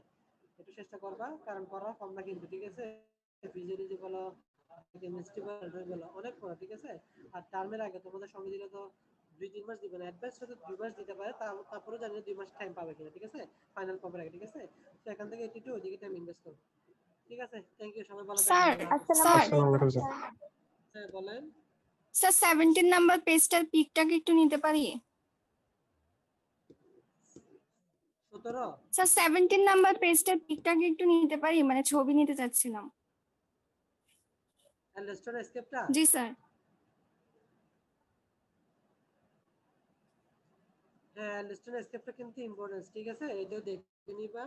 একটু চেষ্টা করবা, কারণ পড়া কম না কিন্তু, ঠিক আছে? ফিজিওলজি বলো, কেমিস্ট্রি বলো, অনেক পড়া, ঠিক আছে? আর টার্মের আগে তোমাদের সঙ্গে দিলে তো 2-3 মাস দিবে না, অ্যাডভান্স হয়তো 2 মাস দিতে পারে, তারপরে জানি না 2 মাস টাইম পাবে কিনা, ঠিক আছে? ফাইনাল কভার আগে, ঠিক আছে? তো এখান থেকে একটু ওইদিকে টাইম ইনভেস্ট করো, ঠিক আছে? থ্যাংক ইউ, সবাই ভালো স্যার থাকবেন। স্যার আসসালামু আলাইকুম স্যার। হ্যাঁ বলেন। স্যার 17 নাম্বার পেজটার পিকটা কি একটু নিতে পারি? 17 স্যার 17 নাম্বার পেজটার পিকটা কি একটু নিতে পারি, মানে ছবি নিতে চাচ্ছিলাম। অ্যালডোস্টেরন এসকেপটা, জি স্যার। হ্যাঁ অ্যালডোস্টেরন এসকেপটা কিন্তু ইম্পর্টেন্ট, ঠিক আছে? এটাও দেখে নিবা,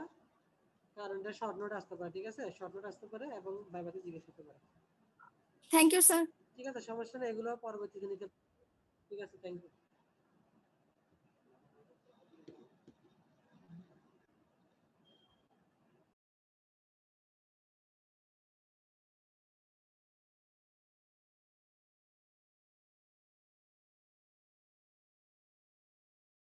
কারণ এটা শর্ট নোট আসতে পারে, ঠিক আছে? শর্ট নোট আসতে পারে এবং ভাইভাতে জিজ্ঞেস করতে পারে, থ্যাংক ইউ স্যার। ঠিক আছে? সমস্যা নেই, এগুলো পরবর্তীতে নিতে, ঠিক আছে? Thank you.